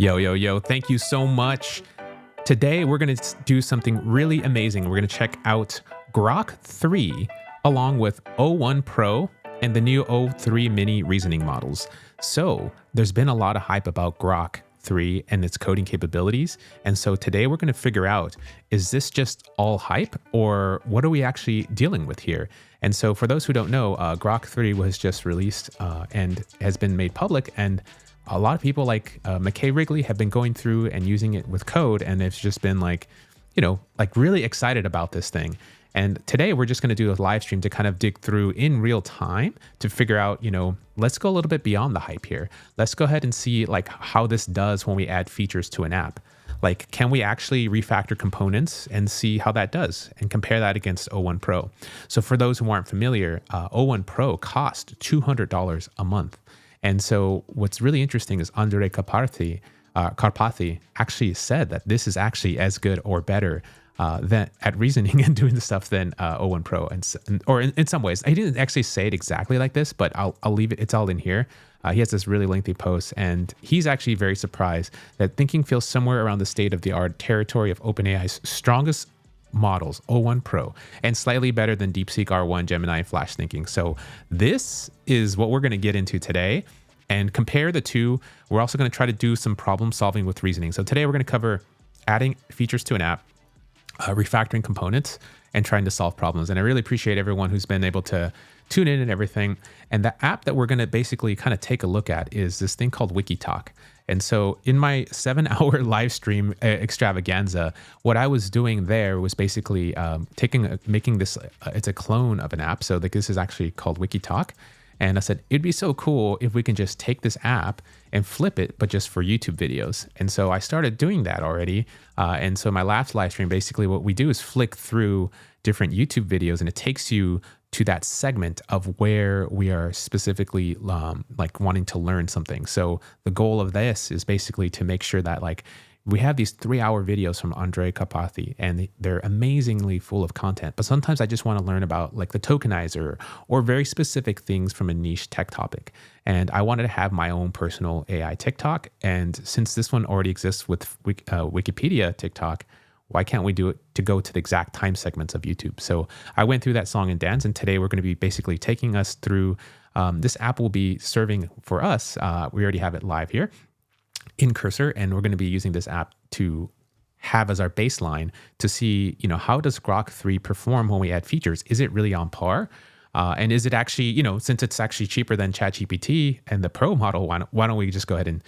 Yo, yo, yo, thank you so much. Today, we're going to do something really amazing. We're going to check out Grok 3 along with O1 Pro and the new O3 mini reasoning models. So there's been a lot of hype about Grok 3 and its coding capabilities. And so today we're going to figure out, is this just all hype or what are we actually dealing with here? And so for those who don't know, Grok 3 was just released and has been made public, and a lot of people like McKay Wrigley have been going through and using it with code, and it's just been like, really excited about this thing. And today we're just going to do a live stream to kind of dig through in real time to figure out, let's go a little bit beyond the hype here. Let's go ahead and see like how this does when we add features to an app. Like, can we actually refactor components and see how that does and compare that against O1 Pro? So for those who aren't familiar, O1 Pro cost $200 a month. And so what's really interesting is Andrej Karpathy actually said that this is actually as good or better than at reasoning and doing the stuff than O1 Pro, or in some ways. He didn't actually say it exactly like this, but I'll leave it. It's all in here. He has this really lengthy post, and he's actually very surprised that thinking feels somewhere around the state-of-the-art territory of OpenAI's strongest models, O1 Pro, and slightly better than DeepSeek R1, Gemini, and Flash thinking. So this is what we're going to get into today and compare the two. We're also going to try to do some problem solving with reasoning. So today we're going to cover adding features to an app, refactoring components, and trying to solve problems. And I really appreciate everyone who's been able to tune in and everything. And the app that we're going to basically kind of take a look at is this thing called WikiTalk. And so in my 7-hour live stream extravaganza, what I was doing there was basically making this, it's a clone of an app. So like this is actually called WikiTalk. And I said, it'd be so cool if we can just take this app and flip it, but just for YouTube videos. And so I started doing that already. And so my last live stream, basically what we do is flick through different YouTube videos, and it takes you to that segment of where we are specifically like wanting to learn something. So the goal of this is basically to make sure that like we have these 3-hour videos from Andrej Karpathy, and they're amazingly full of content. But sometimes I just want to learn about like the tokenizer or very specific things from a niche tech topic. And I wanted to have my own personal AI TikTok. And since this one already exists with Wikipedia TikTok, why can't we do it to go to the exact time segments of YouTube? So I went through that song and dance, and today we're going to be basically taking us through, this app will be serving for us. We already have it live here in Cursor, and we're going to be using this app to have as our baseline to see, how does Grok 3 perform when we add features? Is it really on par? And is it actually, since it's actually cheaper than ChatGPT and the Pro model, why don't we just go ahead and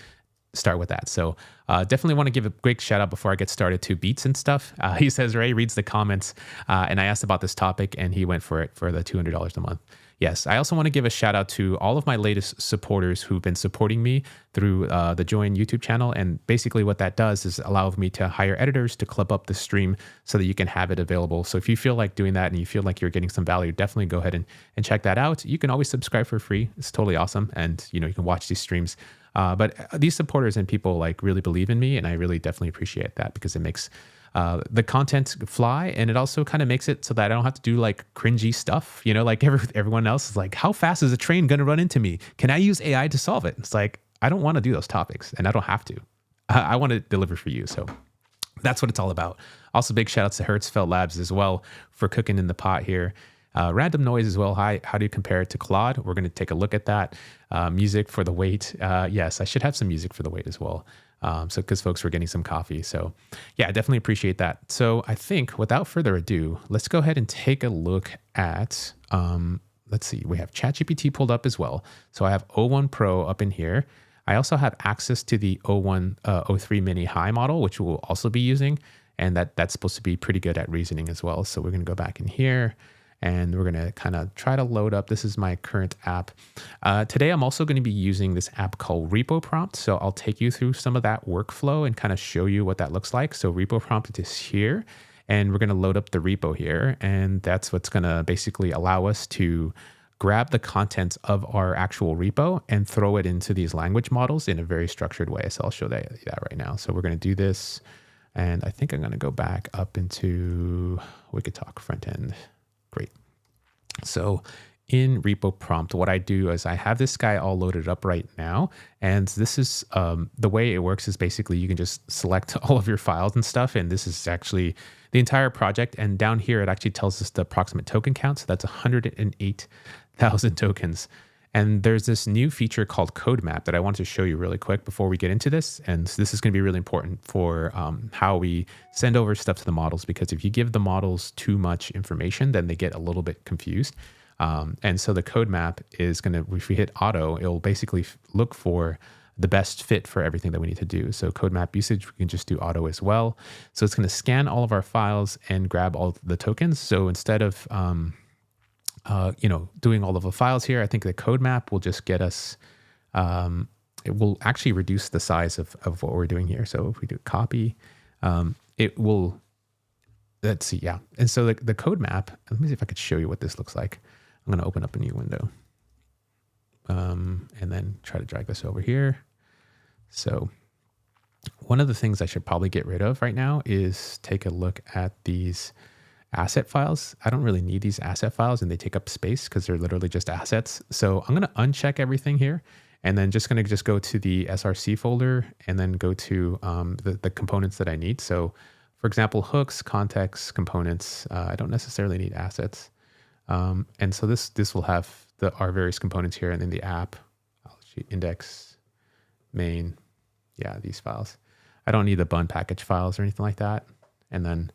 start with that? So definitely want to give a quick shout out before I get started to Beats and stuff. He says Ray reads the comments, and I asked about this topic, and he went for it for the $200 a month. Yes, I also want to give a shout out to all of my latest supporters who've been supporting me through the Join YouTube channel. And basically what that does is allow me to hire editors to clip up the stream so that you can have it available. So if you feel like doing that and you feel like you're getting some value, definitely go ahead and check that out. You can always subscribe for free. It's totally awesome. And, you can watch these streams. But these supporters and people like really believe in me, and I really definitely appreciate that because it makes the content fly, and it also kind of makes it so that I don't have to do like cringy stuff, like everyone else is like, how fast is a train going to run into me? Can I use AI to solve it? It's like, I don't want to do those topics, and I don't have to. I want to deliver for you. So that's what it's all about. Also, big shout outs to Hertzfeld Labs as well for cooking in the pot here. Random noise as well. How do you compare it to Claude? We're going to take a look at that. Music for the wait. Yes, I should have some music for the wait as well. So because folks were getting some coffee. So yeah, I definitely appreciate that. So I think without further ado, let's go ahead and take a look at, let's see, we have ChatGPT pulled up as well. So I have O1 Pro up in here. I also have access to the O3 mini high model, which we'll also be using. And that's supposed to be pretty good at reasoning as well. So we're going to go back in here, and we're going to kind of try to load up. This is my current app. Today, I'm also going to be using this app called Repo Prompt. So I'll take you through some of that workflow and kind of show you what that looks like. So Repo Prompt is here, and we're going to load up the repo here. And that's what's going to basically allow us to grab the contents of our actual repo and throw it into these language models in a very structured way. So I'll show that right now. So we're going to do this. And I think I'm going to go back up into WikiTalk front end. Great. So in Repo Prompt, what I do is I have this guy all loaded up right now. And this is the way it works is basically you can just select all of your files and stuff. And this is actually the entire project. And down here, it actually tells us the approximate token count. So that's 108,000 tokens. And there's this new feature called Code Map that I want to show you really quick before we get into this. And this is going to be really important for how we send over stuff to the models, because if you give the models too much information, then they get a little bit confused. And so the code map is going to, if we hit auto, it'll basically look for the best fit for everything that we need to do. So code map usage, we can just do auto as well. So it's going to scan all of our files and grab all the tokens. So instead of doing all of the files here, I think the code map will just get us, it will actually reduce the size of what we're doing here. So if we do copy, it will, let's see, yeah. And so the code map, let me see if I could show you what this looks like. I'm going to open up a new window and then try to drag this over here. So one of the things I should probably get rid of right now is take a look at these asset files. I don't really need these asset files and they take up space because they're literally just assets. So I'm going to uncheck everything here and then just going to go to the SRC folder and then go to the components that I need. So for example, hooks, context, components, I don't necessarily need assets. And so this will have our various components here and then the app, index, main, yeah, these files. I don't need the bun package files or anything like that. And then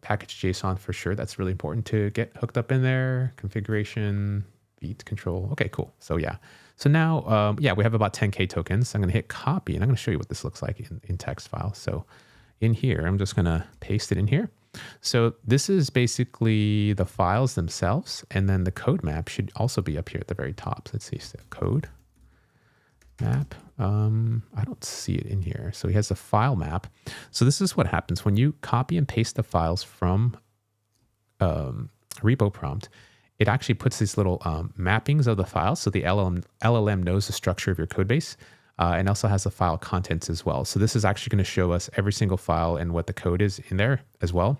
package JSON for sure. That's really important to get hooked up in there. Configuration, beat control. Okay, cool. So yeah. So now, we have about 10K tokens. I'm going to hit copy and I'm going to show you what this looks like in text file. So in here, I'm just going to paste it in here. So this is basically the files themselves. And then the code map should also be up here at the very top. So let's see, so code map. I don't see it in here. So he has a file map. So this is what happens when you copy and paste the files from Repo Prompt. It actually puts these little mappings of the files. So the LLM knows the structure of your code base and also has the file contents as well. So this is actually going to show us every single file and what the code is in there as well.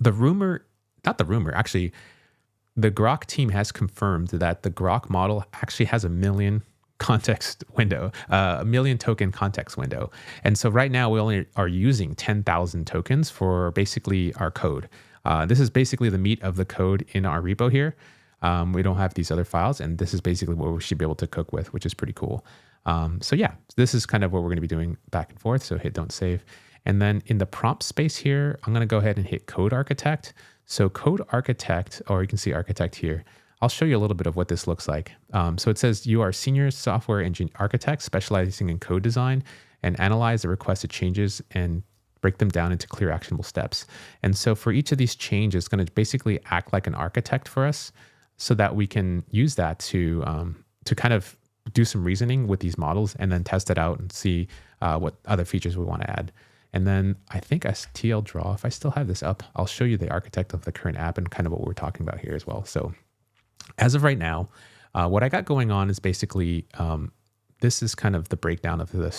Actually, the Grok team has confirmed that the Grok model actually has 1 million context window, 1 million token context window. And so right now we only are using 10,000 tokens for basically our code. This is basically the meat of the code in our repo here. We don't have these other files, and this is basically what we should be able to cook with, which is pretty cool. So yeah, this is kind of what we're going to be doing back and forth. So hit don't save. And then in the prompt space here, I'm going to go ahead and hit code architect. So code architect, or you can see architect here. I'll show you a little bit of what this looks like. So it says you are senior software engineer architect specializing in code design and analyze the requested changes and break them down into clear actionable steps. And so for each of these changes, it's going to basically act like an architect for us so that we can use that to kind of do some reasoning with these models and then test it out and see what other features we want to add. And then I think as TL draw, if I still have this up, I'll show you the architect of the current app and kind of what we're talking about here as well. So as of right now, what I got going on is basically, this is kind of the breakdown of the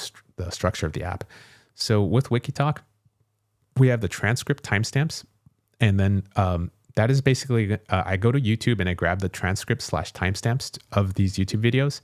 structure of the app. So with Wikitalk, we have the transcript timestamps. And then that is basically, I go to YouTube and I grab the transcript / timestamps of these YouTube videos.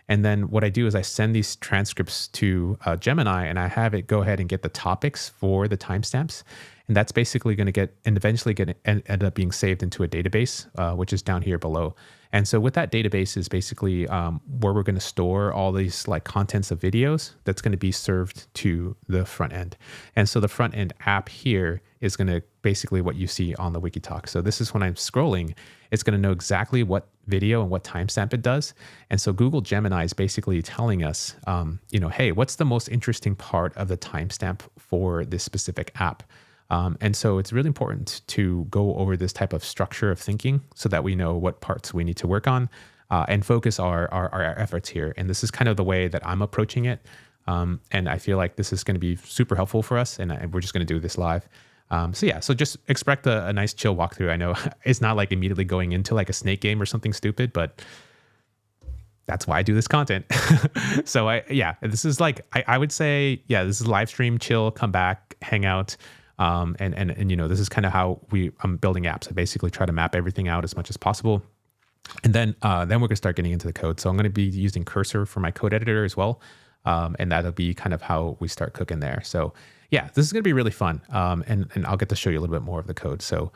And then what I do is I send these transcripts to Gemini and I have it go ahead and get the topics for the timestamps. And that's basically going to get and eventually end up being saved into a database, which is down here below. And so with that database is basically where we're going to store all these like contents of videos that's going to be served to the front end. And so the front end app here is going to basically what you see on the Wikitalk. So this is when I'm scrolling, it's going to know exactly what video and what timestamp it does. And so Google Gemini is basically telling us, hey, what's the most interesting part of the timestamp for this specific app? And so it's really important to go over this type of structure of thinking so that we know what parts we need to work on and focus our efforts here. And this is kind of the way that I'm approaching it. And I feel like this is going to be super helpful for us. And we're just going to do this live. So just expect a nice chill walkthrough. I know it's not like immediately going into like a snake game or something stupid, but that's why I do this content. So this is like, I would say, this is live stream, chill, come back, hang out. And this is kind of how I'm building apps. I basically try to map everything out as much as possible. And then we're gonna start getting into the code. So I'm gonna be using Cursor for my code editor as well. And that'll be kind of how we start cooking there. So yeah, this is gonna be really fun. And I'll get to show you a little bit more of the code. So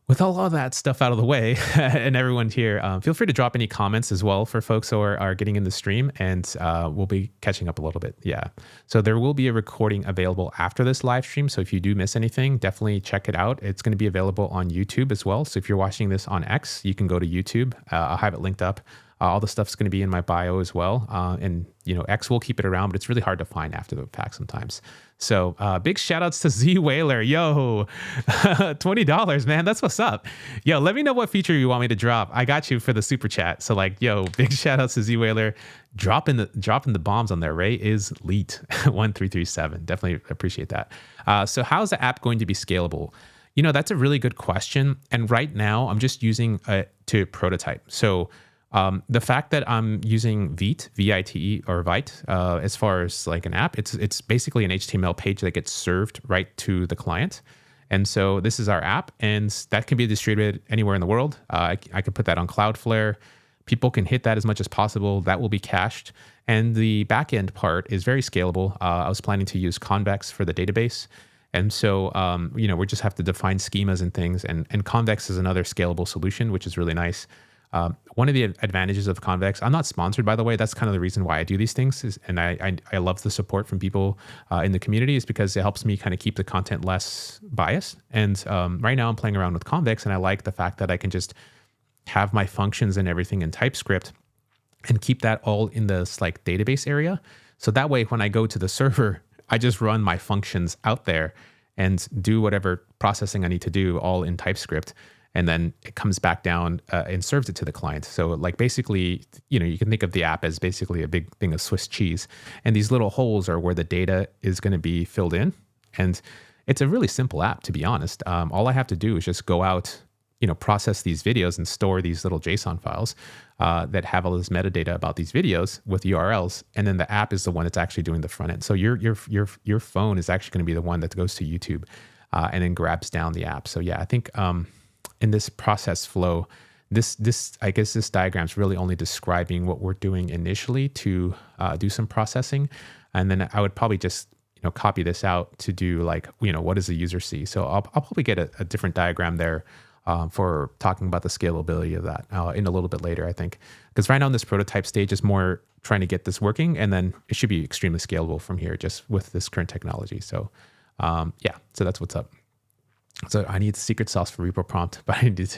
with all of that stuff out of the way and everyone here, feel free to drop any comments as well for folks who are getting in the stream, and we'll be catching up a little bit. Yeah. So there will be a recording available after this live stream. So if you do miss anything, definitely check it out. It's going to be available on YouTube as well. So if you're watching this on X, you can go to YouTube. I'll have it linked up. All the stuff's going to be in my bio as well. And, X will keep it around, but it's really hard to find after the fact sometimes. So big shout outs to Z Whaler. Yo, $20, man. That's what's up. Yo, let me know what feature you want me to drop. I got you for the super chat. So big shout outs to Z Whaler. Dropping the bombs on there. Ray is leet 1337. Definitely appreciate that. So how's the app going to be scalable? That's a really good question. And right now I'm just using it to prototype. So the fact that I'm using Vite, V-I-T-E or Vite, as far as like an app, it's basically an HTML page that gets served right to the client. And so this is our app, and that can be distributed anywhere in the world. I could put that on Cloudflare. People can hit that as much as possible. That will be cached. And the backend part is very scalable. I was planning to use Convex for the database. And so, we just have to define schemas and things. And Convex is another scalable solution, which is really nice. One of the advantages of Convex, I'm not sponsored, by the way. That's kind of the reason why I do these things. And I love the support from people in the community, is because it helps me kind of keep the content less biased. And right now I'm playing around with Convex, and I like the fact that I can just have my functions and everything in TypeScript and keep that all in this like database area. So that way, when I go to the server, I just run my functions out there and do whatever processing I need to do all in TypeScript. And then it comes back down and serves it to the client. So like basically, you can think of the app as basically a big thing of Swiss cheese. And these little holes are where the data is going to be filled in. And it's a really simple app, to be honest. All I have to do is just go out, process these videos and store these little JSON files that have all this metadata about these videos with URLs. And then the app is the one that's actually doing the front end. So your phone is actually going to be the one that goes to YouTube and then grabs down the app. So yeah, I think in this process flow, I guess this diagram is really only describing what we're doing initially to do some processing. And then I would probably just copy this out to do like, what does the user see? So I'll probably get a different diagram there for talking about the scalability of that in a little bit later, I think. Because right now in this prototype stage is more trying to get this working, and then it should be extremely scalable from here just with this current technology. So yeah, so that's what's up. So I need the secret sauce for Repo Prompt, but I need.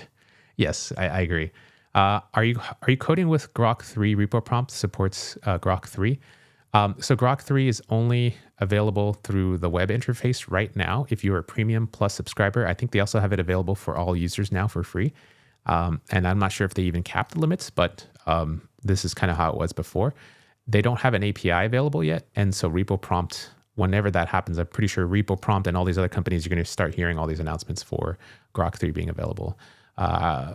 Yes, I agree. Are you coding with Grok 3? Repo Prompt supports Grok 3. So Grok 3 is only available through the web interface right now. If you're a Premium Plus subscriber, I think they also have it available for all users now for free. And I'm not sure if they even cap the limits, but this is kind of how it was before. They don't have an API available yet, and so Repo Prompt. Whenever that happens, I'm pretty sure Repo Prompt and all these other companies, you're going to start hearing all these announcements for Grok 3 being available.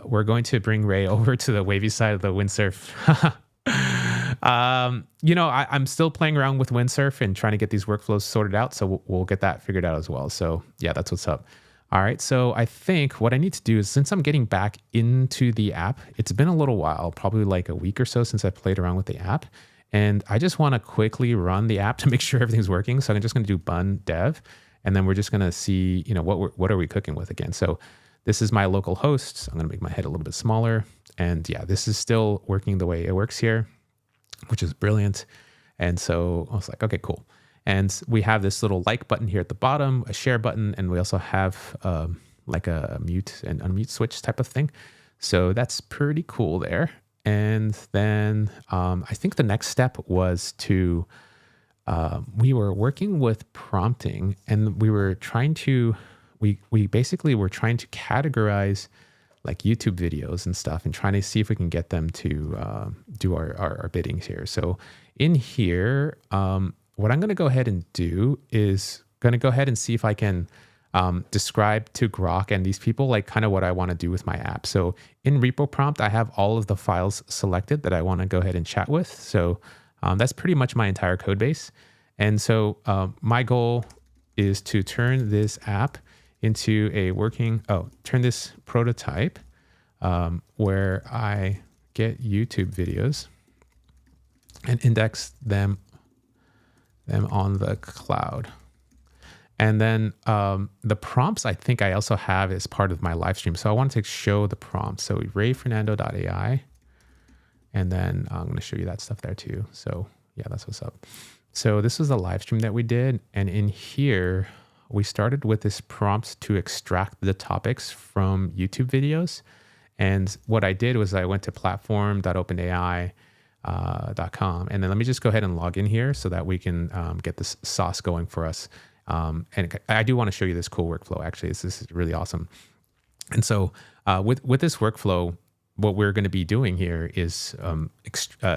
We're going to bring Ray over to the wavy side of the windsurf. I'm still playing around with windsurf and trying to get these workflows sorted out. So we'll get that figured out as well. So yeah, that's what's up. All right. So I think what I need to do is, since I'm getting back into the app, it's been a little while, probably like a week or so since I played around with the app. And I just want to quickly run the app to make sure everything's working. So I'm just going to do bun dev, and then we're just going to see, what are we cooking with again. So this is my local host. So I'm going to make my head a little bit smaller. And yeah, this is still working the way it works here, which is brilliant. And so I was like, okay, cool. And we have this little like button here at the bottom, a share button, and we also have like a mute and unmute switch type of thing. So that's pretty cool there. And then I think the next step was to, we were working with prompting, and we were trying to, we basically were trying to categorize like YouTube videos and stuff, and trying to see if we can get them to do our biddings here. So in here, what I'm going to go ahead and do is going to go ahead and see if I can describe to Grok and these people like kind of what I want to do with my app. So in Repo Prompt, I have all of the files selected that I want to go ahead and chat with. So that's pretty much my entire code base. And so my goal is to turn this app into a turn this prototype where I get YouTube videos and index them on the cloud. And then the prompts I think I also have as part of my live stream. So I want to show the prompts. So rayfernando.ai. And then I'm going to show you that stuff there too. So yeah, that's what's up. So this was the live stream that we did. And in here, we started with this prompt to extract the topics from YouTube videos. And what I did was I went to platform.openai.com. And then let me just go ahead and log in here so that we can get this sauce going for us. And I do want to show you this cool workflow. Actually, this is really awesome. And so with this workflow, what we're going to be doing here is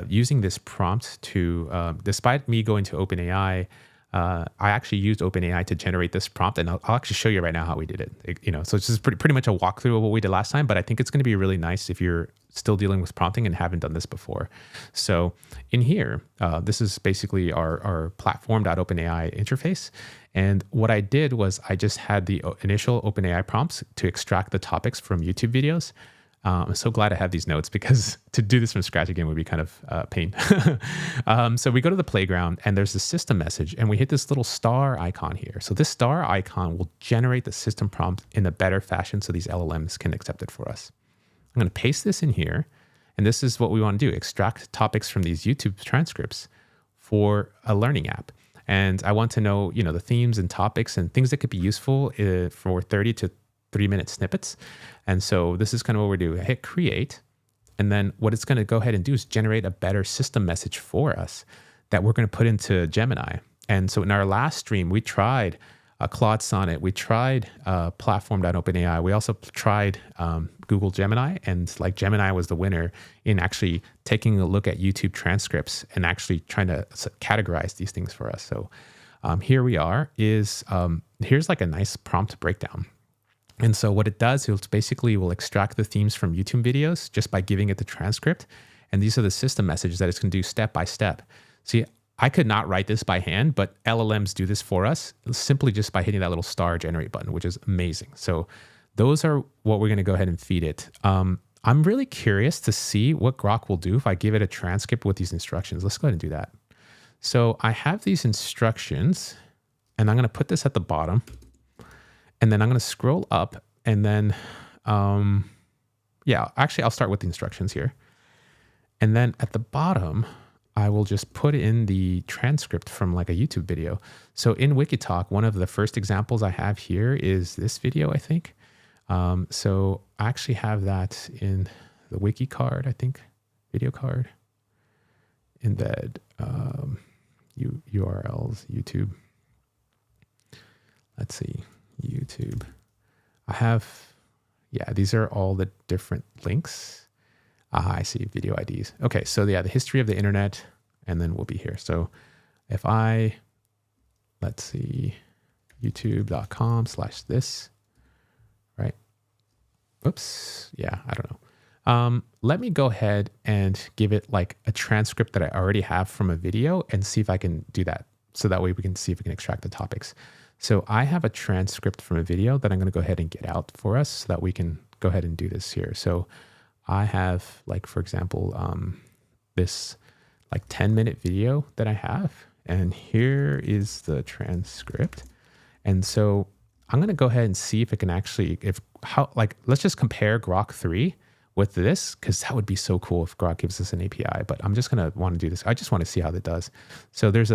using this prompt to, despite me going to OpenAI, I actually used OpenAI to generate this prompt, and I'll actually show you right now how we did it. So it's just pretty much a walkthrough of what we did last time, but I think it's going to be really nice if you're still dealing with prompting and haven't done this before. So in here, this is basically our platform.openai interface. And what I did was I just had the initial OpenAI prompts to extract the topics from YouTube videos. I'm so glad I have these notes because to do this from scratch again would be kind of a pain. So we go to the playground and there's the system message and we hit this little star icon here. So this star icon will generate the system prompt in a better fashion so these LLMs can accept it for us. I'm going to paste this in here. And this is what we want to do, extract topics from these YouTube transcripts for a learning app. And I want to know, the themes and topics and things that could be useful for 30 to 3-minute snippets. And so this is kind of what we're doing. I hit create. And then what it's going to go ahead and do is generate a better system message for us that we're going to put into Gemini. And so in our last stream, we tried Claude Sonnet. We tried platform.openai. We also tried Google Gemini. And like Gemini was the winner in actually taking a look at YouTube transcripts and actually trying to categorize these things for us. So here we are here's like a nice prompt breakdown. And so what it does is basically will extract the themes from YouTube videos just by giving it the transcript. And these are the system messages that it's going to do step by step. See, I could not write this by hand, but LLMs do this for us simply just by hitting that little star generate button, which is amazing. So those are what we're going to go ahead and feed it. I'm really curious to see what Grok will do if I give it a transcript with these instructions. Let's go ahead and do that. So I have these instructions and I'm going to put this at the bottom. And then I'm going to scroll up and then, actually I'll start with the instructions here. And then at the bottom, I will just put in the transcript from like a YouTube video. So in Wikitalk, one of the first examples I have here is this video, I think. So I actually have that in the wiki card, I think, video card, embed, URLs, YouTube. Let's see. YouTube. I have, these are all the different links. I see video IDs. Okay, so the history of the internet, and then we'll be here. So if let's see, youtube.com/this, right? Oops, I don't know. Let me go ahead and give it like a transcript that I already have from a video and see if I can do that. So that way we can see if we can extract the topics. So I have a transcript from a video that I'm going to go ahead and get out for us so that we can go ahead and do this here. So I have like, for example, this like 10-minute video that I have, and here is the transcript. And so I'm going to go ahead and see if it can actually, let's just compare Grok 3 with this, because that would be so cool if Grok gives us an API, but I'm just going to want to do this. I just want to see how that does. So there's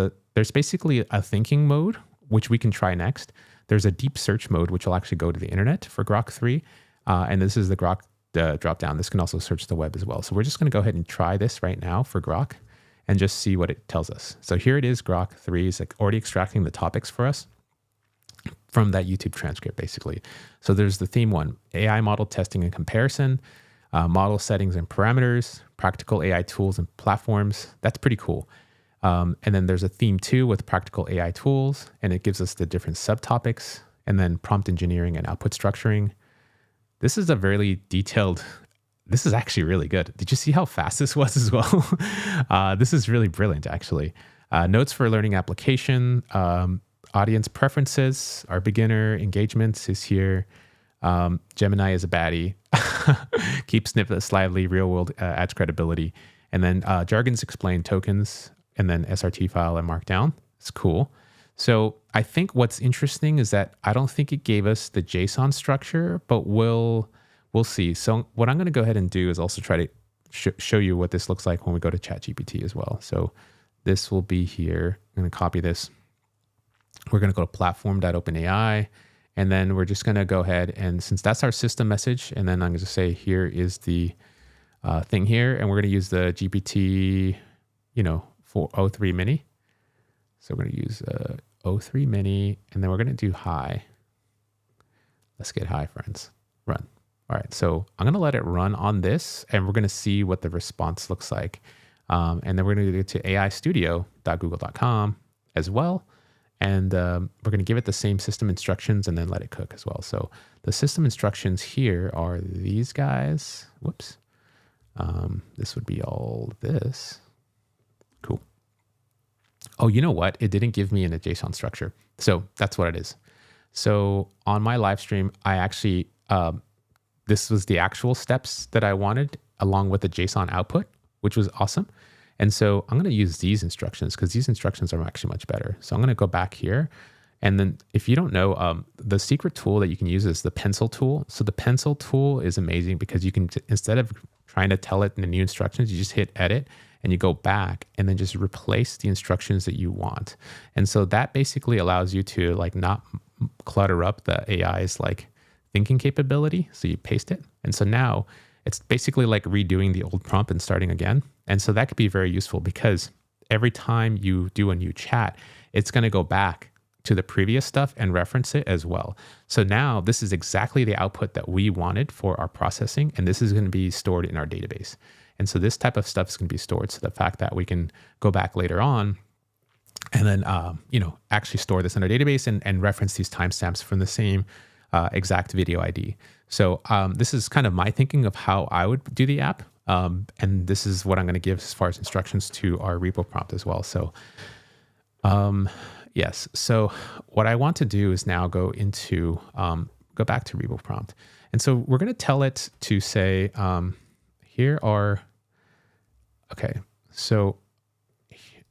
basically a thinking mode, which we can try next. There's a deep search mode, which will actually go to the internet for Grok 3. And this is the Grok dropdown. This can also search the web as well. So we're just going to go ahead and try this right now for Grok and just see what it tells us. So here it is, Grok 3 is like already extracting the topics for us from that YouTube transcript, basically. So there's the theme 1, AI model testing and comparison, model settings and parameters, practical AI tools and platforms. That's pretty cool. And then there's a theme 2 with practical AI tools, and it gives us the different subtopics, and then prompt engineering and output structuring. This is a very detailed, this is actually really good. Did you see how fast this was as well? This is really brilliant, actually. Notes for learning application, audience preferences, our beginner engagements is here. Gemini is a baddie. Keep snippets lively, real world adds credibility. And then jargons explain tokens, and then SRT file and markdown. It's cool. So I think what's interesting is that I don't think it gave us the JSON structure, but we'll see. So what I'm going to go ahead and do is also try to show you what this looks like when we go to ChatGPT as well. So this will be here. I'm going to copy this. We're going to go to platform.openai, and then we're just going to go ahead and, since that's our system message, and then I'm going to say here is the thing here, and we're going to use the GPT, for O3 mini. So we're going to use O3 mini, and then we're going to do hi. Let's get hi, friends. Run. All right, so I'm going to let it run on this, and we're going to see what the response looks like. And then we're going to go to aistudio.google.com as well. And we're going to give it the same system instructions and then let it cook as well. So the system instructions here are these guys. Whoops. This would be all this. Cool. Oh, you know what? It didn't give me in a JSON structure. So that's what it is. So on my live stream, I actually, this was the actual steps that I wanted along with the JSON output, which was awesome. And so I'm going to use these instructions because these instructions are actually much better. So I'm going to go back here. And then if you don't know, the secret tool that you can use is the pencil tool. So the pencil tool is amazing because you can, instead of trying to tell it in the new instructions, you just hit edit and you go back and then just replace the instructions that you want. And so that basically allows you to not clutter up the AI's thinking capability. So you paste it. And so now it's basically like redoing the old prompt and starting again. And so that could be very useful because every time you do a new chat, it's going to go back to the previous stuff and reference it as well. So now this is exactly the output that we wanted for our processing. And this is going to be stored in our database. And so this type of stuff is going to be stored. So the fact that we can go back later on and then, actually store this in our database and reference these timestamps from the same exact video ID. So this is kind of my thinking of how I would do the app. And this is what I'm going to give as far as instructions to our repo prompt as well. So yes. So what I want to do is now go into, go back to repo prompt. And so we're going to tell it to say, here are, okay. So,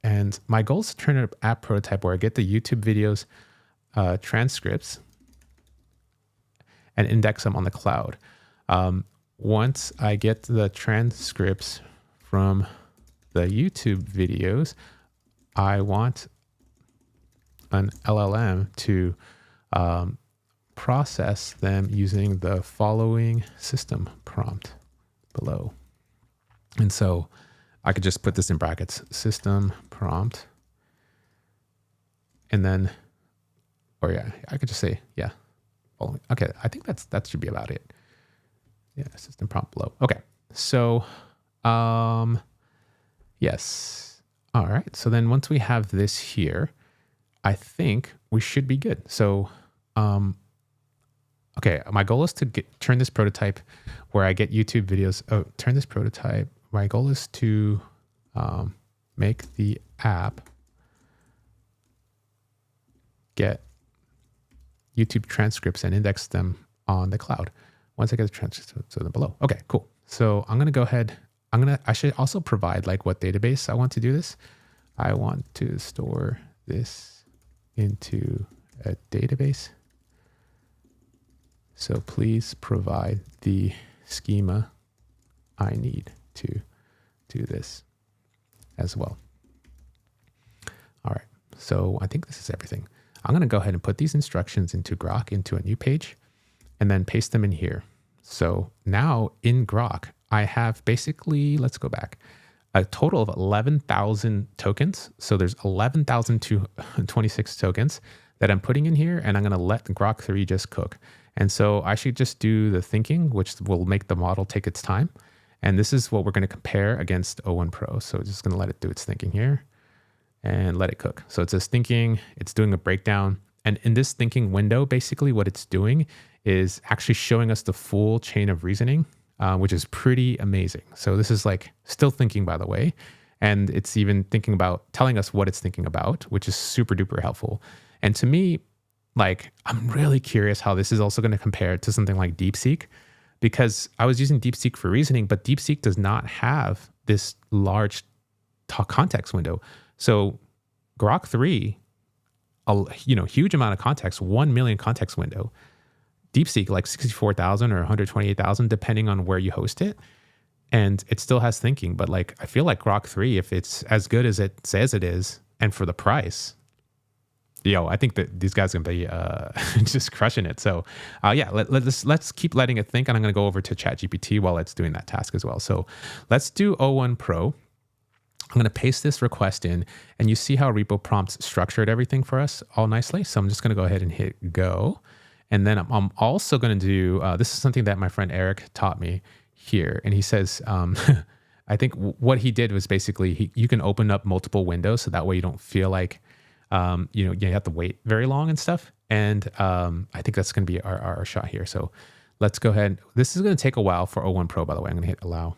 and my goal is to turn an app prototype where I get the YouTube videos, transcripts, and index them on the cloud. Once I get the transcripts from the YouTube videos, I want an LLM to process them using the following system prompt below. And so I could just put this in brackets, system prompt. And then, or yeah, I could just say, yeah. Okay, I think that should be about it. Yeah, system prompt below. Okay, so yes. All right, so then once we have this here, I think we should be good. So, okay, my goal is to turn this prototype where I get YouTube videos. Oh, turn this prototype. My goal is to make the app get YouTube transcripts and index them on the cloud. Once I get the transcripts to them below. Okay, cool. So I'm going to go ahead. I should also provide what database I want to do this. I want to store this into a database. So please provide the schema I need to do this as well. All right. So I think this is everything. I'm going to go ahead and put these instructions into Grok into a new page and then paste them in here. So now in Grok, I have basically, let's go back, a total of 11,000 tokens. So there's 11,026 tokens that I'm putting in here, and I'm going to let Grok 3 just cook. And so I should just do the thinking, which will make the model take its time. And this is what we're going to compare against O1 Pro. So just going to let it do its thinking here and let it cook. So it says thinking, it's doing a breakdown. And in this thinking window, basically what it's doing is actually showing us the full chain of reasoning, which is pretty amazing. So this is still thinking, by the way. And it's even thinking about telling us what it's thinking about, which is super duper helpful. And to me, Like, I'm really curious how this is also going to compare to something like DeepSeek, because I was using DeepSeek for reasoning, but DeepSeek does not have this large context window. So Grok 3, huge amount of context, 1 million context window. DeepSeek, like 64,000 or 128,000, depending on where you host it. And it still has thinking, but like, I feel like Grok 3, if it's as good as it says it is, and for the price, I think that these guys are going to be just crushing it. So let's keep letting it think. And I'm going to go over to ChatGPT while it's doing that task as well. So let's do O1 Pro. I'm going to paste this request in, and you see how Repo Prompt structured everything for us all nicely. So I'm just going to go ahead and hit go. And then I'm also going to do, this is something that my friend Eric taught me here. And he says, I think what he did was basically, you can open up multiple windows. So that way you don't feel like, you have to wait very long and stuff. And I think that's going to be our shot here. So let's go ahead. This is going to take a while for O1 Pro, by the way. I'm going to hit allow.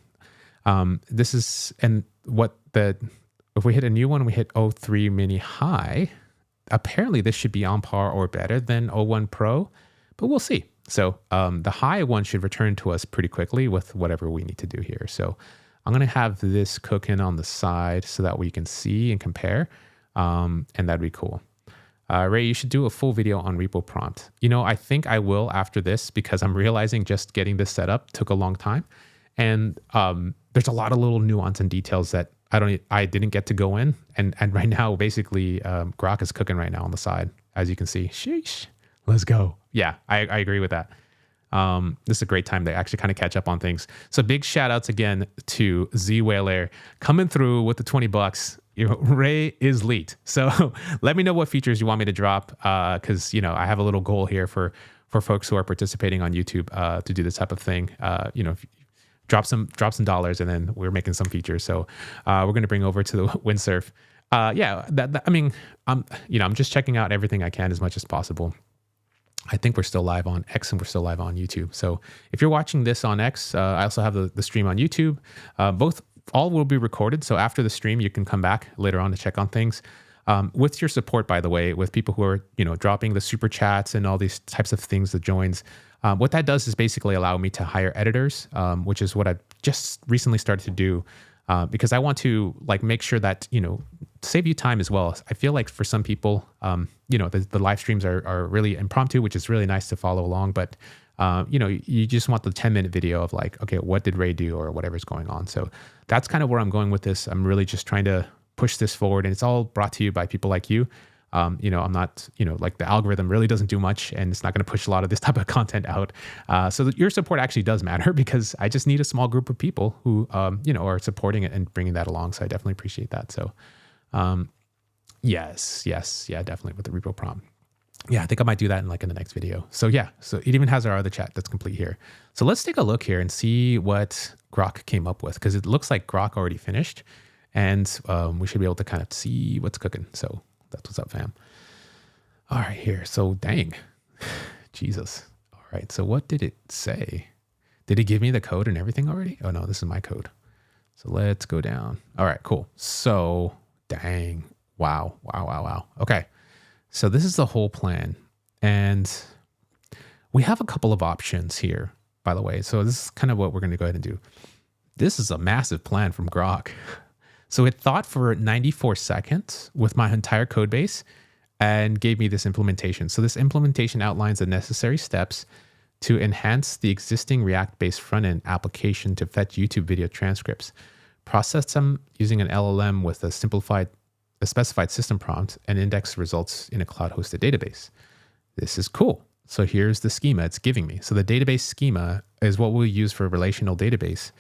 If we hit a new one, we hit O3 mini high. Apparently this should be on par or better than O1 Pro, but we'll see. So the high one should return to us pretty quickly with whatever we need to do here. So I'm going to have this cooking on the side so that we can see and compare, and that'd be cool. Ray, you should do a full video on Repo Prompt. I think I will after this, because I'm realizing just getting this set up took a long time. And there's a lot of little nuance and details that I didn't get to go in. And right now, basically, Grok is cooking right now on the side, as you can see. Sheesh, let's go. Yeah, I agree with that. This is a great time to actually kind of catch up on things. So big shout outs again to Z Whaler coming through with the $20. Ray is elite. So let me know what features you want me to drop, because I have a little goal here for folks who are participating on YouTube to do this type of thing. Drop some dollars, and then we're making some features. So we're going to bring over to the windsurf. I'm just checking out everything I can as much as possible. I think we're still live on X and we're still live on YouTube. So if you're watching this on X, I also have the stream on YouTube. All will be recorded. So after the stream, you can come back later on to check on things. With your support, by the way, with people who are, dropping the super chats and all these types of things, the joins, what that does is basically allow me to hire editors, which is what I've just recently started to do, because I want to make sure that, save you time as well. I feel like for some people, the live streams are really impromptu, which is really nice to follow along. But, you just want the 10-minute video of okay, what did Ray do or whatever's going on. So that's kind of where I'm going with this. I'm really just trying to push this forward, and it's all brought to you by people like you. I'm not, the algorithm really doesn't do much, and it's not going to push a lot of this type of content out. So that your support actually does matter, because I just need a small group of people who, are supporting it and bringing that along. So I definitely appreciate that. So, yes, yeah, definitely with the Repo Prompt. Yeah, I think I might do that in the next video. So yeah, so it even has our other chat that's complete here. So let's take a look here and see what Grok came up with, because it looks like Grok already finished, and we should be able to kind of see what's cooking. So that's what's up, fam. All right, here. So dang, Jesus. All right, so what did it say? Did it give me the code and everything already? Oh no, this is my code. So let's go down. All right, cool. So dang, wow. Okay. So this is the whole plan. And we have a couple of options here, by the way. So this is kind of what we're going to go ahead and do. This is a massive plan from Grok. So it thought for 94 seconds with my entire code base and gave me this implementation. So this implementation outlines the necessary steps to enhance the existing React-based front-end application to fetch YouTube video transcripts, process them using an LLM with a specified system prompt, and index results in a cloud-hosted database. This is cool. So here's the schema it's giving me. So the database schema is what we'll use for a relational database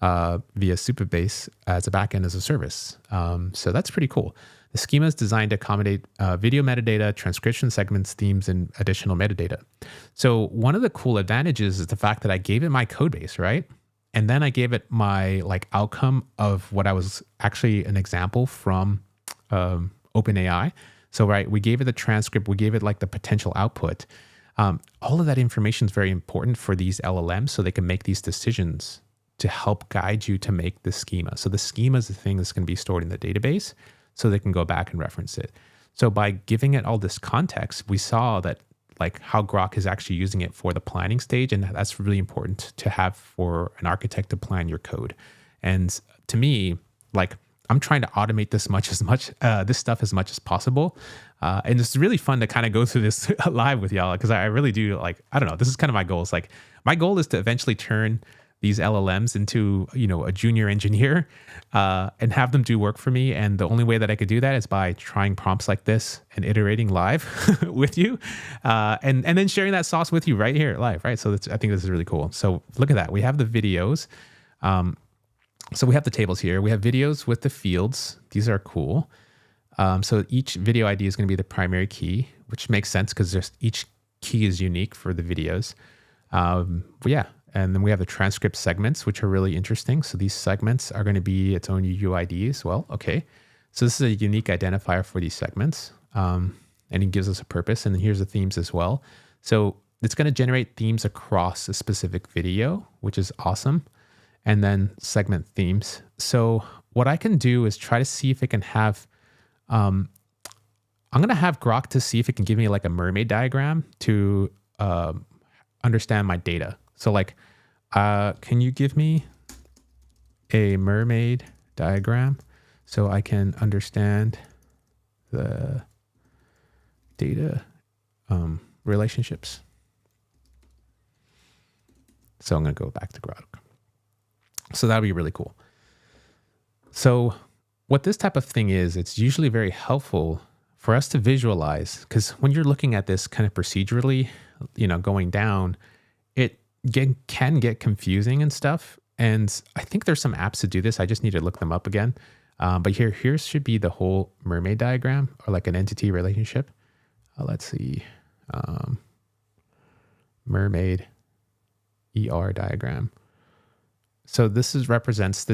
via Supabase as a backend as a service. So that's pretty cool. The schema is designed to accommodate video metadata, transcription segments, themes, and additional metadata. So one of the cool advantages is the fact that I gave it my code base, right? And then I gave it my outcome of what I was actually an example from OpenAI. So, right, we gave it the transcript, we gave it the potential output. All of that information is very important for these LLMs so they can make these decisions to help guide you to make the schema. So the schema is the thing that's going to be stored in the database so they can go back and reference it. So by giving it all this context, we saw that like how Grok is actually using it for the planning stage. And that's really important to have for an architect to plan your code. And to me, like I'm trying to automate this this stuff as much as possible. And it's really fun to kind of go through this live with y'all because I really do like, I don't know, this is kind of my goal. It's like my goal is to eventually turn these LLMs into, a junior engineer and have them do work for me. And the only way that I could do that is by trying prompts like this and iterating live with you and then sharing that sauce with you right here live, right? So I think this is really cool. So look at that. We have the videos. So we have the tables here. We have videos with the fields. These are cool. So each video ID is going to be the primary key, which makes sense because each key is unique for the videos. But yeah. And then we have the transcript segments, which are really interesting. So these segments are going to be its own UID as well. Okay. So this is a unique identifier for these segments. And it gives us a purpose. And then here's the themes as well. So it's going to generate themes across a specific video, which is awesome. And then segment themes. So what I can do is try to see if it can have, I'm going to have Grok to see if it can give me like a mermaid diagram to understand my data. So like, can you give me a mermaid diagram so I can understand the data relationships? So I'm going to go back to Grok. So that'll be really cool. So what this type of thing is, it's usually very helpful for us to visualize because when you're looking at this kind of procedurally, going down, it can get confusing and stuff. And I think there's some apps to do this. I just need to look them up again. But here should be the whole mermaid diagram or like an entity relationship. Let's see. Mermaid ER diagram. So this represents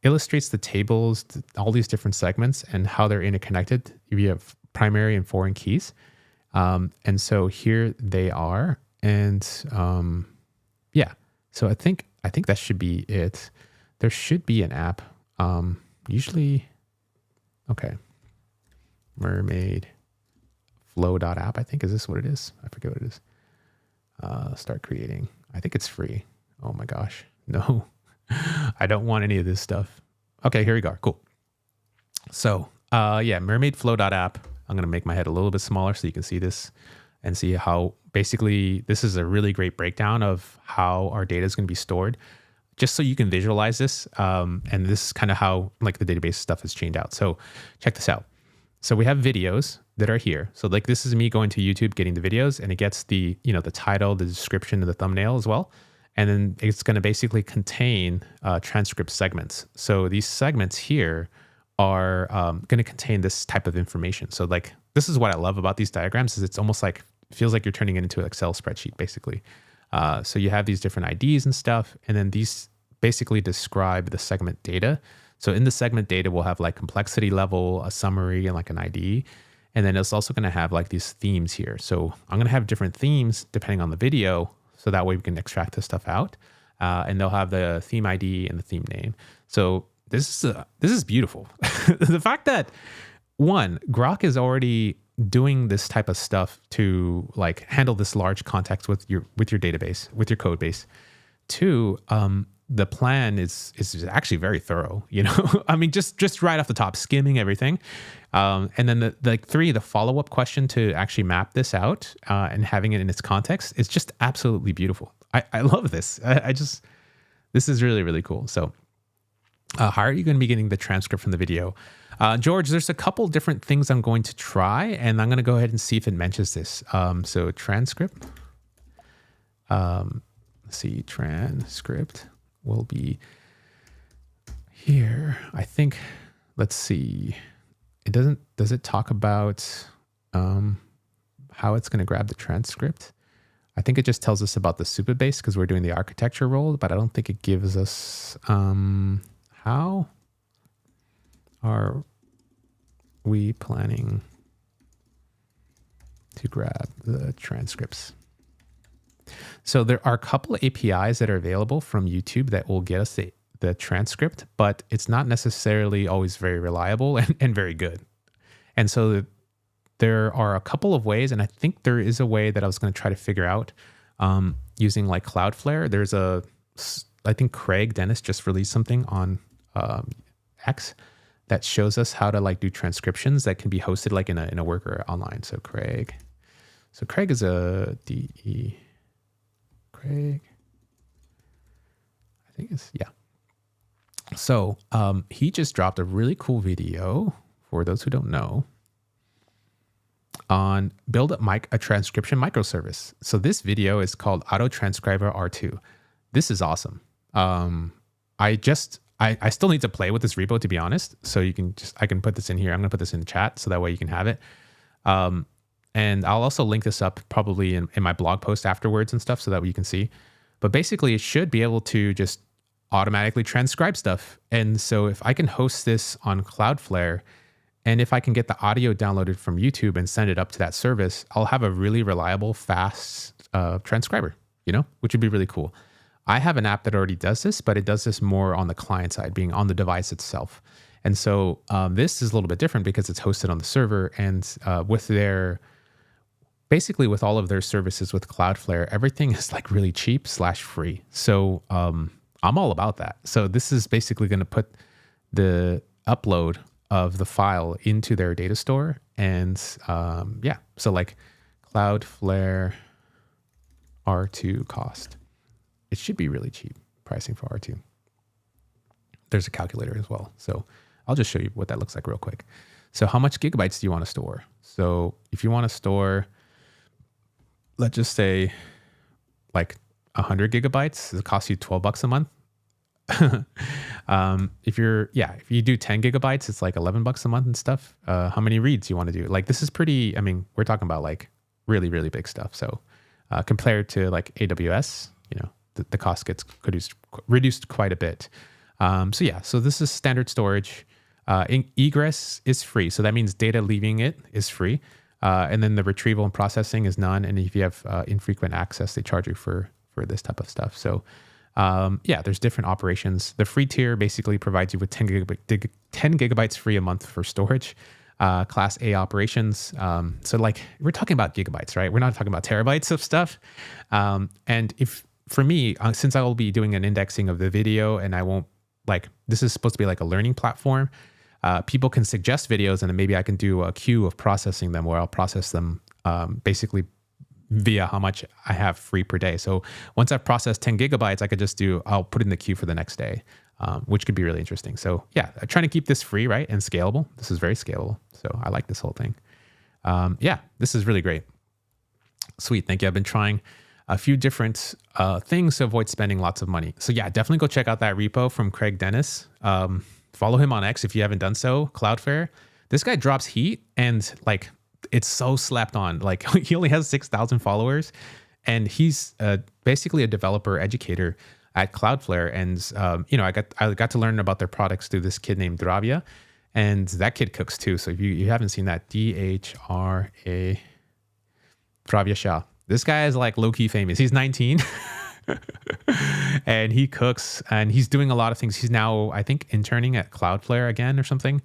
illustrates the tables, all these different segments and how they're interconnected. You have primary and foreign keys. And so here they are. And yeah, so I think that should be it. There should be an app. Usually, okay. Mermaid flow.app, I think. Is this what it is? I forget what it is. Start creating. I think it's free. Oh my gosh. No, I don't want any of this stuff. Okay, here we go. Cool. So yeah, mermaid flow.app. I'm going to make my head a little bit smaller so you can see this and see how basically this is a really great breakdown of how our data is going to be stored, just so you can visualize this. And this is kind of how like the database stuff is chained out. So check this out. So we have videos that are here. So like this is me going to YouTube, getting the videos, and it gets the, the title, the description, and the thumbnail as well. And then it's going to basically contain transcript segments. So these segments here are going to contain this type of information. So like, this is what I love about these diagrams is it's almost like, feels like you're turning it into an Excel spreadsheet, basically. So you have these different IDs and stuff, and then these basically describe the segment data. So in the segment data, we'll have like complexity level, a summary, and like an ID. And then it's also going to have like these themes here. So I'm going to have different themes depending on the video. So that way we can extract this stuff out. And they'll have the theme ID and the theme name. So this is beautiful. The fact that Grok is already doing this type of stuff to like handle this large context with your database, with your code base. Two, the plan is actually very thorough, I mean, just right off the top, skimming everything. And then the follow-up question to actually map this out and having it in its context is just absolutely beautiful. I love this. This is really, really cool. So how are you going to be getting the transcript from the video? George, there's a couple different things I'm going to try, and I'm going to go ahead and see if it mentions this. So transcript, let's see, transcript will be here. I think, let's see, does it talk about how it's going to grab the transcript? I think it just tells us about the Supabase because we're doing the architecture role, but I don't think it gives us how are we planning to grab the transcripts. So there are a couple of APIs that are available from YouTube that will get us the transcript, but it's not necessarily always very reliable and very good. And so there are a couple of ways, and I think there is a way that I was going to try to figure out using like Cloudflare. I think Craig Dennis just released something on X that shows us how to like do transcriptions that can be hosted like in a worker online. So Craig is a DE. Craig, I think it's, yeah. So he just dropped a really cool video, for those who don't know, on build a transcription microservice. So this video is called Auto Transcriber R2. This is awesome. I still need to play with this repo, to be honest. So I can put this in here. I'm gonna put this in the chat so that way you can have it. And I'll also link this up probably in my blog post afterwards and stuff so that you can see. But basically it should be able to just automatically transcribe stuff. And so if I can host this on Cloudflare, and if I can get the audio downloaded from YouTube and send it up to that service, I'll have a really reliable, fast transcriber, which would be really cool. I have an app that already does this, but it does this more on the client side, being on the device itself. And so this is a little bit different because it's hosted on the server, and basically with all of their services with Cloudflare, everything is like really cheap / free. So I'm all about that. So this is basically going to put the upload of the file into their data store. And so like Cloudflare R2 cost. It should be really cheap pricing for R2. There's a calculator as well. So I'll just show you what that looks like real quick. So how much gigabytes do you want to store? So if you want to store, let's just say like 100 gigabytes, it costs you $12 a month. If you do 10 gigabytes, it's like $11 a month and stuff. How many reads you want to do? Like this is pretty, we're talking about like really, really big stuff. So compared to like AWS, the cost gets reduced quite a bit. So this is standard storage. Egress is free. So that means data leaving it is free. And then the retrieval and processing is none. And if you have infrequent access, they charge you for this type of stuff. So there's different operations. The free tier basically provides you with 10 gigabytes free a month for storage. Class A operations. So like we're talking about gigabytes, right? We're not talking about terabytes of stuff. And for me, since I will be doing an indexing of the video, and I won't this is supposed to be like a learning platform. People can suggest videos, and then maybe I can do a queue of processing them, where I'll process them basically via how much I have free per day. So once I've processed 10 gigabytes, I'll put in the queue for the next day, which could be really interesting. So yeah, I'm trying to keep this free, right? And scalable. This is very scalable. So I like this whole thing. This is really great. Sweet. Thank you. I've been trying a few different things to avoid spending lots of money. So yeah, definitely go check out that repo from Craig Dennis. Follow him on X if you haven't done so. Cloudflare. This guy drops heat, and like it's so slapped on. Like he only has 6,000 followers, and he's basically a developer educator at Cloudflare. And I got to learn about their products through this kid named Dravya, and that kid cooks too. So if you haven't seen that, DHRA Dravya Shah. This guy is like low-key famous. He's 19 and he cooks, and he's doing a lot of things. He's now, I think, interning at Cloudflare again or something.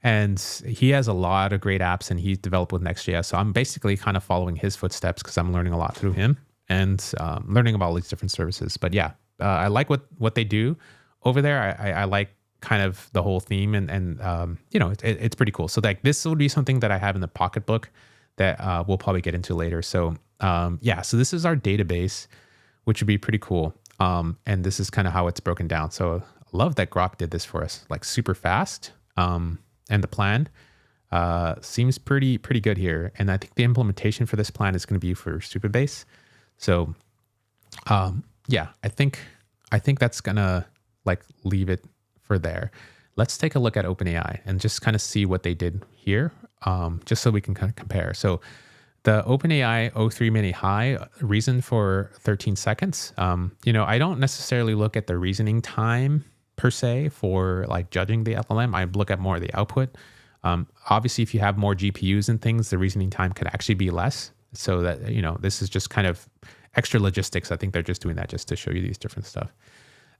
And he has a lot of great apps, and he's developed with Next.js. So I'm basically kind of following his footsteps because I'm learning a lot through him and learning about all these different services. But yeah, I like what they do over there. I like kind of the whole theme, and it's pretty cool. So like this would be something that I have in the pocketbook that we'll probably get into later. So so this is our database, which would be pretty cool. And this is kind of how it's broken down. So I love that Grok did this for us, like super fast. And the plan seems pretty good here. And I think the implementation for this plan is going to be for Supabase. So I think that's gonna like leave it for there. Let's take a look at OpenAI and just kind of see what they did here, just so we can kind of compare. So the OpenAI O3 Mini High reason for 13 seconds. I don't necessarily look at the reasoning time per se for like judging the LLM. I look at more of the output. Obviously, if you have more GPUs and things, the reasoning time could actually be less. So that, this is just kind of extra logistics. I think they're just doing that just to show you these different stuff.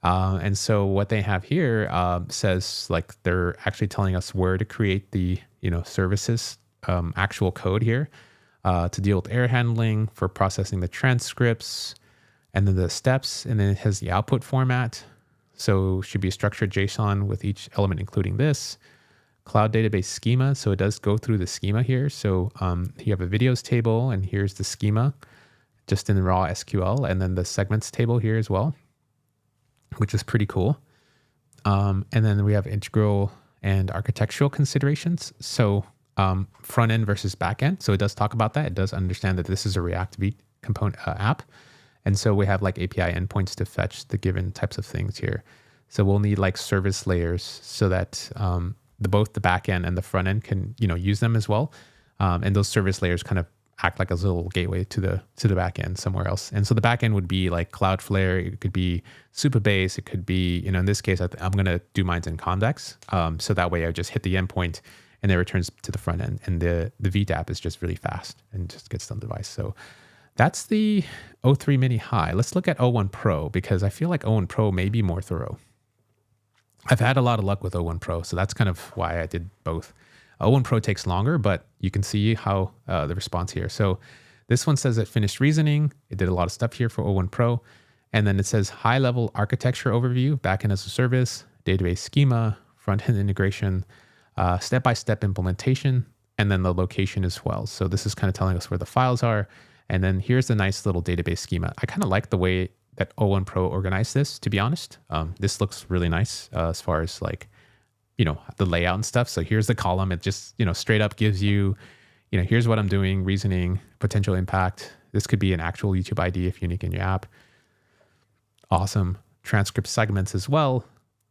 And so what they have here says like they're actually telling us where to create the services actual code here to deal with error handling, for processing the transcripts, and then the steps, and then it has the output format. So should be a structured JSON with each element, including this. Cloud database schema. So it does go through the schema here. So you have a videos table, and here's the schema just in raw SQL, and then the segments table here as well, which is pretty cool. And then we have integral and architectural considerations. So front end versus back end. So it does talk about that. It does understand that this is a React component app. And so we have like API endpoints to fetch the given types of things here. So we'll need like service layers so that both the back end and the front end can use them as well. And those service layers kind of act like a little gateway to the back end somewhere else. And so the back end would be like Cloudflare. It could be Supabase. It could be, in this case, I'm going to do mine in Convex. So that way I just hit the endpoint and it returns to the front end. And the VDAP is just really fast and just gets on the device. So that's the O3 Mini High. Let's look at O1 Pro because I feel like O1 Pro may be more thorough. I've had a lot of luck with O1 Pro, so that's kind of why I did both. O1 Pro takes longer, but you can see how the response here. So this one says it finished reasoning. It did a lot of stuff here for O1 Pro. And then it says high-level architecture overview, backend as a service, database schema, front-end integration, step-by-step implementation, and then the location as well. So this is kind of telling us where the files are. And then here's the nice little database schema. I kind of like the way that O1 Pro organized this, to be honest. This looks really nice as far as like, the layout and stuff. So here's the column. It just, straight up gives you, here's what I'm doing, reasoning, potential impact. This could be an actual YouTube ID if unique in your app. Awesome. Transcript segments as well.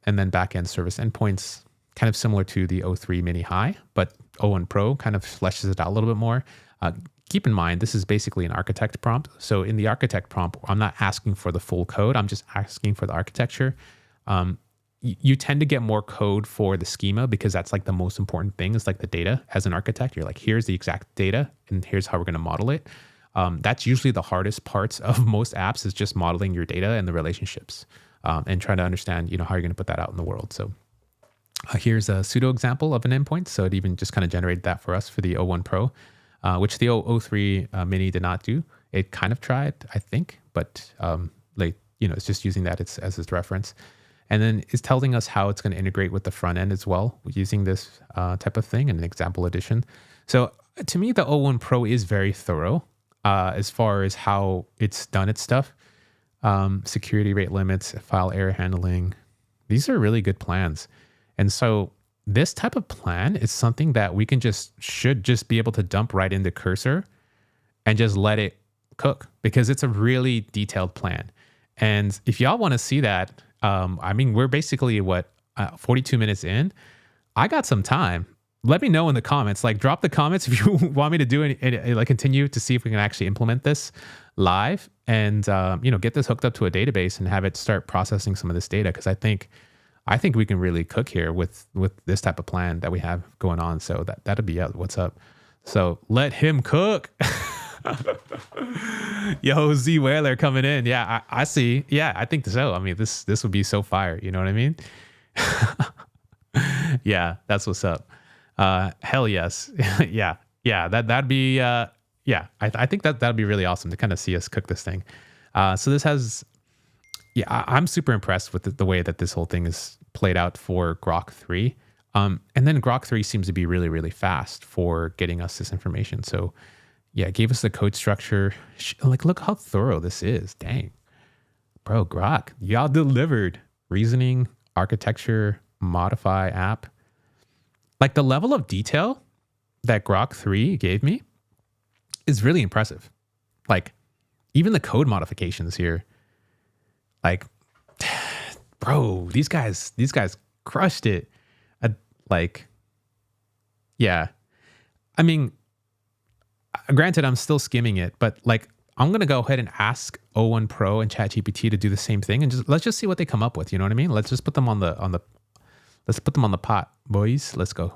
And then backend service endpoints, kind of similar to the O3 Mini High, but O1 Pro kind of fleshes it out a little bit more. Keep in mind, this is basically an architect prompt. So in the architect prompt, I'm not asking for the full code. I'm just asking for the architecture. You tend to get more code for the schema because that's like the most important thing is like the data. As an architect, you're like, here's the exact data and here's how we're going to model it. That's usually the hardest parts of most apps is just modeling your data and the relationships and trying to understand, how you're going to put that out in the world. So here's a pseudo example of an endpoint. So it even just kind of generated that for us for the O1 Pro. Which the O3 Mini did not do. It kind of tried, I think, but it's just using that as its reference. And then it's telling us how it's going to integrate with the front end as well, using this type of thing in an example edition. So to me, the O1 Pro is very thorough as far as how it's done its stuff. Security rate limits, file error handling. These are really good plans. And so this type of plan is something that we should just be able to dump right into Cursor and just let it cook because it's a really detailed plan. And if y'all want to see that, we're basically 42 minutes in. I got some time. Let me know in the comments, drop the comments if you want me to do it, continue to see if we can actually implement this live and, get this hooked up to a database and have it start processing some of this data. Cause I think we can really cook here with this type of plan that we have going on. So that'll be what's up. So let him cook. Yo, Z Whaler coming in. Yeah, I see. Yeah, I think so. This would be so fire. You know what I mean? Yeah, that's what's up. Hell yes. Yeah. That'd be. I think that'd be really awesome to kind of see us cook this thing. So this has. Yeah, I'm super impressed with the way that this whole thing is played out for Grok 3. And then Grok 3 seems to be really, really fast for getting us this information. So yeah, it gave us the code structure. Look how thorough this is. Dang. Bro, Grok, y'all delivered. Reasoning, architecture, modify app. The level of detail that Grok 3 gave me is really impressive. Even the code modifications here. Bro, these guys crushed it. Yeah. Granted, I'm still skimming it, but I'm going to go ahead and ask O1 Pro and ChatGPT to do the same thing and let's just see what they come up with. You know what I mean? Let's just put them on the let's put them on the pot, boys. Let's go.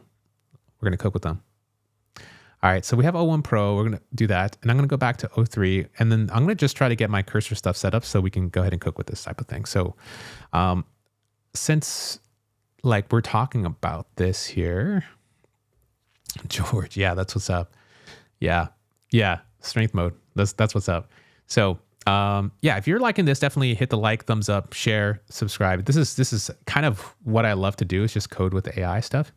We're going to cook with them. All right, so we have O1 Pro. We're going to do that. And I'm going to go back to O3. And then I'm going to just try to get my cursor stuff set up so we can go ahead and cook with this type of thing. So since we're talking about this here, George, yeah, that's what's up. Yeah, yeah, strength mode. That's what's up. So, yeah, if you're liking this, definitely hit the like, thumbs up, share, subscribe. This is kind of what I love to do, is just code with the AI stuff.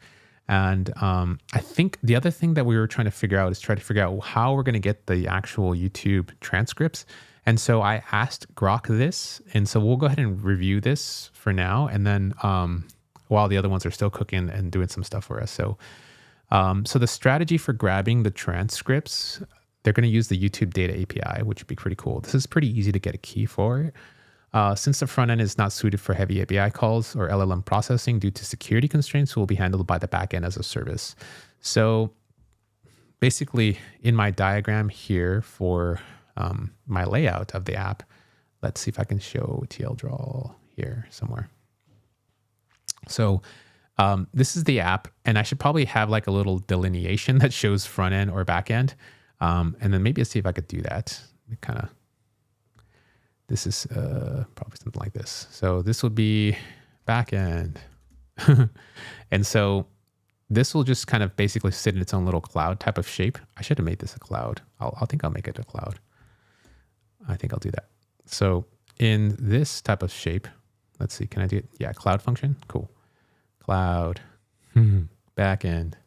And I think the other thing that we were trying to figure out is try to figure out how we're going to get the actual YouTube transcripts. And so I asked Grok this, and so we'll go ahead and review this for now, and then while the other ones are still cooking and doing some stuff for us. So, so the strategy for grabbing the transcripts, they're going to use the YouTube Data API, which would be pretty cool. This is pretty easy to get a key for. Since the front end is not suited for heavy API calls or LLM processing due to security constraints, will be handled by the backend as a service. So basically, in my diagram here for my layout of the app, let's see if I can show TL draw here somewhere. So this is the app, and I should probably have like a little delineation that shows front end or back end. And then maybe let's see if I could do that. This is probably something like this. So this will be back end. And so this will just kind of basically sit in its own little cloud type of shape. I should have made this a cloud. I think I'll make it a cloud. I think I'll do that. So in this type of shape, let's see, can I do it? Yeah, cloud function. Cool. Cloud, back end.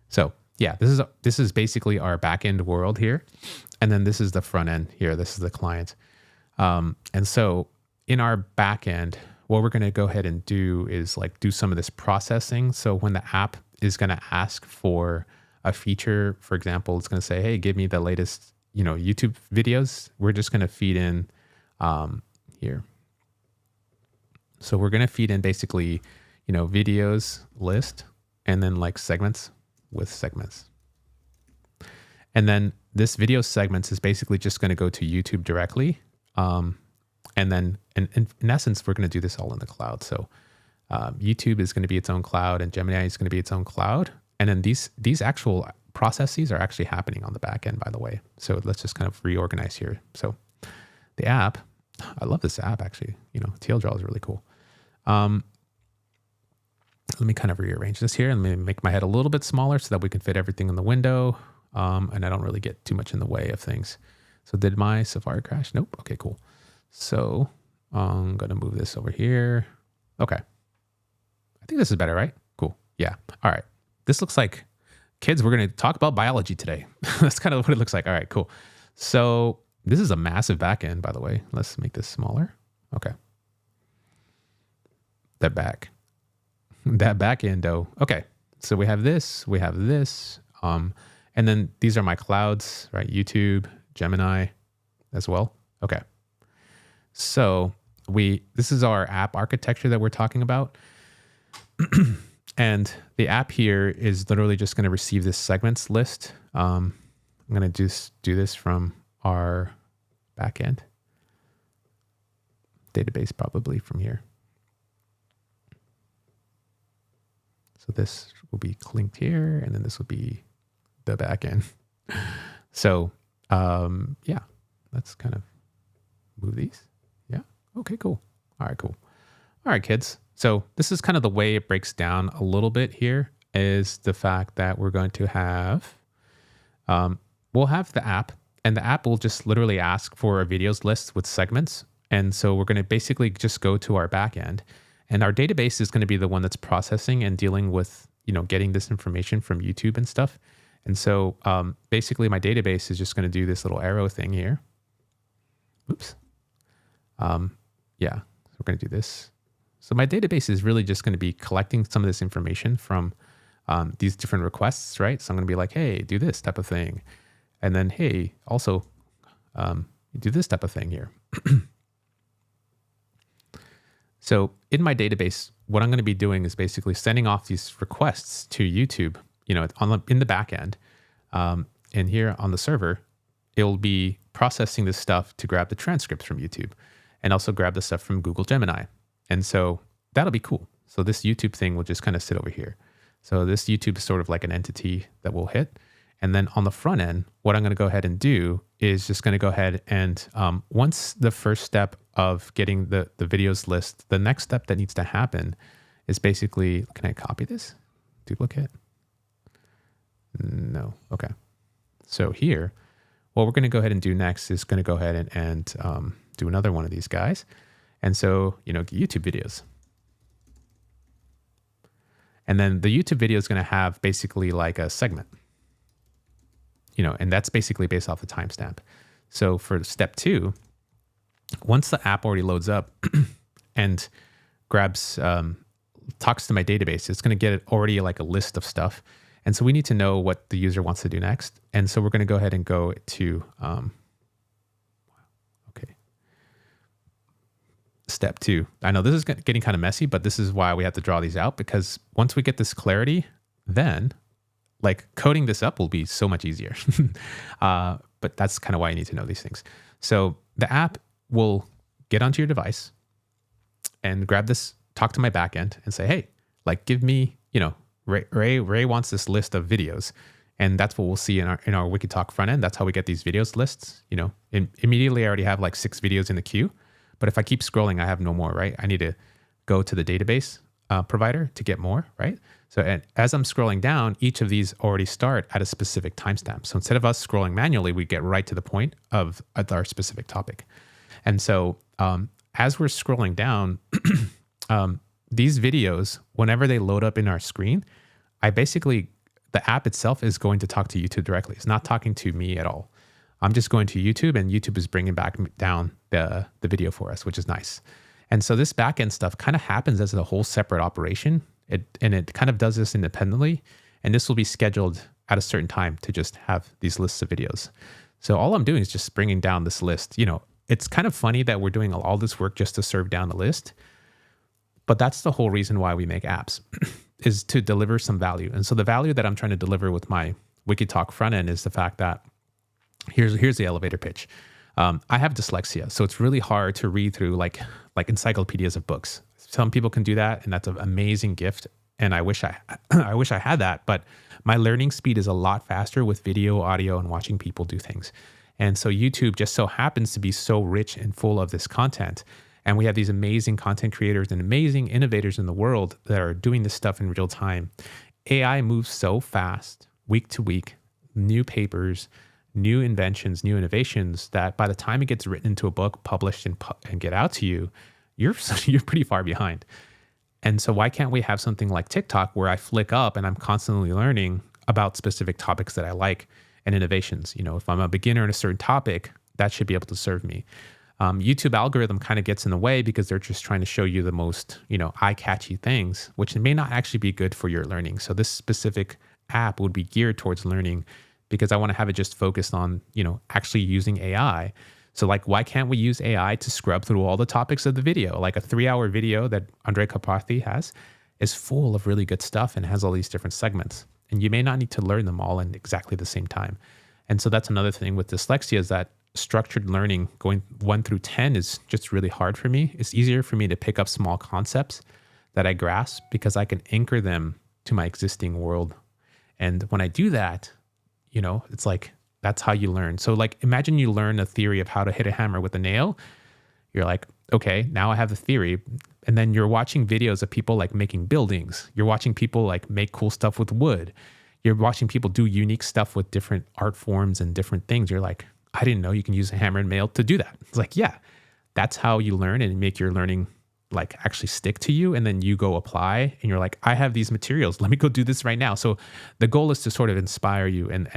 So yeah, this is basically our back end world here. And then this is the front end here. This is the client. And so in our back end, what we're going to go ahead and do is like do some of this processing. So when the app is going to ask for a feature, for example, it's going to say, hey, give me the latest, YouTube videos. We're just going to feed in here. So we're going to feed in basically, videos list, and then like segments with segments. And then this video segments is basically just going to go to YouTube directly. And then in essence, we're going to do this all in the cloud. So YouTube is going to be its own cloud, and Gemini is going to be its own cloud. And then these actual processes are actually happening on the back end, by the way. So let's just kind of reorganize here. So the app, I love this app actually. TL Draw is really cool. Let me kind of rearrange this here and make my head a little bit smaller so that we can fit everything in the window. And I don't really get too much in the way of things. So did my Safari crash? Nope. Okay, cool. So I'm going to move this over here. Okay. I think this is better, right? Cool. Yeah. All right. This looks like, kids, we're going to talk about biology today. That's kind of what it looks like. All right, cool. So this is a massive backend, by the way. Let's make this smaller. Okay. That back end though. Okay. So we have this, and then these are my clouds, right? YouTube, Gemini as well. Okay. So this is our app architecture that we're talking about. And the app here is literally just going to receive this segments list. I'm going to just do this from our backend database, probably from here. So this will be linked here, and then this will be the backend. So yeah, let's kind of move these. Yeah. Okay, cool. All right, cool. All right, kids. So this is kind of the way it breaks down a little bit here, is the fact that we're going to have, we'll have the app, and the app will just literally ask for a videos list with segments. And so we're going to basically just go to our backend, and our database is going to be the one that's processing and dealing with, getting this information from YouTube and stuff. And so basically my database is just going to do this little arrow thing here. Oops. Yeah, so we're going to do this. So my database is really just going to be collecting some of this information from these different requests, right? So I'm going to be like, hey, do this type of thing. And then, hey, also do this type of thing here. So in my database, what I'm going to be doing is basically sending off these requests to YouTube, in the back end. And here on the server, it'll be processing this stuff to grab the transcripts from YouTube and also grab the stuff from Google Gemini. And so that'll be cool. So this YouTube thing will just kind of sit over here. So this YouTube is sort of like an entity that we'll hit. And then on the front end, what I'm going to go ahead and do is just going to go ahead and once the first step of getting the videos list, the next step that needs to happen is basically, can I copy this? Duplicate. no. Okay. So here, what we're going to go ahead and do next is going to go ahead and do another one of these guys. And so, YouTube videos. And then the YouTube video is going to have basically like a segment, and that's basically based off the timestamp. So for step 2, once the app already loads up and grabs, talks to my database, it's going to get already like a list of stuff. And so we need to know what the user wants to do next. And so we're going to go ahead and go to, step 2. I know this is getting kind of messy, but this is why we have to draw these out, because once we get this clarity, then like coding this up will be so much easier. But that's kind of why you need to know these things. So the app will get onto your device and grab this, talk to my backend and say, hey, like give me, Ray wants this list of videos. And that's what we'll see in our Wikitalk front end. That's how we get these videos lists. Immediately I already have like 6 videos in the queue. But if I keep scrolling, I have no more, right? I need to go to the database provider to get more, right? So as I'm scrolling down, each of these already start at a specific timestamp. So instead of us scrolling manually, we get right to the point of our specific topic. And so as we're scrolling down, these videos, whenever they load up in our screen, the app itself is going to talk to YouTube directly. It's not talking to me at all. I'm just going to YouTube, and YouTube is bringing back down the video for us, which is nice. And so this backend stuff kind of happens as a whole separate operation. It kind of does this independently. And this will be scheduled at a certain time to just have these lists of videos. So all I'm doing is just bringing down this list. It's kind of funny that we're doing all this work just to serve down the list. But that's the whole reason why we make apps, is to deliver some value. And so the value that I'm trying to deliver with my Wikitalk front end is the fact that here's the elevator pitch. I have dyslexia, so it's really hard to read through like encyclopedias of books. Some people can do that, and that's an amazing gift. And I wish I had that, but my learning speed is a lot faster with video, audio, and watching people do things. And so YouTube just so happens to be so rich and full of this content. And we have these amazing content creators and amazing innovators in the world that are doing this stuff in real time. AI moves so fast, week to week, new papers, new inventions, new innovations, that by the time it gets written into a book, published, and get out to you, you're pretty far behind. And so why can't we have something like TikTok where I flick up and I'm constantly learning about specific topics that I like and innovations? If I'm a beginner in a certain topic, that should be able to serve me. YouTube algorithm kind of gets in the way because they're just trying to show you the most, eye-catchy things, which may not actually be good for your learning. So this specific app would be geared towards learning, because I want to have it just focused on, actually using AI. So like, why can't we use AI to scrub through all the topics of the video? Like a 3-hour video that Andre Karpathy has is full of really good stuff and has all these different segments. And you may not need to learn them all in exactly the same time. And so that's another thing with dyslexia, is that structured learning going 1 through 10 is just really hard for me. It's easier for me to pick up small concepts that I grasp because I can anchor them to my existing world. And when I do that, it's like, that's how you learn. So like, imagine you learn a theory of how to hit a hammer with a nail. You're like, okay, now I have the theory. And then you're watching videos of people like making buildings. You're watching people like make cool stuff with wood. You're watching people do unique stuff with different art forms and different things. You're like, I didn't know you can use a hammer and nail to do that. It's like, yeah, that's how you learn and make your learning like actually stick to you. And then you go apply and you're like, I have these materials. Let me go do this right now. So the goal is to sort of inspire you. And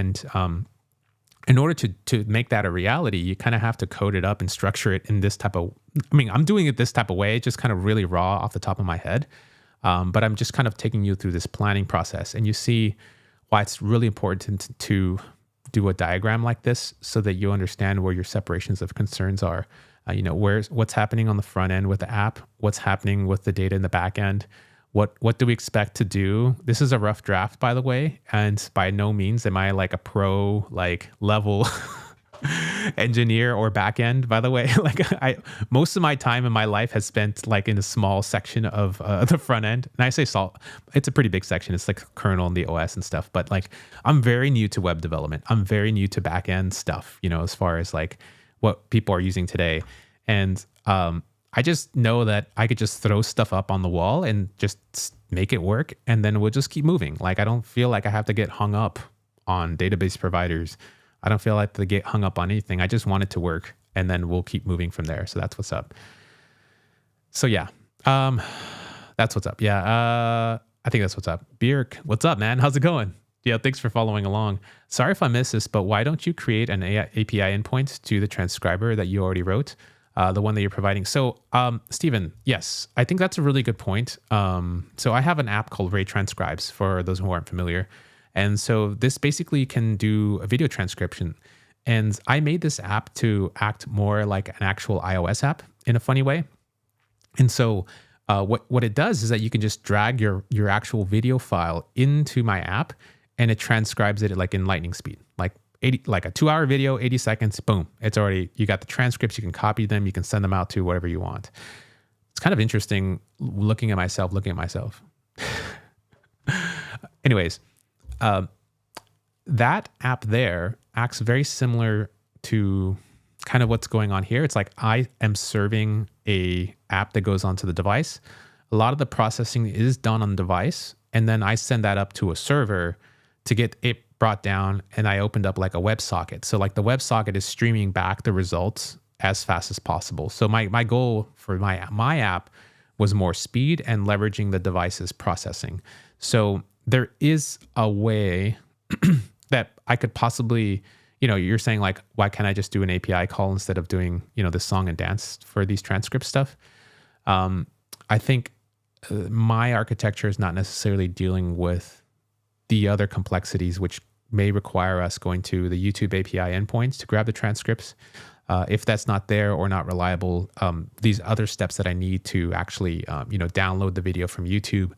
in order to make that a reality, you kind of have to code it up and structure it in this type of, I'm doing it this type of way, just kind of really raw off the top of my head. But I'm just kind of taking you through this planning process. And you see why it's really important to do a diagram like this so that you understand where your separations of concerns are. What's happening on the front end with the app, what's happening with the data in the back end, what do we expect to do? This is a rough draft, by the way, and by no means am I like a pro level engineer or back end, by the way. Most of my time in my life has spent like in a small section of the front end. And I say it's a pretty big section. It's like kernel and the OS and stuff. But like, I'm very new to web development. I'm very new to back end stuff, as far as like what people are using today. And I just know that I could just throw stuff up on the wall and just make it work. And then we'll just keep moving. Like, I don't feel like I have to get hung up on database providers. I don't feel like to get hung up on anything. I just want it to work, and then we'll keep moving from there. So that's what's up. So yeah, that's what's up. Yeah, I think that's what's up. Björk, what's up, man? How's it going? Yeah, thanks for following along. Sorry if I missed this, but why don't you create an API endpoint to the transcriber that you already wrote, the one that you're providing? So, Stephen, yes, I think that's a really good point. So I have an app called Ray Transcribes for those who aren't familiar. And so this basically can do a video transcription. And I made this app to act more like an actual iOS app in a funny way. And so what it does is that you can just drag your actual video file into my app, and it transcribes it like in lightning speed, like a 2-hour video, 80 seconds, boom. It's already, you got the transcripts, you can copy them, you can send them out to whatever you want. It's kind of interesting looking at myself. Anyways, that app there acts very similar to kind of what's going on here. It's like I am serving a app that goes onto the device. A lot of the processing is done on the device, and then I send that up to a server to get it brought down, and I opened up like a WebSocket. So like the WebSocket is streaming back the results as fast as possible. So my goal for my app was more speed and leveraging the device's processing. So there is a way that I could possibly, you're saying like, why can't I just do an API call instead of doing, this song and dance for these transcript stuff? I think my architecture is not necessarily dealing with the other complexities, which may require us going to the YouTube API endpoints to grab the transcripts. If that's not there or not reliable, these other steps that I need to actually, download the video from YouTube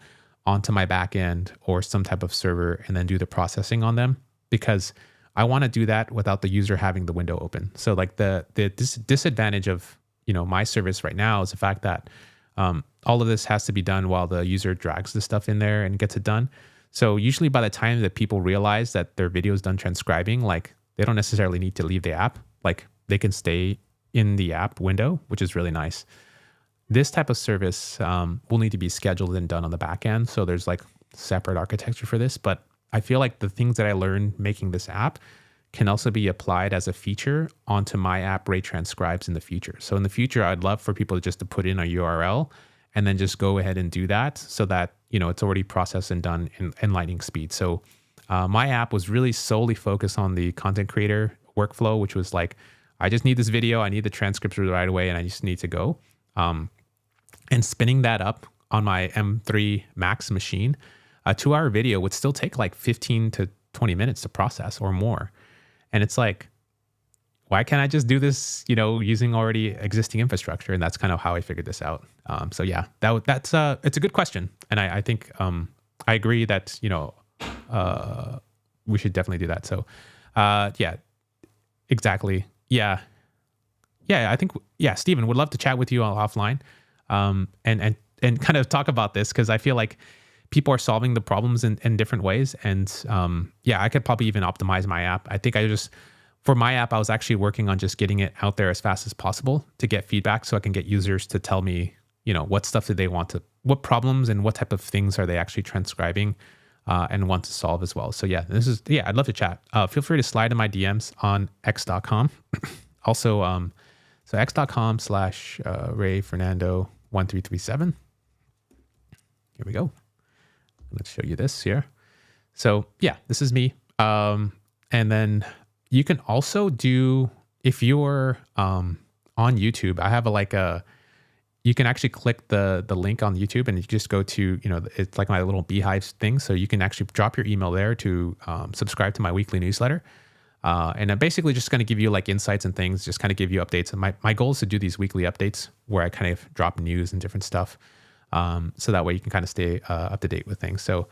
onto my backend or some type of server and then do the processing on them, because I want to do that without the user having the window open. So like the disadvantage of, my service right now is the fact that all of this has to be done while the user drags the stuff in there and gets it done. So usually by the time that people realize that their video is done transcribing, like they don't necessarily need to leave the app. Like they can stay in the app window, which is really nice. This type of service will need to be scheduled and done on the back end. So there's like separate architecture for this, but I feel like the things that I learned making this app can also be applied as a feature onto my app, Ray Transcribes, in the future. So in the future, I'd love for people just to put in a URL and then just go ahead and do that so that, it's already processed and done in lightning speed. So my app was really solely focused on the content creator workflow, which was like, I just need this video, I need the transcripts right away, and I just need to go. And spinning that up on my M3 Max machine, a 2-hour video would still take like 15 to 20 minutes to process or more. And it's like, why can't I just do this, using already existing infrastructure? And that's kind of how I figured this out. So yeah, that's it's a good question. And I think I agree that, we should definitely do that. So yeah, exactly. Yeah, I think, Stephen, would love to chat with you all offline and kind of talk about this, because I feel like people are solving the problems in different ways. And I could probably even optimize my app. I think for my app, I was actually working on just getting it out there as fast as possible to get feedback so I can get users to tell me, what stuff do they want to, what problems and what type of things are they actually transcribing and want to solve as well. So I'd love to chat. Feel free to slide in my DMs on x.com. Also, so x.com/Ray Fernando 1337. Here we go. Let's show you this here. So this is me. And then you can also do, if you're on YouTube, I have you can actually click the link on YouTube and you just go to, it's like my little beehive thing. So you can actually drop your email there to subscribe to my weekly newsletter. And I'm basically just going to give you like insights and things, just kind of give you updates. And my goal is to do these weekly updates where I kind of drop news and different stuff. So that way you can kind of stay up to date with things. So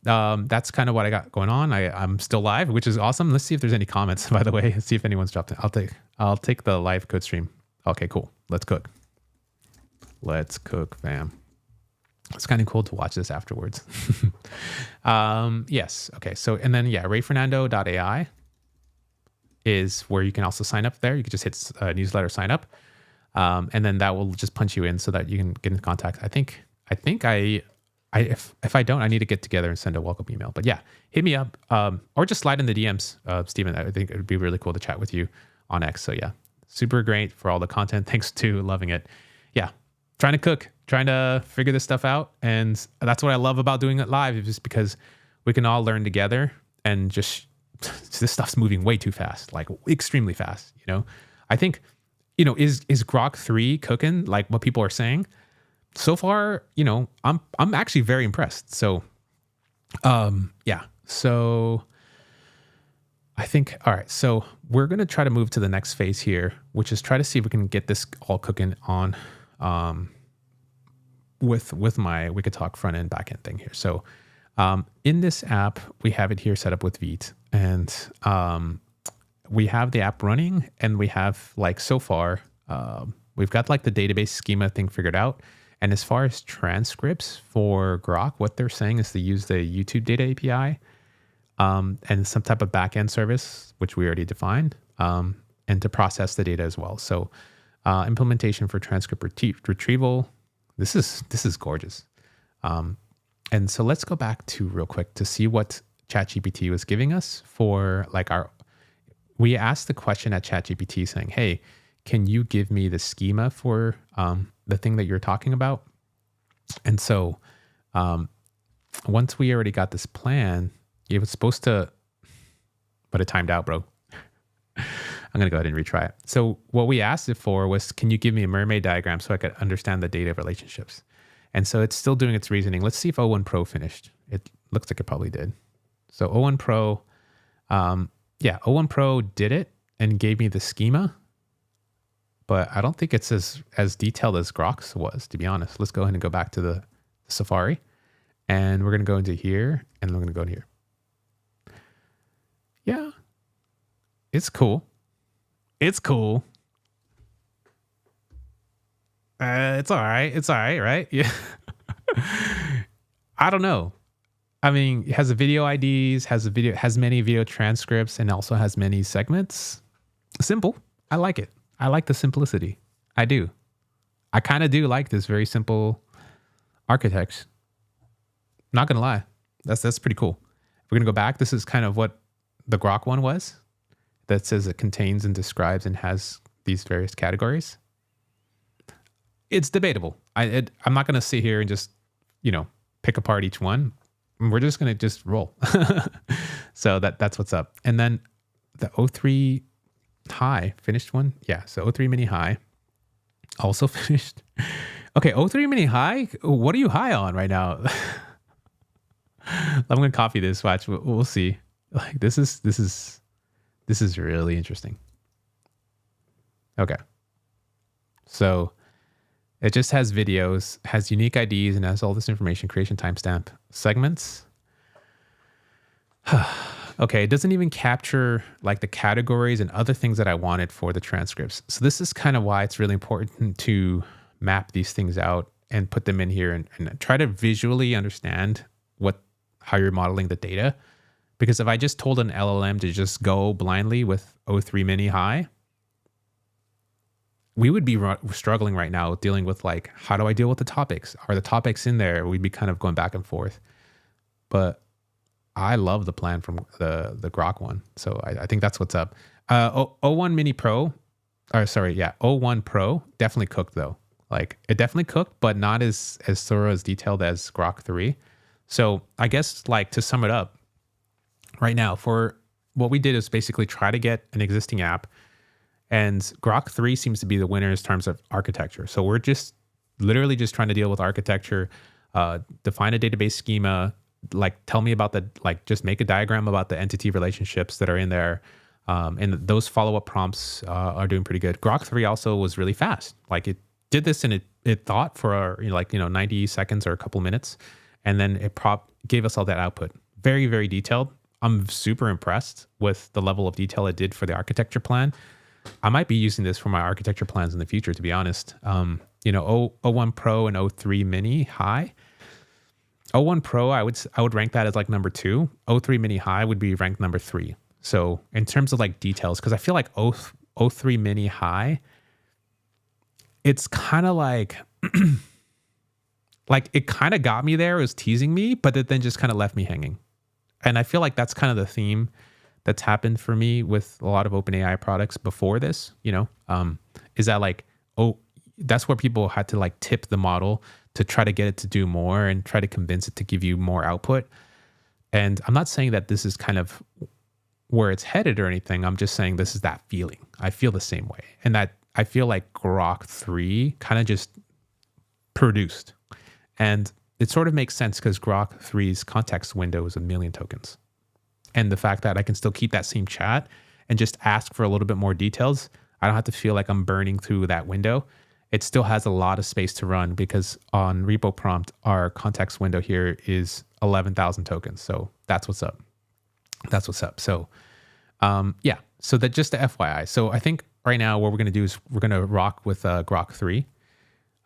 that's kind of what I got going on. I'm still live, which is awesome. Let's see if there's any comments, by the way. See if anyone's dropped it. I'll take the live code stream. Okay, cool. Let's cook. Let's cook, fam. It's kind of cool to watch this afterwards. Yes. Okay. So, and then rayfernando.ai is where you can also sign up there. You can just hit newsletter sign up. And then that will just punch you in so that you can get in contact. I think I if I don't, I need to get together and send a welcome email. But yeah, hit me up, or just slide in the DMs, Steven. I think it would be really cool to chat with you on X. So yeah, super great for all the content. Thanks to loving it. Yeah, trying to cook, trying to figure this stuff out, and that's what I love about doing it live. Is just because we can all learn together, and just this stuff's moving way too fast, like extremely fast. You know, I think, you know, is Grok 3 cooking like what people are saying? So far, you know, I'm actually very impressed. So, yeah. So I think, all right. So we're going to try to move to the next phase here, which is try to see if we can get this all cooking on, with my We Could Talk front end, back end thing here. So, in this app, we have it here set up with Vite, and, we have the app running, and we have like, so far, we've got like the database schema thing figured out. And as far as transcripts for Grok, what they're saying is to use the YouTube data API, and some type of backend service, which we already defined, and to process the data as well. So implementation for transcript retrieval. This is gorgeous. And so let's go back to real quick to see what ChatGPT was giving us for like we asked the question at ChatGPT saying, hey, can you give me the schema for the thing that you're talking about? And so once we already got this plan, it was supposed to, but it timed out, bro. I'm going to go ahead and retry it. So what we asked it for was, can you give me a mermaid diagram so I could understand the data relationships? And so it's still doing its reasoning. Let's see if O1 Pro finished. It looks like it probably did. So O1 Pro, O1 Pro did it and gave me the schema, but I don't think it's as detailed as Grok's was, to be honest. Let's go ahead and go back to the Safari, and we're going to go into here, and we're going to go to here. Yeah, it's cool. It's cool. It's all right. It's all right, right? Yeah. I don't know. I mean, it has the video IDs, has many video transcripts, and also has many segments. Simple. I like it. I like the simplicity. I do. I kind of do like this very simple architecture. Not gonna lie. That's pretty cool. If we're gonna go back, this is kind of what the Grok one was. That says it contains and describes and has these various categories. It's debatable. I'm not gonna sit here and just, you know, pick apart each one. We're just gonna just roll. So that's what's up. And then the O3 High finished one. Yeah, so O3 Mini High also finished. Okay, O3 Mini High. What are you high on right now? I'm gonna copy this. Watch, we'll see. Like this is really interesting. Okay, so it just has videos, has unique IDs, and has all this information: creation timestamp, segments. Okay, it doesn't even capture like the categories and other things that I wanted for the transcripts. So this is kind of why it's really important to map these things out and put them in here and try to visually understand how you're modeling the data. Because if I just told an LLM to just go blindly with O3 Mini High, we would be struggling right now dealing with like, how do I deal with the topics? Are the topics in there? We'd be kind of going back and forth. But I love the plan from the Grok one. So I think that's what's up. O1 Mini Pro, O1 Pro definitely cooked though. Like it definitely cooked, but not as thorough, as detailed as Grok 3. So I guess like to sum it up right now, for what we did is basically try to get an existing app, and Grok 3 seems to be the winner in terms of architecture. So we're just literally just trying to deal with architecture, define a database schema, like tell me about just make a diagram about the entity relationships that are in there. And those follow-up prompts are doing pretty good. Grok 3 also was really fast. Like it did this and it thought for 90 seconds or a couple minutes. And then it gave us all that output. Very, very detailed. I'm super impressed with the level of detail it did for the architecture plan. I might be using this for my architecture plans in the future, to be honest. O1 Pro and O3 Mini High. O1 Pro, I would rank that as like number 2. O3 Mini High would be ranked number 3. So in terms of like details, because I feel like O3 Mini High, it's kind of like like it kind of got me there. It was teasing me, but it then just kind of left me hanging. And I feel like that's kind of the theme that's happened for me with a lot of OpenAI products before this, is that like, oh, that's where people had to like tip the model to try to get it to do more and try to convince it to give you more output. And I'm not saying that this is kind of where it's headed or anything. I'm just saying this is that feeling. I feel the same way. And that I feel like Grok 3 kind of just produced. And it sort of makes sense because Grok 3's context window is 1 million tokens. And the fact that I can still keep that same chat and just ask for a little bit more details, I don't have to feel like I'm burning through that window. It still has a lot of space to run because on Repo Prompt, our context window here is 11,000 tokens. So that's what's up. That's what's up. So yeah, so that just the FYI. So I think right now what we're going to do is we're going to rock with Grok 3.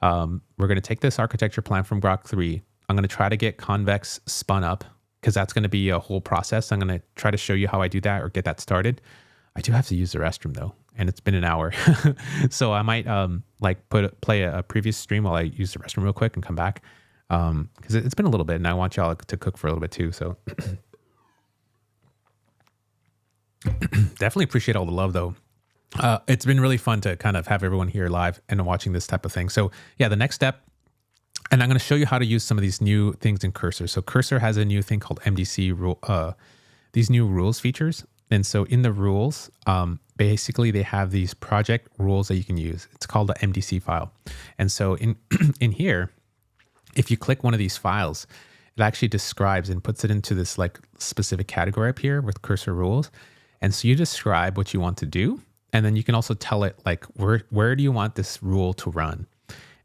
We're going to take this architecture plan from Grok 3. I'm going to try to get Convex spun up because that's going to be a whole process. I'm going to try to show you how I do that or get that started. I do have to use the restroom though, and it's been an hour. So I might play a previous stream while I use the restroom real quick and come back. Because it's been a little bit and I want y'all to cook for a little bit too. So definitely appreciate all the love though. It's been really fun to kind of have everyone here live and watching this type of thing. So yeah, the next step, and I'm going to show you how to use some of these new things in Cursor. So Cursor has a new thing called MDC rule, these new rules features. And so in the rules, basically they have these project rules that you can use. It's called the MDC file. And so in here, if you click one of these files, it actually describes and puts it into this like specific category up here with Cursor rules. And so you describe what you want to do. And then you can also tell it like, where do you want this rule to run?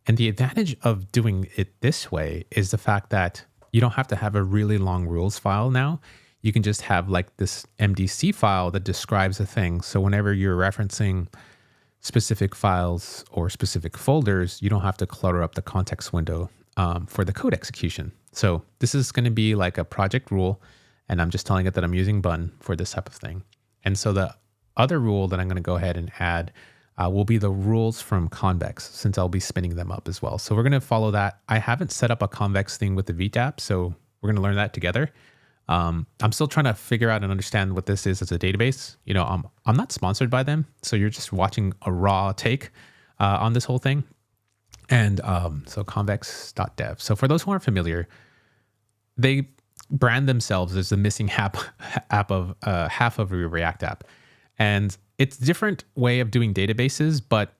And the advantage of doing it this way is the fact that you don't have to have a really long rules file now. You can just have like this MDC file that describes a thing. So whenever you're referencing specific files or specific folders, you don't have to clutter up the context window for the code execution. So this is going to be like a project rule. And I'm just telling it that I'm using bun for this type of thing. And so the other rule that I'm going to go ahead and add will be the rules from Convex, since I'll be spinning them up as well. So we're going to follow that. I haven't set up a Convex thing with the VTAP, so we're going to learn that together. I'm still trying to figure out and understand what this is as a database. I'm not sponsored by them, so you're just watching a raw take on this whole thing. And so convex.dev. So for those who aren't familiar, they brand themselves as the missing half of a React app. And it's a different way of doing databases, but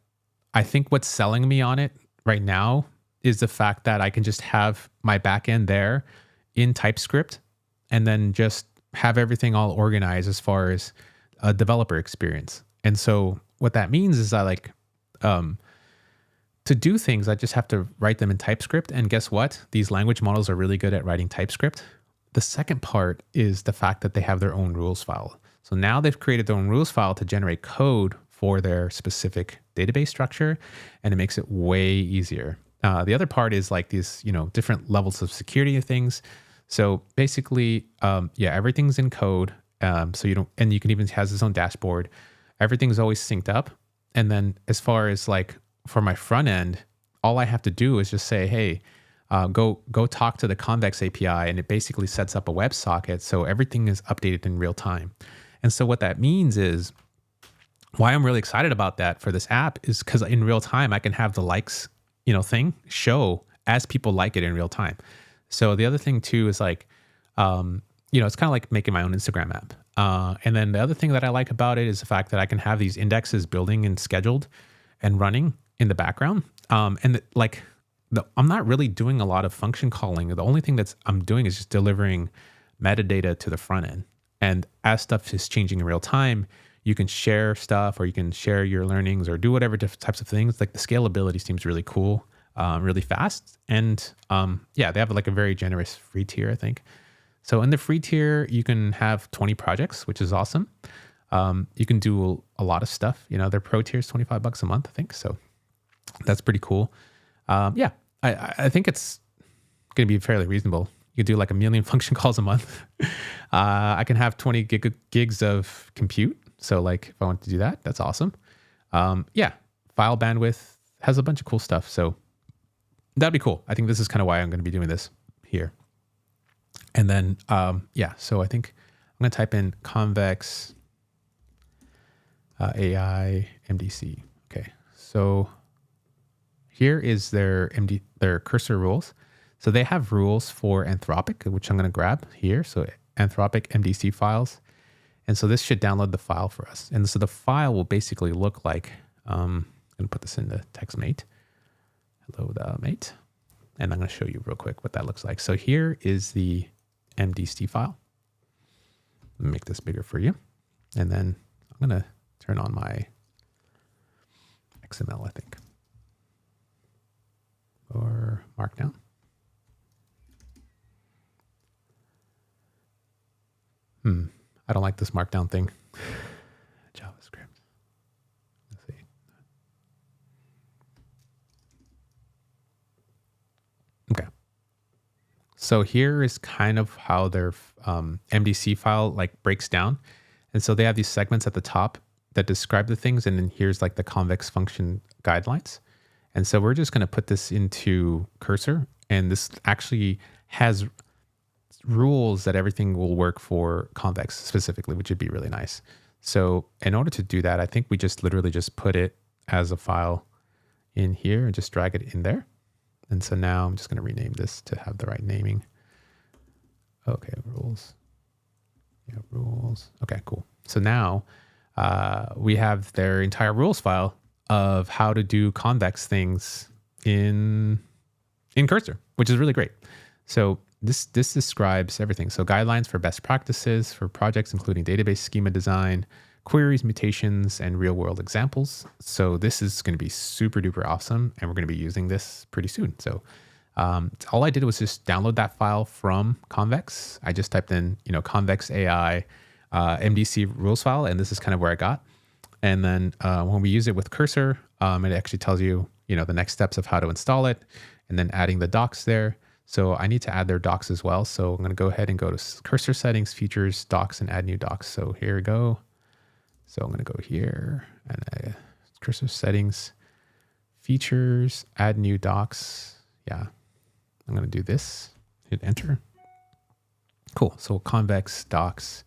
I think what's selling me on it right now is the fact that I can just have my backend there in TypeScript and then just have everything all organized as far as a developer experience. And so what that means is that to do things, I just have to write them in TypeScript. And guess what? These language models are really good at writing TypeScript. The second part is the fact that they have their own rules file. So now they've created their own rules file to generate code for their specific database structure, and it makes it way easier. The other part is like these, different levels of security of things. So basically, everything's in code. So you can even has its own dashboard. Everything's always synced up. And then as far as like for my front end, all I have to do is just say, hey, go talk to the Convex API, and it basically sets up a WebSocket. So everything is updated in real time. And so what that means is why I'm really excited about that for this app is because in real time, I can have the likes, thing show as people like it in real time. So the other thing too is like, it's kind of like making my own Instagram app. And then the other thing that I like about it is the fact that I can have these indexes building and scheduled and running in the background. I'm not really doing a lot of function calling. The only thing I'm doing is just delivering metadata to the front end. And as stuff is changing in real time, you can share stuff or you can share your learnings or do whatever different types of things. Like the scalability seems really cool, really fast. And they have like a very generous free tier, I think. So in the free tier, you can have 20 projects, which is awesome. You can do a lot of stuff. Their pro tier is $25 a month, I think. So that's pretty cool. I think it's going to be fairly reasonable. You can do like 1 million function calls a month. I can have 20 gigs of compute. So like if I want to do that, that's awesome. File bandwidth has a bunch of cool stuff. So that'd be cool. I think this is kind of why I'm going to be doing this here. And then, yeah, so I think I'm going to type in Convex AI MDC. Okay, so here is their cursor rules. So they have rules for Anthropic, which I'm going to grab here. So Anthropic MDC files. And so this should download the file for us. And so the file will basically look like, I'm going to put this into TextMate. Hello, the mate. And I'm going to show you real quick what that looks like. So here is the MDC file. Let me make this bigger for you. And then I'm going to turn on my XML, I think, or Markdown. I don't like this Markdown thing. JavaScript. Let's see. Okay. So here is kind of how their MDC file like breaks down. And so they have these segments at the top that describe the things. And then here's like the convex function guidelines. And so we're just going to put this into Cursor. And this actually has rules that everything will work for Convex specifically, which would be really nice. So in order to do that, I think we just literally just put it as a file in here and just drag it in there. And so now I'm just going to rename this to have the right naming. Okay, rules. Yeah, rules. Okay, cool. So now we have their entire rules file of how to do convex things in Cursor, which is really great. So this describes everything. So guidelines for best practices for projects, including database schema design, queries, mutations, and real world examples. So this is going to be super duper awesome. And we're going to be using this pretty soon. So all I did was just download that file from Convex. I just typed in, Convex AI MDC rules file, and this is kind of where I got. And then when we use it with Cursor, it actually tells you, the next steps of how to install it, and then adding the docs there. So I need to add their docs as well. So I'm going to go ahead and go to Cursor settings, features, docs, and add new docs. So here we go. So I'm going to go here and Cursor settings, features, add new docs. Yeah, I'm going to do this, hit enter. Cool. So Convex docs,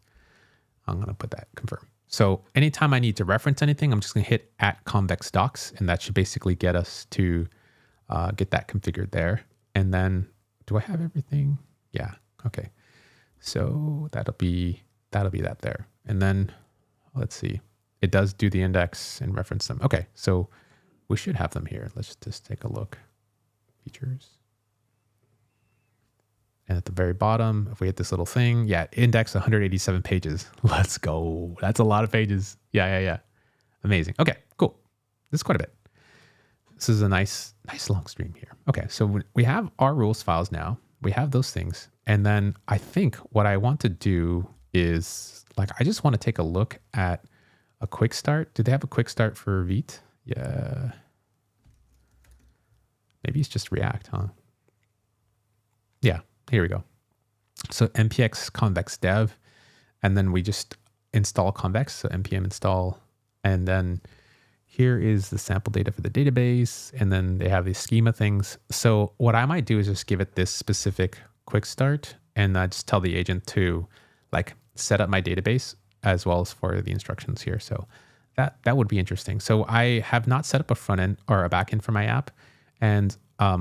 I'm going to put that confirm. So anytime I need to reference anything, I'm just going to hit @Convex docs, and that should basically get us to get that configured there. And then do I have everything? Yeah. Okay. So that'll be that there. And then let's see. It does do the index and reference them. Okay. So we should have them here. Let's just take a look. Features. And at the very bottom, if we hit this little thing, yeah, index 187 pages. Let's go. That's a lot of pages. Yeah. Amazing. Okay, cool. This is quite a bit. This is a nice long stream here. Okay, so we have our rules files now. We have those things. And then I think what I want to do is, I just want to take a look at a quick start. Do they have a quick start for Vite? Yeah. Maybe it's just React, huh? Yeah, here we go. So npx convex dev, and then we just install Convex, so npm install, and then here is the sample data for the database, and then they have these schema things. So what I might do is just give it this specific quick start, and just tell the agent to set up my database as well as for the instructions here. So that would be interesting. So I have not set up a front end or a back end for my app, and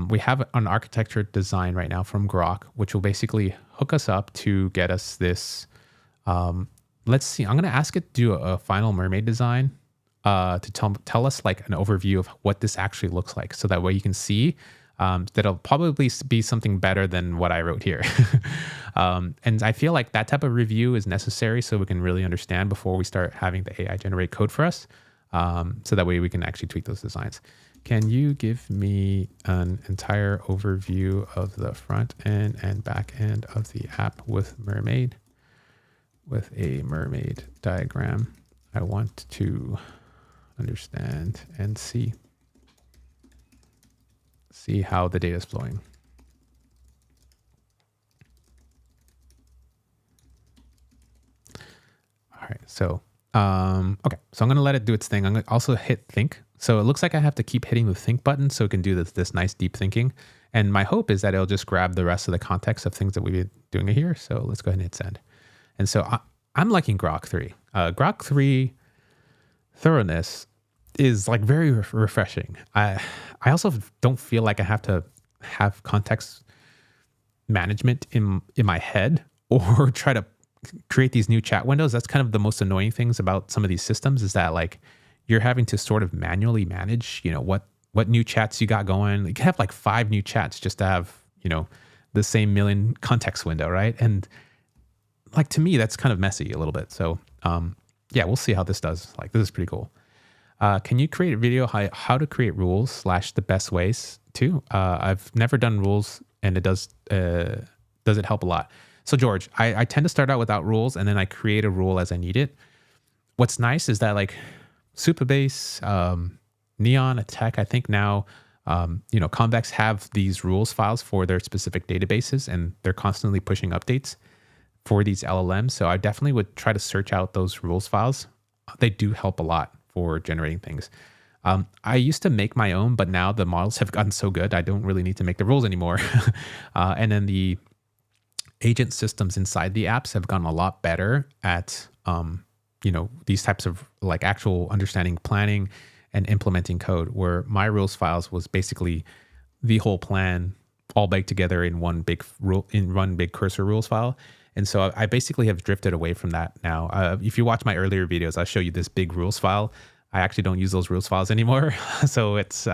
we have an architecture design right now from Grok, which will basically hook us up to get us this. Let's see. I'm going to ask it to do a final mermaid design to tell us an overview of what this actually looks like. So that way you can see that it'll probably be something better than what I wrote here. And I feel like that type of review is necessary so we can really understand before we start having the AI generate code for us. So that way we can actually tweak those designs. Can you give me an entire overview of the front end and back end of the app with a mermaid diagram? I want to understand and see how the data is flowing. All right, so okay, so I'm going to let it do its thing. I'm going to also hit think. So it looks like I have to keep hitting the think button so it can do this nice deep thinking. And my hope is that it'll just grab the rest of the context of things that we've been doing here. So let's go ahead and hit send. And so I'm liking Grok 3. Grok 3 thoroughness is like very refreshing. I also don't feel like I have to have context management in my head or try to create these new chat windows. That's kind of the most annoying things about some of these systems is that like you're having to sort of manually manage, what new chats you got going. You can have like 5 new chats just to have, the same million context window, right? And like to me, that's kind of messy a little bit. So yeah, we'll see how this does. Like this is pretty cool. Can you create a video how to create rules / the best ways too? I've never done rules and it does it help a lot. So George, I tend to start out without rules and then I create a rule as I need it. What's nice is that like Supabase, Neon, Attack, I think now, Convex have these rules files for their specific databases and they're constantly pushing updates for these LLMs. So I definitely would try to search out those rules files. They do help a lot for generating things. I used to make my own, but now the models have gotten so good, I don't really need to make the rules anymore. And then the agent systems inside the apps have gotten a lot better at, these types of like actual understanding, planning, and implementing code, where my rules files was basically the whole plan all baked together in one big cursor rules file. And so I basically have drifted away from that now. If you watch my earlier videos, I'll show you this big rules file. I actually don't use those rules files anymore. So it's,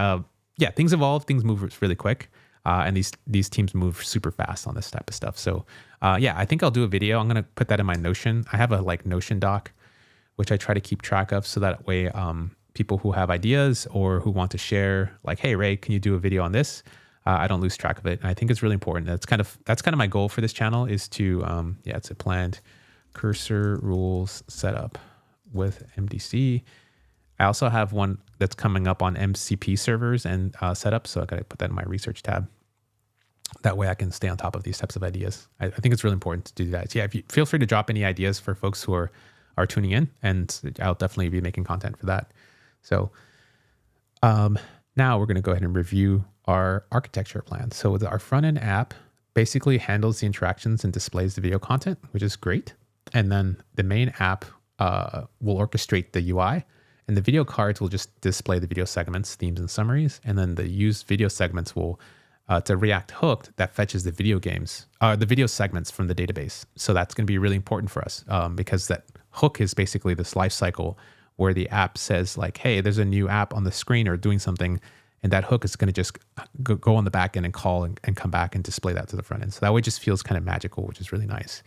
things evolve, things move really quick. And these teams move super fast on this type of stuff. So I think I'll do a video. I'm going to put that in my Notion. I have a like Notion doc, which I try to keep track of. So that way people who have ideas or who want to share like, hey, Ray, can you do a video on this? I don't lose track of it. And I think it's really important. That's kind of my goal for this channel is to, it's a planned cursor rules setup with MDC. I also have one that's coming up on MCP servers and setup. So I got to put that in my research tab. That way I can stay on top of these types of ideas. I think it's really important to do that. So yeah, feel free to drop any ideas for folks who are tuning in, and I'll definitely be making content for that. So now we're going to go ahead and review our architecture plan. So our front end app basically handles the interactions and displays the video content, which is great. And then the main app will orchestrate the UI, and the video cards will just display the video segments, themes, and summaries. And then the used video segments will, to React hooked, that fetches the video segments from the database. So that's going to be really important for us because that hook is basically this life cycle where the app says like, hey, there's a new app on the screen or doing something. And that hook is going to just go on the back end and call and come back and display that to the front end. So that way it just feels kind of magical, which is really nice.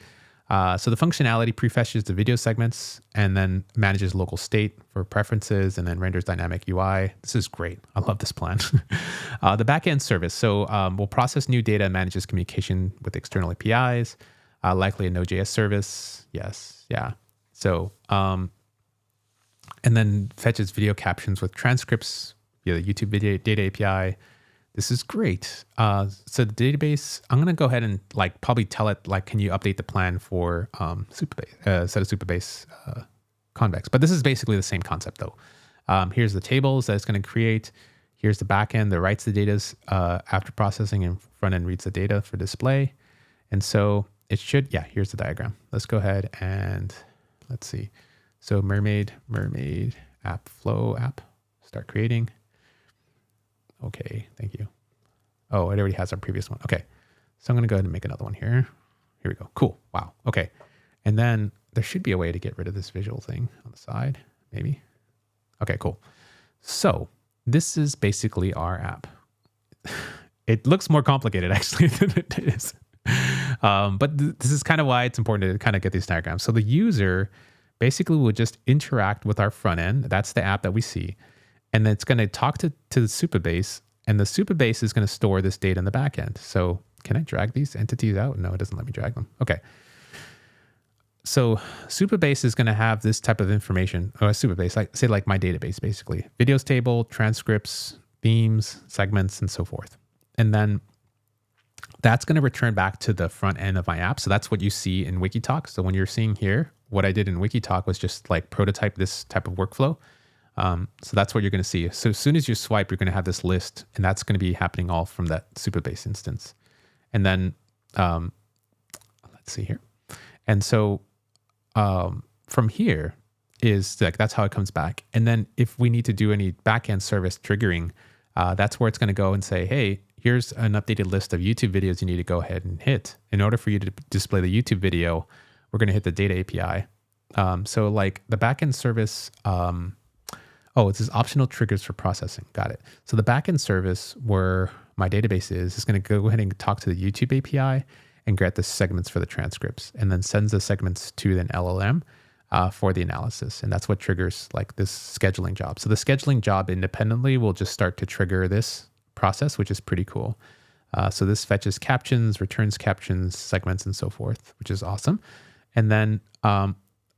So the functionality prefetches the video segments and then manages local state for preferences and then renders dynamic UI. This is great. I love this plan. The backend service. So we'll process new data and manages communication with external APIs, likely a Node.js service. Yes. Yeah. So, and then fetches video captions with transcripts via the YouTube video data API. This is great. So the database, I'm going to go ahead and like probably tell it like, can you update the plan for Supabase, set of Supabase Convex. But this is basically the same concept though. Here's the tables that it's going to create. Here's the backend that writes the data after processing, and front end reads the data for display. And so it should, here's the diagram. Let's go ahead and let's see. So mermaid app flow app, start creating. Okay, thank you. Oh, it already has our previous one. Okay, so I'm going to go ahead and make another one here. Here we go. Cool. Wow. Okay. And then there should be a way to get rid of this visual thing on the side, maybe. Okay, cool. So this is basically our app. It looks more complicated actually than it is. But this is kind of why it's important to kind of get these diagrams. So the user basically will just interact with our front end. That's the app that we see. And then it's going to talk to the Supabase, and the Supabase is going to store this data in the backend. So can I drag these entities out? No, it doesn't let me drag them. Okay. So Supabase is going to have this type of information. Or Supabase, like my database, basically. Videos table, transcripts, themes, segments, and so forth. And then that's going to return back to the front end of my app. So that's what you see in Wikitalk. So when you're seeing here, what I did in Wikitalk was just like prototype this type of workflow. So that's what you're going to see. So as soon as you swipe, you're going to have this list, and that's going to be happening all from that Supabase instance. And then let's see here. And so from here is like, that's how it comes back. And then if we need to do any backend service triggering, that's where it's going to go and say, hey, here's an updated list of YouTube videos you need to go ahead and hit. In order for you to display the YouTube video, we're going to hit the data API. So like the backend service, it says optional triggers for processing. Got it. So the backend service where my database is going to go ahead and talk to the YouTube API and get the segments for the transcripts, and then sends the segments to an LLM for the analysis. And that's what triggers like this scheduling job. So the scheduling job independently will just start to trigger this process, which is pretty cool. So this fetches captions, returns captions, segments, and so forth, which is awesome. And then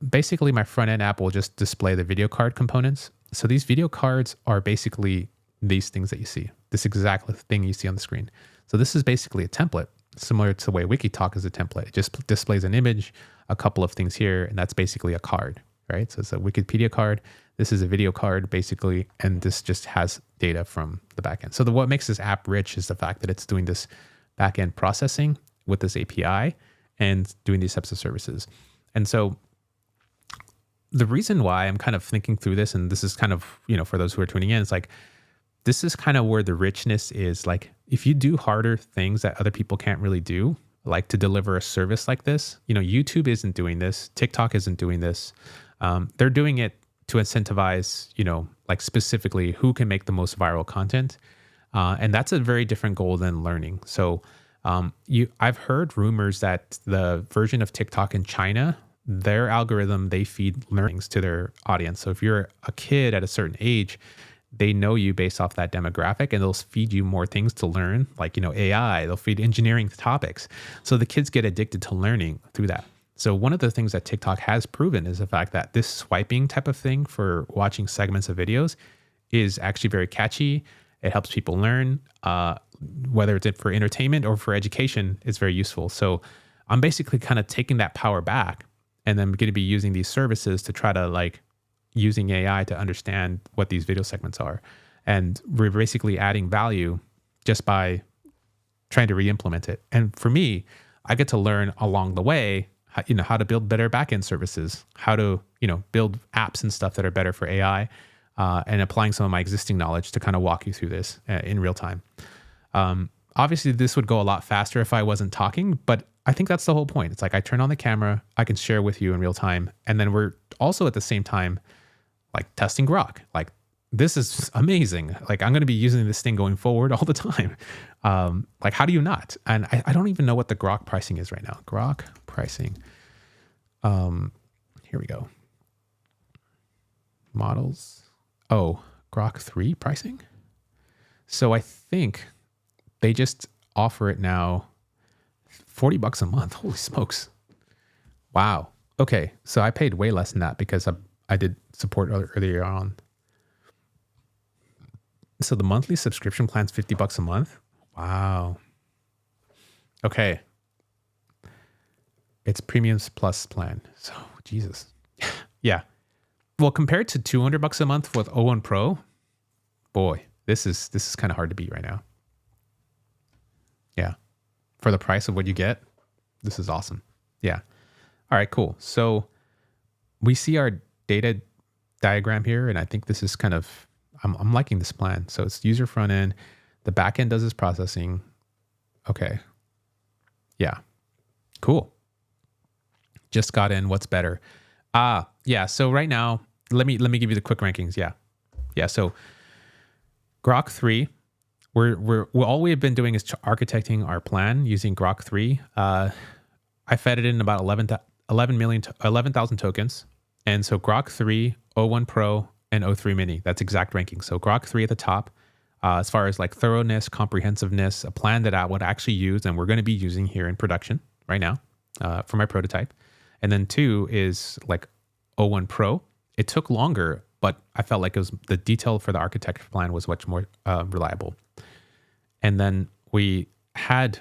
basically my front end app will just display the video card components. So these video cards are basically these things that you see, this exact thing you see on the screen. So this is basically a template, similar to the way Wikitalk is a template. It just displays an image, a couple of things here, and that's basically a card, right? So it's a Wikipedia card. This is a video card, basically, and this just has data from the backend. So what makes this app rich is the fact that it's doing this backend processing with this API and doing these types of services. And so the reason why I'm kind of thinking through this, and this is kind of, for those who are tuning in, it's like, this is kind of where the richness is. Like, if you do harder things that other people can't really do, like to deliver a service like this, YouTube isn't doing this, TikTok isn't doing this. They're doing it to incentivize, like specifically who can make the most viral content. And that's a very different goal than learning. So I've heard rumors that the version of TikTok in China, their algorithm, they feed learnings to their audience. So if you're a kid at a certain age, they know you based off that demographic, and they'll feed you more things to learn, like, AI, they'll feed engineering topics. So the kids get addicted to learning through that. So one of the things that TikTok has proven is the fact that this swiping type of thing for watching segments of videos is actually very catchy. It helps people learn, whether it's for entertainment or for education, it's very useful. So I'm basically kind of taking that power back, and then going to be using these services to try to like using AI to understand what these video segments are. And we're basically adding value just by trying to re-implement it. And for me, I get to learn along the way, how to build better backend services, how to, build apps and stuff that are better for AI, and applying some of my existing knowledge to kind of walk you through this in real time. Obviously, this would go a lot faster if I wasn't talking, but I think that's the whole point. It's like I turn on the camera, I can share with you in real time, and then we're also at the same time like testing Grok. Like, this is amazing. Like, I'm going to be using this thing going forward all the time. Like, how do you not? And I don't even know what the Grok pricing is right now. Grok pricing. Here we go. Models. Oh, Grok 3 pricing. So I think they just offer it now $40 a month. Holy smokes. Wow. Okay. So I paid way less than that because I did support earlier on. So the monthly subscription plan's $50 a month. Wow. Okay. It's premiums plus plan. So Jesus. Yeah. Well, compared to $200 a month with O1 Pro, boy, this is kind of hard to beat right now. Yeah. For the price of what you get, this is awesome. Yeah. All right, cool. So we see our data diagram here, and I think this is kind of, I'm liking this plan. So it's user front end, the back end does its processing. Okay. Yeah. Cool. Just got in. What's better? Yeah. So right now, let me give you the quick rankings. Yeah. So Grok 3, we're all we've been doing is architecting our plan using Grok 3. I fed it in about 11,000 tokens. And so Grok 3, O1 Pro, and O3 Mini, that's exact ranking. So Grok 3 at the top, as far as like thoroughness, comprehensiveness, a plan that I would actually use, and we're going to be using here in production right now for my prototype. And then 2 is like O1 Pro. It took longer, but I felt like it was the detail for the architecture plan was much more reliable. And then we had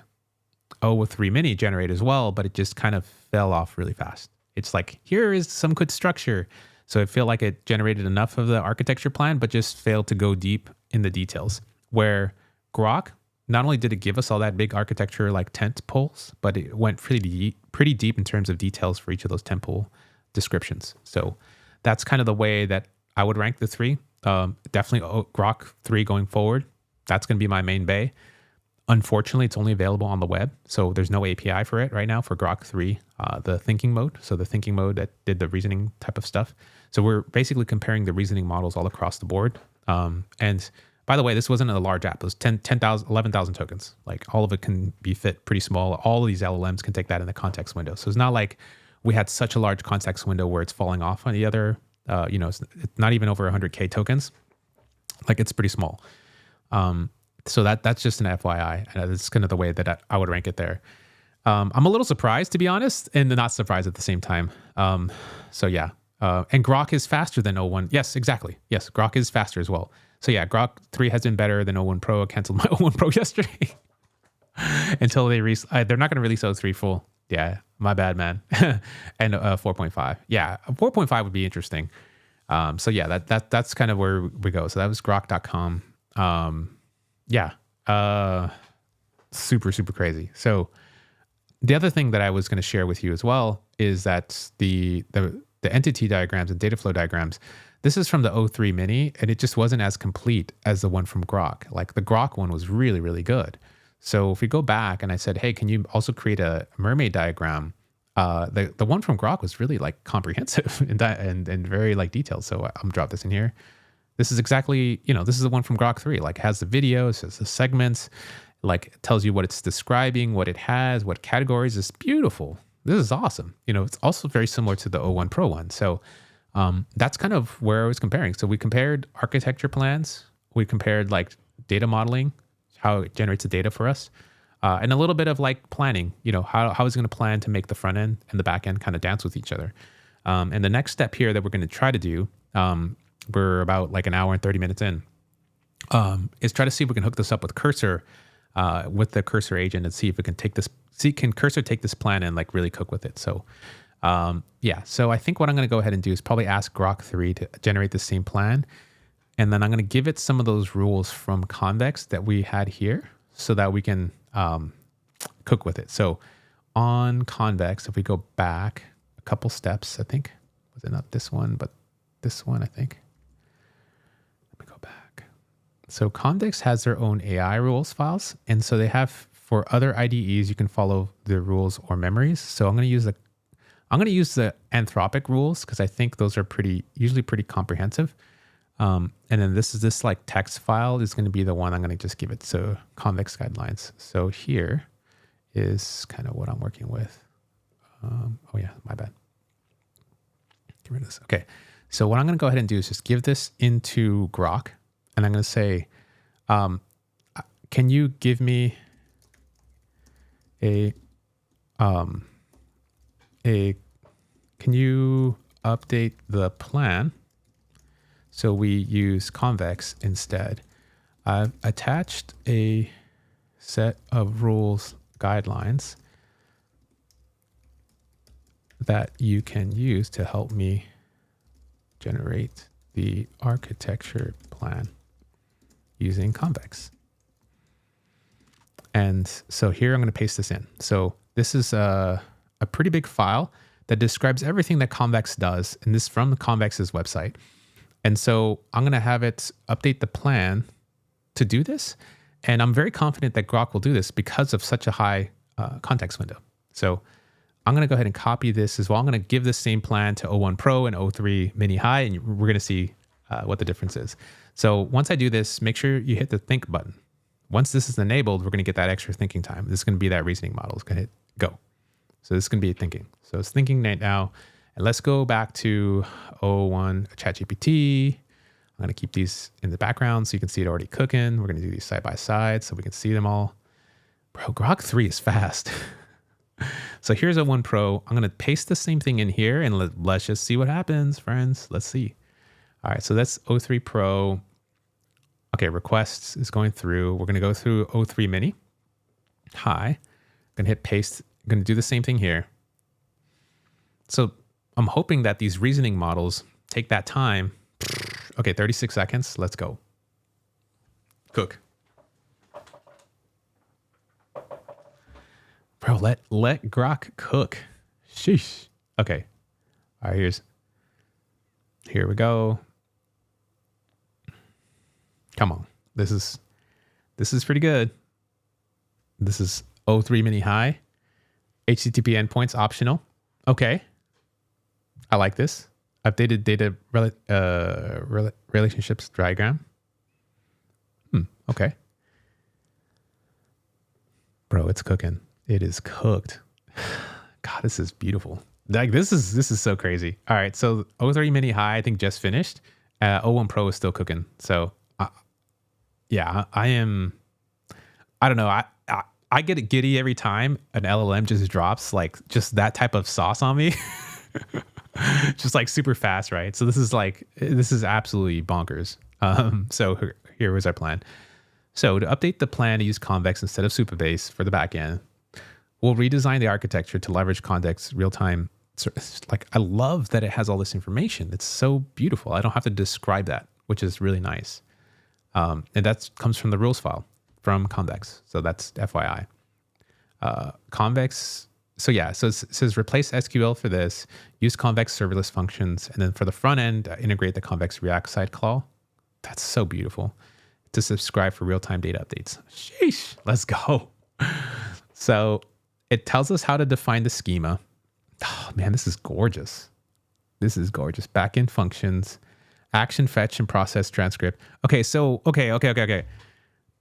O3 Mini generate as well, but it just kind of fell off really fast. It's like, here is some good structure, So it felt like it generated enough of the architecture plan, but just failed to go deep in the details. Where Grok, not only did it give us all that big architecture like tent poles, but it went pretty deep in terms of details for each of those tent pole descriptions. So that's kind of the way that I would rank the three. Definitely Grok 3 going forward. That's going to be my main bay. Unfortunately, it's only available on the web, so there's no API for it right now for Grok 3, the thinking mode. So the thinking mode that did the reasoning type of stuff. So we're basically comparing the reasoning models all across the board. And by the way, this wasn't a large app. It was 11,000 tokens. Like all of it can be fit pretty small. All of these LLMs can take that in the context window. So it's not like we had such a large context window where it's falling off on the other, it's not even over 100K tokens. Like it's pretty small. So that's just an FYI. And that's kind of the way that I would rank it there. I'm a little surprised, to be honest, and not surprised at the same time. So yeah. And Grok is faster than O1. Yes, exactly. Yes, Grok is faster as well. So yeah, Grok 3 has been better than O1 Pro. I canceled my O1 Pro yesterday until they're not going to release O3 full. Yeah, my bad, man. And 4.5. Yeah, 4.5 would be interesting. So yeah, that's kind of where we go. So that was grok.com. Super, super crazy. So the other thing that I was going to share with you as well is that the entity diagrams and data flow diagrams, this is from the O3 Mini, and it just wasn't as complete as the one from Grok. Like the Grok one was really, really good. So if we go back and I said, hey, can you also create a mermaid diagram? The one from Grok was really like comprehensive and very like detailed. So I'm drop this in here. This is exactly, this is the one from Grok 3. Like it has the videos, has the segments, like it tells you what it's describing, what it has, what categories. It's beautiful. This is awesome. It's also very similar to the O1 Pro one. So that's kind of where I was comparing. So we compared architecture plans. We compared like data modeling, how it generates the data for us, and a little bit of like planning, how is it going to plan to make the front end and the back end kind of dance with each other. And the next step here that we're going to try to do, we're about like an hour and 30 minutes in, is try to see if we can hook this up with Cursor, with the Cursor agent, and see if it can can Cursor take this plan and like really cook with it. So so I think what I'm going to go ahead and do is probably ask Grok 3 to generate the same plan. And then I'm going to give it some of those rules from Convex that we had here so that we can cook with it. So on Convex, if we go back a couple steps, I think, was it not this one, but this one, I think. Let me go back. So Convex has their own AI rules files. And so they have, for other IDEs, you can follow the rules or memories. So I'm going to use the Anthropic rules because I think those are usually pretty comprehensive. And then this like text file is going to be the one I'm going to just give it. So Convex guidelines. So here is kind of what I'm working with. Oh yeah, my bad. Get rid of this. Okay. So what I'm going to go ahead and do is just give this into Grok, and I'm going to say, can you give me can you update the plan so we use Convex instead? I've attached a set of rules guidelines that you can use to help me generate the architecture plan using Convex. And so here I'm going to paste this in. So this is a pretty big file that describes everything that Convex does, and this is from the Convex's website. And so I'm going to have it update the plan to do this. And I'm very confident that Grok will do this because of such a high context window. So I'm going to go ahead and copy this as well. I'm going to give the same plan to O1 Pro and O3 Mini High, and we're going to see what the difference is. So once I do this, make sure you hit the think button. Once this is enabled, we're going to get that extra thinking time. This is going to be that reasoning model. It's going to hit go. So this is going to be thinking. So it's thinking right now. And let's go back to O1 ChatGPT. I'm going to keep these in the background so you can see it already cooking. We're going to do these side by side so we can see them all. Bro, Grok 3 is fast. So here's O1 Pro. I'm going to paste the same thing in here and let's just see what happens, friends. Let's see. All right, so that's O3 Pro. Okay, requests is going through. We're going to go through O3 Mini. Hi. I'm going to hit paste. I'm going to do the same thing here. So I'm hoping that these reasoning models take that time. Okay, 36 seconds. Let's go. Cook. Bro, let Grok cook. Sheesh. Okay. All right, here we go. Come on. This is pretty good. This is O3 mini high. HTTP endpoints optional. Okay. I like this. Updated data relationships diagram. Okay. Bro, it's cooking. It is cooked. God, this is beautiful. Like this is so crazy. All right, so O3 mini high I think just finished. O1 Pro is still cooking. So yeah, I am. I don't know. I get giddy every time an LLM just drops like just that type of sauce on me. Just like super fast, right? So this is absolutely bonkers. So here was our plan. So to update the plan to use Convex instead of Supabase for the backend, we'll redesign the architecture to leverage Convex real-time. Like I love that it has all this information. It's so beautiful. I don't have to describe that, which is really nice. And that comes from the rules file from Convex. So that's FYI. Convex. So yeah, so it says replace SQL for this, use Convex serverless functions, and then for the front end, integrate the Convex React side call. That's so beautiful. To subscribe for real-time data updates. Sheesh, let's go. So it tells us how to define the schema. Oh man, this is gorgeous. This is gorgeous. Backend functions, action fetch and process transcript. Okay, so okay.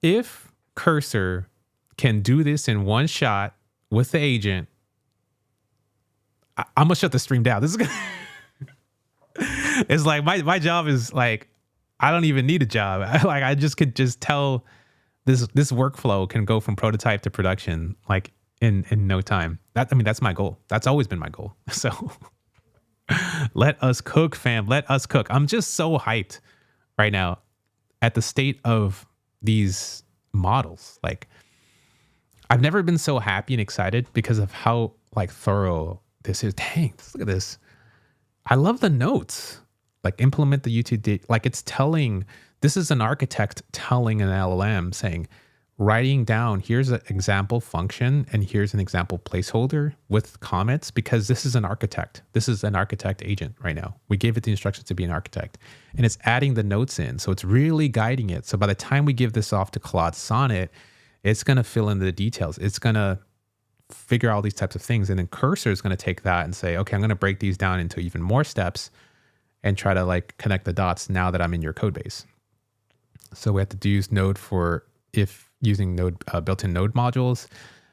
If Cursor can do this in one shot with the agent, I'm gonna shut the stream down. This is it's like my job is like I don't even need a job. Like I just could just tell this workflow can go from prototype to production like in no time. That's my goal. That's always been my goal. So let us cook, fam. Let us cook. I'm just so hyped right now at the state of these models. Like I've never been so happy and excited because of how like thorough this is. Dang, look at this. I love the notes. Like implement the YouTube data. Like it's telling, this is an architect telling an LLM saying, writing down, here's an example function and here's an example placeholder with comments because this is an architect. This is an architect agent right now. We gave it the instructions to be an architect and it's adding the notes in. So it's really guiding it. So by the time we give this off to Claude Sonnet, it's going to fill in the details. It's going to figure out all these types of things. And then Cursor is going to take that and say, okay, I'm going to break these down into even more steps and try to like connect the dots now that I'm in your code base. So we have to use Node for if using Node built-in Node modules.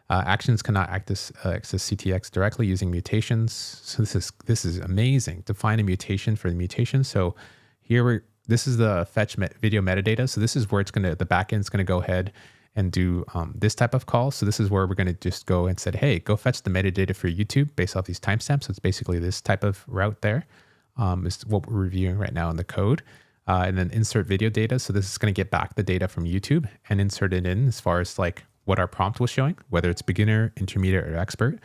Actions cannot access CTX directly using mutations. So this is amazing. Define a mutation for the mutation. So here this is the fetch video metadata. So this is where the backend is going to go ahead and do this type of call. So this is where we're going to just go and say, hey, go fetch the metadata for YouTube based off these timestamps. So it's basically this type of route there. Is what we're reviewing right now in the code. And then insert video data. So this is going to get back the data from YouTube and insert it in as far as like what our prompt was showing, whether it's beginner, intermediate, or expert.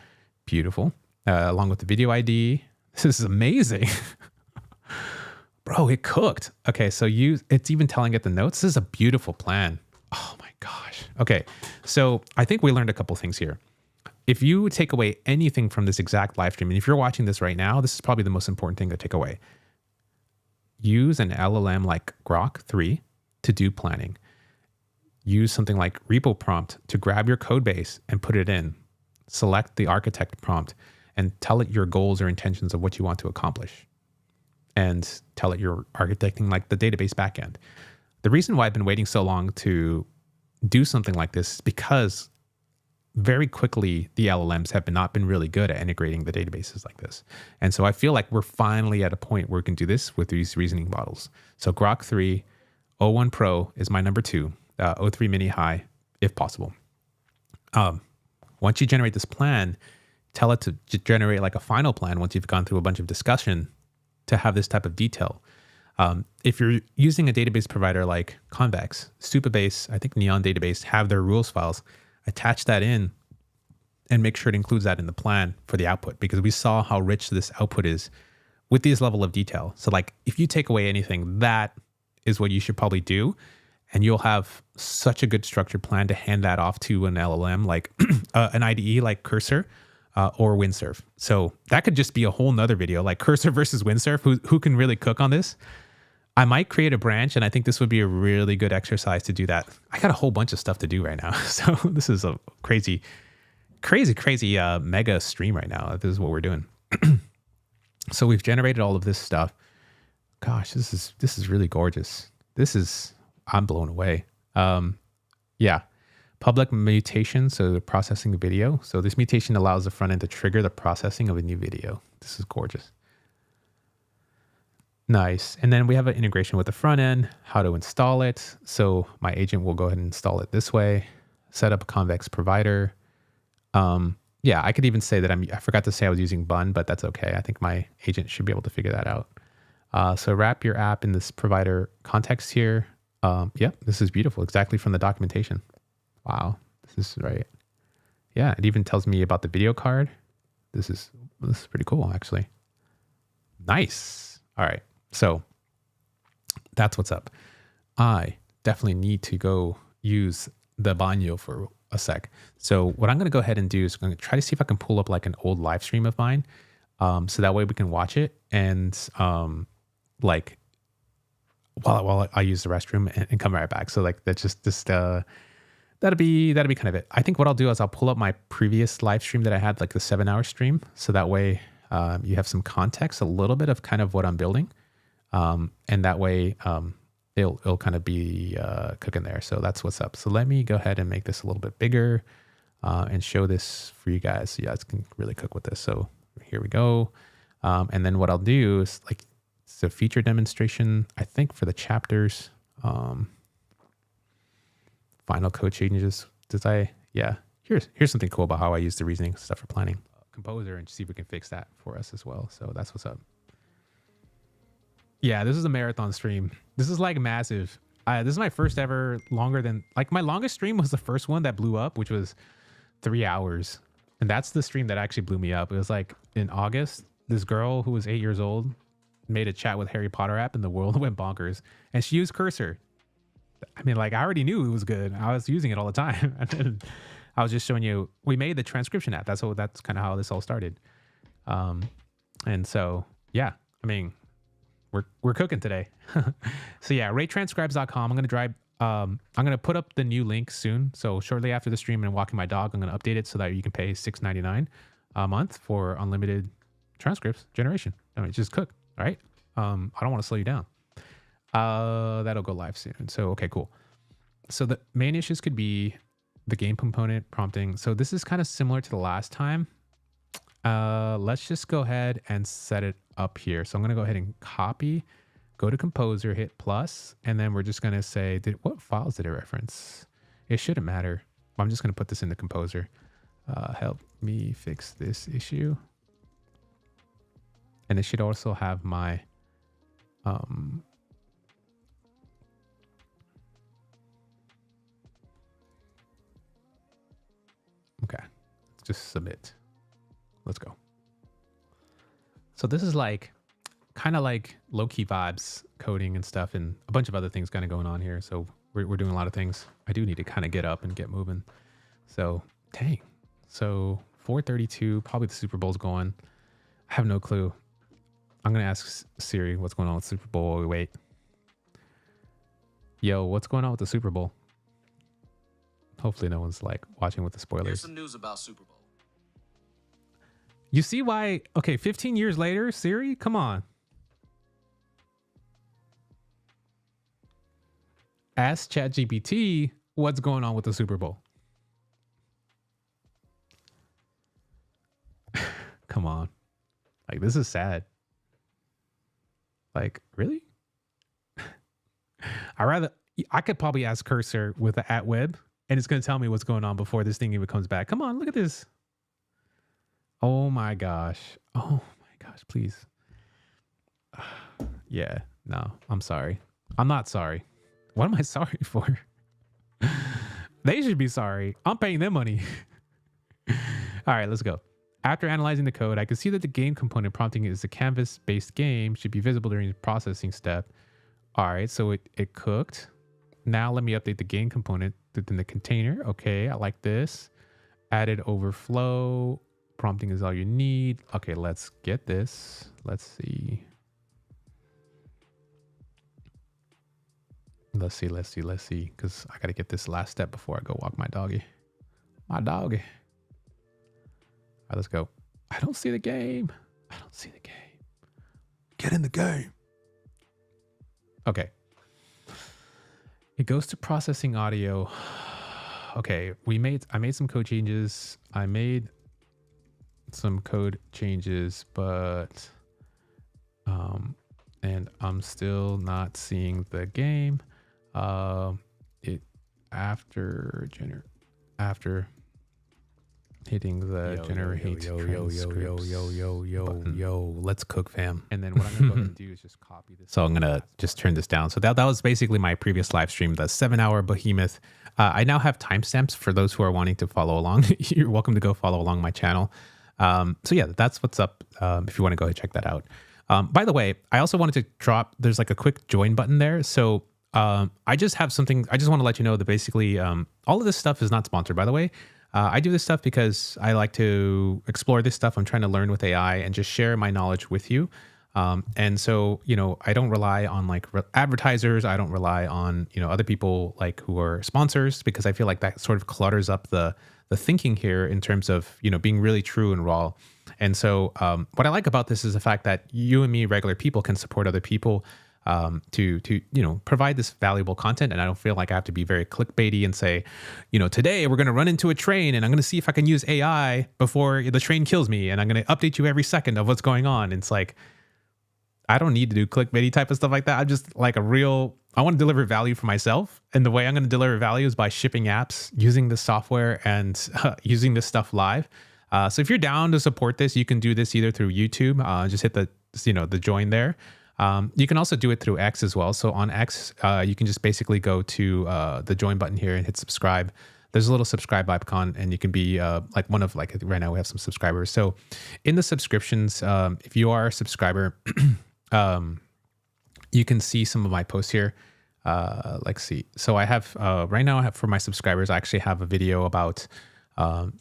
Beautiful. Along with the video ID. This is amazing. Bro, it cooked. Okay, so it's even telling it the notes. This is a beautiful plan. Oh my gosh. Okay, so I think we learned a couple things here. If you take away anything from this exact live stream, and if you're watching this right now, this is probably the most important thing to take away. Use an LLM like Grok 3 to do planning. Use something like Repo Prompt to grab your code base and put it in. Select the architect prompt and tell it your goals or intentions of what you want to accomplish. And tell it you're architecting like the database backend. The reason why I've been waiting so long to do something like this is because very quickly, the LLMs have not been really good at integrating the databases like this. And so I feel like we're finally at a point where we can do this with these reasoning models. So Grok 3, O1 Pro is my number 2, O3 Mini High, if possible. Once you generate this plan, tell it to generate like a final plan once you've gone through a bunch of discussion to have this type of detail. If you're using a database provider like Convex, Supabase, I think Neon Database have their rules files. Attach that in and make sure it includes that in the plan for the output because we saw how rich this output is with this level of detail. So like if you take away anything, that is what you should probably do. And you'll have such a good structured plan to hand that off to an LLM, like an IDE like Cursor or Windsurf. So that could just be a whole nother video, like Cursor versus Windsurf. Who can really cook on this? I might create a branch, and I think this would be a really good exercise to do that. I got a whole bunch of stuff to do right now. So this is a crazy mega stream right now. This is what we're doing. So we've generated all of this stuff. Gosh, this is really gorgeous. I'm blown away. Yeah. Public mutation, so the processing the video. So this mutation allows the front end to trigger the processing of a new video. This is gorgeous. Nice. And then we have an integration with the front end, how to install it. So my agent will go ahead and install it this way. Set up a Convex provider. Yeah, I could even say that I forgot to say I was using Bun, but that's okay. I think my agent should be able to figure that out. So wrap your app in this provider context here. Yep, this is beautiful. Exactly from the documentation. Wow, this is right. Yeah, it even tells me about the video card. This is pretty cool, actually. Nice. All right, so that's what's up. I definitely need to go use the Banyo for a sec. So what I'm going to go ahead and do is I'm going to try to see if I can pull up like an old live stream of mine, so that way we can watch it and like while I use the restroom and come right back. So like that's just that'll be kind of it. I think what I'll do is I'll pull up my previous live stream that I had, like the 7-hour stream, so that way you have some context, a little bit of kind of what I'm building, and that way it'll kind of be cooking there. So that's what's up. So let me go ahead and make this a little bit bigger and show this for you guys so you guys can really cook with this. So here we go. And then what I'll do is like, it's a feature demonstration, I think, for the chapters. Final code changes. Yeah. Here's something cool about how I use the reasoning stuff for planning. Composer, and see if we can fix that for us as well. So that's what's up. Yeah, this is a marathon stream. This is like massive. This is my first ever longer than, like my longest stream was the first one that blew up, which was 3 hours. And that's the stream that actually blew me up. It was like in August, this girl who was 8 years old made a chat with Harry Potter app and the world went bonkers. And she used Cursor. I mean, like I already knew it was good. I was using it all the time. And then I was just showing you, we made the transcription app. That's kind of how this all started. And so, yeah, I mean, we're cooking today. So yeah, ratetranscribes.com. I'm going to put up the new link soon. So shortly after the stream and walking my dog, I'm going to update it so that you can pay $6.99 a month for unlimited transcripts generation. I mean, just cook. All right. I don't want to slow you down. That'll go live soon. So, okay, cool. So the main issues could be the game component prompting. So this is kind of similar to the last time. Let's just go ahead and set it up here. So I'm going to go ahead and copy, go to Composer, hit plus, and then we're just going to say, what files did it reference? It shouldn't matter. I'm just going to put this in the Composer. Help me fix this issue. And it should also have my, okay, let's just submit. Let's go. So this is like kind of like low-key vibes coding and stuff and a bunch of other things kind of going on here. So we're doing a lot of things. I do need to kind of get up and get moving. So dang. So 4:32, probably the Super Bowl's going. I have no clue. I'm going to ask Siri what's going on with Super Bowl while we wait. Yo, what's going on with the Super Bowl? Hopefully no one's like watching with the spoilers. Here's some news about Super Bowl. You see why? Okay, 15 years later, Siri, come on. Ask ChatGPT what's going on with the Super Bowl. Come on. Like, this is sad. Like, really? I could probably ask Cursor with the @web and it's going to tell me what's going on before this thing even comes back. Come on, look at this. Oh my gosh. Oh my gosh, please. Yeah, no, I'm sorry. I'm not sorry. What am I sorry for? They should be sorry. I'm paying them money. All right, let's go. After analyzing the code, I can see that the game component prompting is a canvas-based game, should be visible during the processing step. All right, so it cooked. Now let me update the game component within the container. Okay, I like this. Added overflow. Prompting is all you need. Okay, let's get this. Let's see. Let's see. Because I got to get this last step before I go walk my doggy. My doggy. All right, let's go. I don't see the game. Get in the game. Okay. It goes to processing audio. Okay, I made some code changes. But and I'm still not seeing the game. It after hitting the generate let's cook, fam. And then what I'm gonna go ahead and do is just copy this. So I'm gonna just turn this down. So that was basically my previous live stream, the 7-hour behemoth. I now have timestamps for those who are wanting to follow along. You're welcome to go follow along my channel. So yeah, that's what's up. If you want to go ahead and check that out. By the way, I also wanted to drop, there's like a quick join button there. So I just have something, I just want to let you know that basically all of this stuff is not sponsored, by the way. I do this stuff because I like to explore this stuff. I'm trying to learn with AI and just share my knowledge with you. And so, I don't rely on like advertisers. I don't rely on, other people like who are sponsors, because I feel like that sort of clutters up the thinking here in terms of, being really true and raw. And so what I like about this is the fact that you and me, regular people, can support other people to provide this valuable content. And I don't feel like I have to be very clickbaity and say, today we're going to run into a train and I'm going to see if I can use AI before the train kills me. And I'm going to update you every second of what's going on. And it's like, I don't need to do clickbaity type of stuff like that. I'm just like I want to deliver value for myself. And the way I'm going to deliver value is by shipping apps, using the software, and using this stuff live. So if you're down to support this, you can do this either through YouTube. Just hit the join there. You can also do it through X as well. So on X, you can just basically go to the join button here and hit subscribe. There's a little subscribe icon, and you can be like one of, like, right now we have some subscribers. So in the subscriptions, if you are a subscriber, you can see some of my posts here. Let's see. So I have, right now I have, for my subscribers, I actually have a video about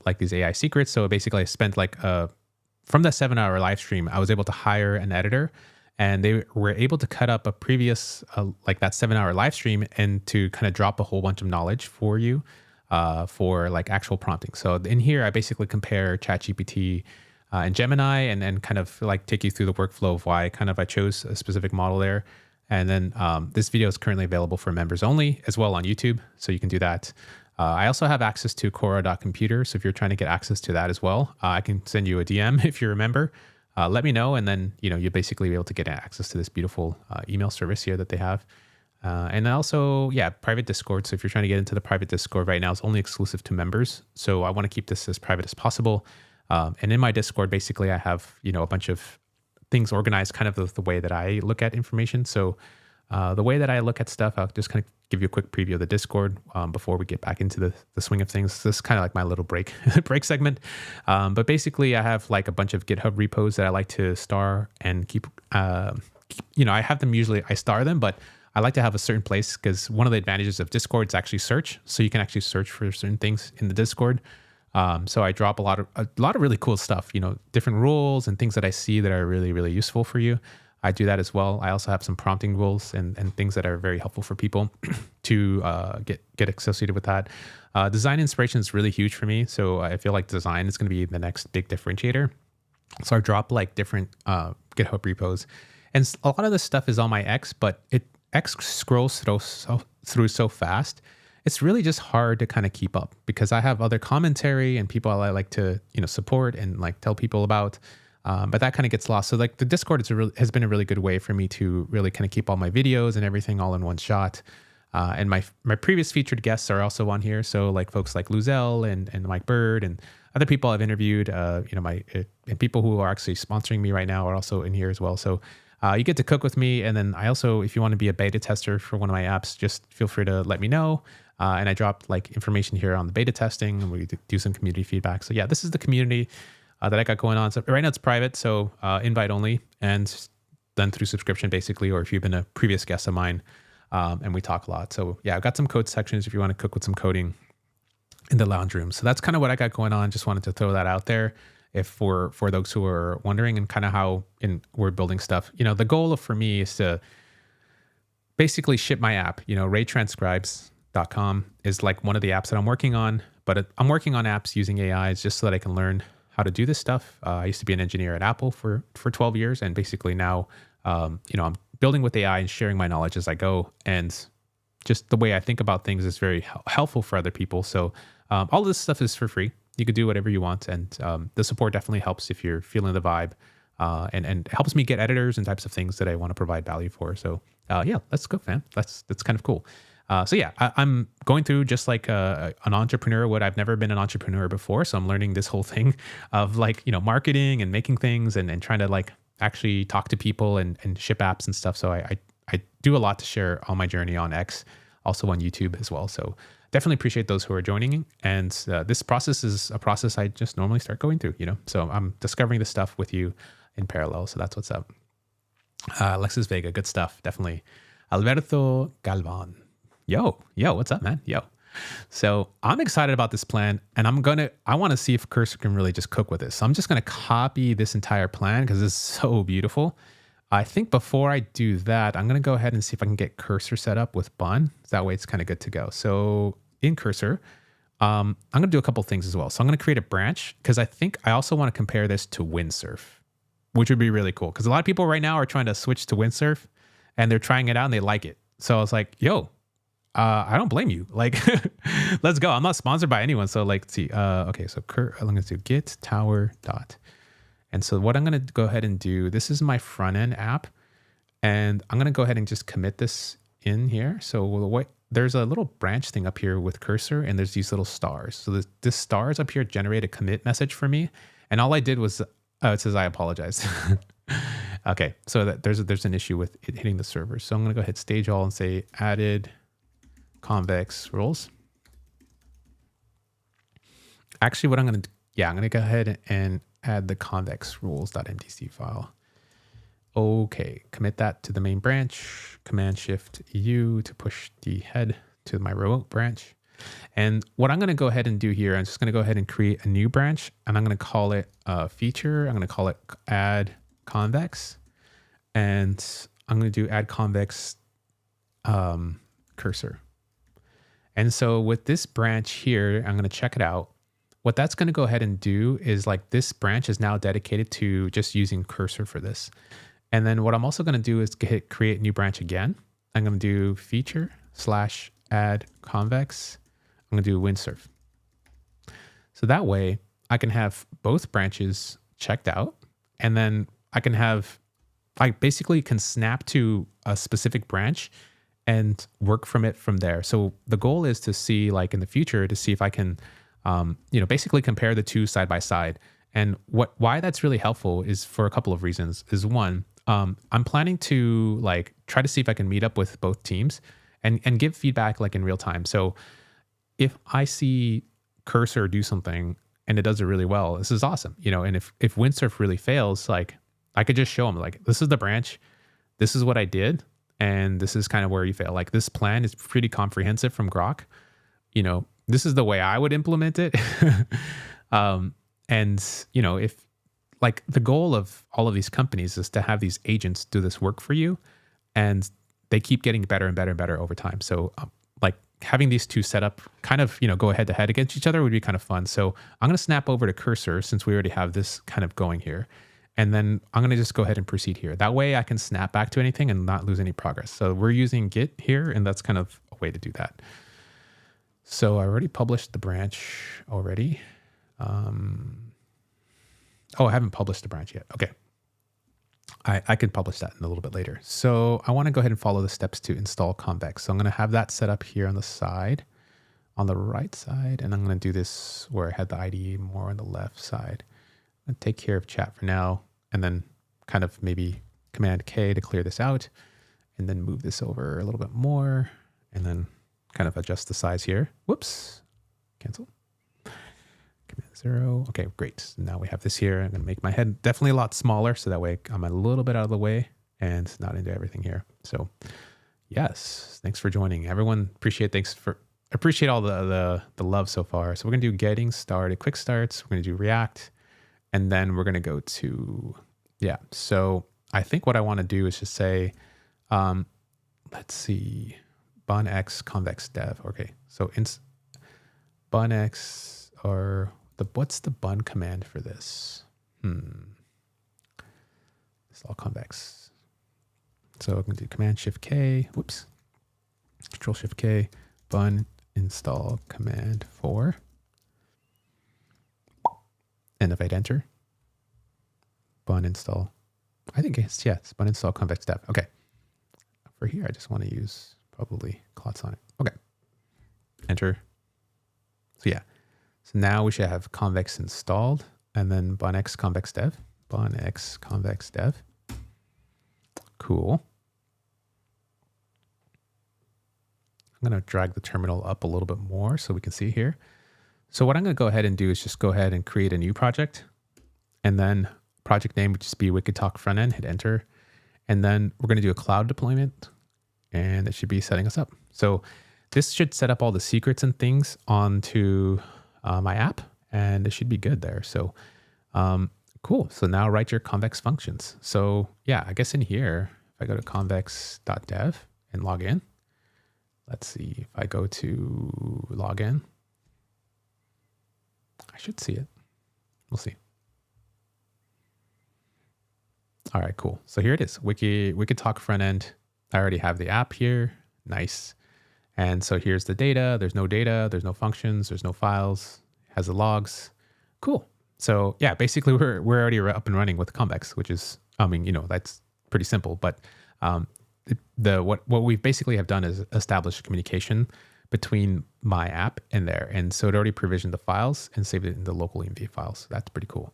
like these AI secrets. So basically I spent like, from that 7-hour live stream, I was able to hire an editor, and they were able to cut up a previous, like that 7-hour live stream, and to kind of drop a whole bunch of knowledge for you for like actual prompting. So in here, I basically compare ChatGPT and Gemini, and then kind of like take you through the workflow of why I chose a specific model there. And then this video is currently available for members only as well on YouTube. So you can do that. I also have access to Cora.computer. So if you're trying to get access to that as well, I can send you a DM if you're a member. Let me know. And then, you'll basically be able to get access to this beautiful email service here that they have. And also, private Discord. So if you're trying to get into the private Discord right now, it's only exclusive to members. So I want to keep this as private as possible. And in my Discord, basically, I have, a bunch of things organized kind of the way that I look at information. So the way that I look at stuff, I'll just kind of give you a quick preview of the Discord before we get back into the swing of things. This is kind of like my little break segment. But basically, I have like a bunch of GitHub repos that I like to star and keep, I have them usually, I star them, but I like to have a certain place, because one of the advantages of Discord is actually search. So you can actually search for certain things in the Discord. So I drop a lot of really cool stuff, different rules and things that I see that are really, really useful for you. I do that as well. I also have some prompting rules and things that are very helpful for people to get associated with that. Design inspiration is really huge for me. So I feel like design is going to be the next big differentiator. So I drop like different GitHub repos. And a lot of this stuff is on my X, but X scrolls through so fast. It's really just hard to kind of keep up, because I have other commentary and people I like to, support and like tell people about. But that kind of gets lost. So like the Discord has been a really good way for me to really kind of keep all my videos and everything all in one shot. And my previous featured guests are also on here. So like folks like Luzel and Mike Bird and other people I've interviewed, and people who are actually sponsoring me right now are also in here as well. So you get to cook with me. And then I also, if you want to be a beta tester for one of my apps, just feel free to let me know. And I dropped like information here on the beta testing, and we do some community feedback. So yeah, this is the community. that I got going on. So right now it's private, so invite only, and done through subscription basically, or if you've been a previous guest of mine, and we talk a lot. So yeah, I've got some code sections if you want to cook with some coding in the lounge room. So that's kind of what I got going on. Just wanted to throw that out there if for those who are wondering, and kind of how we're building stuff. The goal for me is to basically ship my app. raytranscribes.com is like one of the apps that I'm working on, but I'm working on apps using AIs just so that I can learn how to do this stuff. I used to be an engineer at Apple for 12 years. And basically now, I'm building with AI and sharing my knowledge as I go. And just the way I think about things is very helpful for other people. So all of this stuff is for free. You could do whatever you want. And the support definitely helps if you're feeling the vibe, and helps me get editors and types of things that I want to provide value for. So yeah, let's go, fam. That's kind of cool. So yeah, I'm going through just like an entrepreneur would. I've never been an entrepreneur before. So I'm learning this whole thing of like, marketing and making things and trying to like actually talk to people and ship apps and stuff. So I do a lot to share on my journey on X, also on YouTube as well. So definitely appreciate those who are joining. And this process is a process I just normally start going through, So I'm discovering this stuff with you in parallel. So that's what's up. Alexis Vega, good stuff. Definitely. Alberto Galvan. Yo, what's up, man? Yo. So I'm excited about this plan, and I want to see if Cursor can really just cook with this. So I'm just going to copy this entire plan because it's so beautiful. I think before I do that, I'm going to go ahead and see if I can get Cursor set up with Bun. That way it's kind of good to go. So in Cursor, I'm going to do a couple things as well. So I'm going to create a branch because I think I also want to compare this to Windsurf, which would be really cool. Because a lot of people right now are trying to switch to Windsurf, and they're trying it out and they like it. So I was like, yo, I don't blame you. Like, let's go. I'm not sponsored by anyone. So like, let's see. Okay, so I'm going to do git tower dot. And so what I'm going to go ahead and do, this is my front end app. And I'm going to go ahead and just commit this in here. So there's a little branch thing up here with Cursor, and there's these little stars. So this stars up here generate a commit message for me. And all I did was, it says, I apologize. Okay, so there's an issue with it hitting the server. So I'm going to go ahead stage all and say added Convex rules. Actually, what I'm going to do, I'm going to go ahead and add the convex rules.mdc file. Okay, commit that to the main branch, Command Shift U to push the head to my remote branch. And what I'm going to go ahead and do here, I'm just going to go ahead and create a new branch, and I'm going to call it feature. I'm going to call it add convex, and I'm going to do add convex cursor. And so with this branch here, I'm going to check it out. What that's going to go ahead and do is like this branch is now dedicated to just using Cursor for this. And then what I'm also going to do is hit create new branch again. I'm going to do feature / add convex. I'm going to do windsurf. So that way I can have both branches checked out, and then I basically can snap to a specific branch and work from there. So the goal is to see, like in the future, to see if I can, basically compare the two side by side. And why that's really helpful is for a couple of reasons. Is one, I'm planning to like try to see if I can meet up with both teams and give feedback like in real time. So if I see Cursor do something and it does it really well, this is awesome, And if Windsurf really fails, like I could just show them like this is the branch, this is what I did, and this is kind of where you fail. Like this plan is pretty comprehensive from Grok. This is the way I would implement it. If like the goal of all of these companies is to have these agents do this work for you, and they keep getting better and better and better over time. So like having these two set up kind of, go head to head against each other would be kind of fun. So I'm going to snap over to Cursor since we already have this kind of going here. And then I'm going to just go ahead and proceed here. That way I can snap back to anything and not lose any progress. So we're using Git here, and that's kind of a way to do that. So I already published the branch already. I haven't published the branch yet. Okay. I can publish that in a little bit later. So I want to go ahead and follow the steps to install Convex. So I'm going to have that set up here on the side, on the right side. And I'm going to do this where I had the IDE more on the left side. I'm going to take care of chat for now, and then kind of maybe Command K to clear this out, and then move this over a little bit more, and then kind of adjust the size here. Whoops, cancel. Command 0. Okay, great. Now we have this here. I'm going to make my head definitely a lot smaller so that way I'm a little bit out of the way and not into everything here. So yes, thanks for joining. Everyone, appreciate all the love so far. So we're going to do getting started, quick starts. We're going to do React, and then we're going to go to, yeah. So I think what I want to do is just say, let's see, bunx convex dev. Okay, so bunx, or what's the bun command for this? It's all convex. So I'm going to do Command Shift K, whoops, Control Shift K, bun install command 4. And if I'd enter, bun install, I think it's, yeah, it's bun install convex dev. Okay. For here, I just want to use probably clots on it. Okay. Enter. So yeah. So now we should have convex installed, and then bunx convex dev, bunx convex dev. Cool. I'm going to drag the terminal up a little bit more so we can see here. So what I'm going to go ahead and do is just go ahead and create a new project, and then project name would just be Wicked Talk Frontend, hit enter. And then we're going to do a cloud deployment, and it should be setting us up. So this should set up all the secrets and things onto my app, and it should be good there. So cool. So now write your convex functions. So yeah, I guess in here, if I go to convex.dev and log in, let's see, if I go to login, I should see it. We'll see. All right, cool. So here it is, Wicked Talk Frontend. I already have the app here. Nice. And so here's the data. There's no data. There's no functions. There's no files. It has the logs. Cool. So yeah, basically we're already up and running with Convex, which is, I mean, you know, that's pretty simple. But what we basically have done is establish communication between my app and there. And so it already provisioned the files and saved it in the local env files. So that's pretty cool.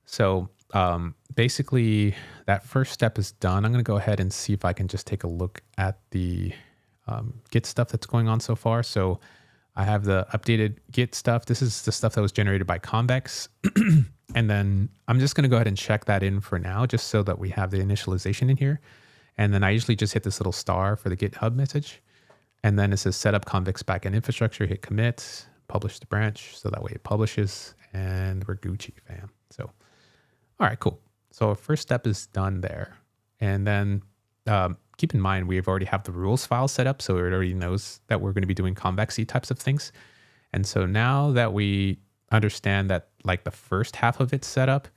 So basically that first step is done. I'm going to go ahead and see if I can just take a look at the Git stuff that's going on so far. So I have the updated Git stuff. This is the stuff that was generated by Convex. And then I'm just going to go ahead and check that in for now, just so that we have the initialization in here. And then I usually just hit this little star for the GitHub message. And then it says set up Convex backend infrastructure, hit commit, publish the branch. So that way it publishes, and we're Gucci, fam. So, all right, cool. So our first step is done there. And then keep in mind, we already have the rules file set up. So it already knows that we're going to be doing convex-y types of things. And so now that we understand that like the first half of it's set up,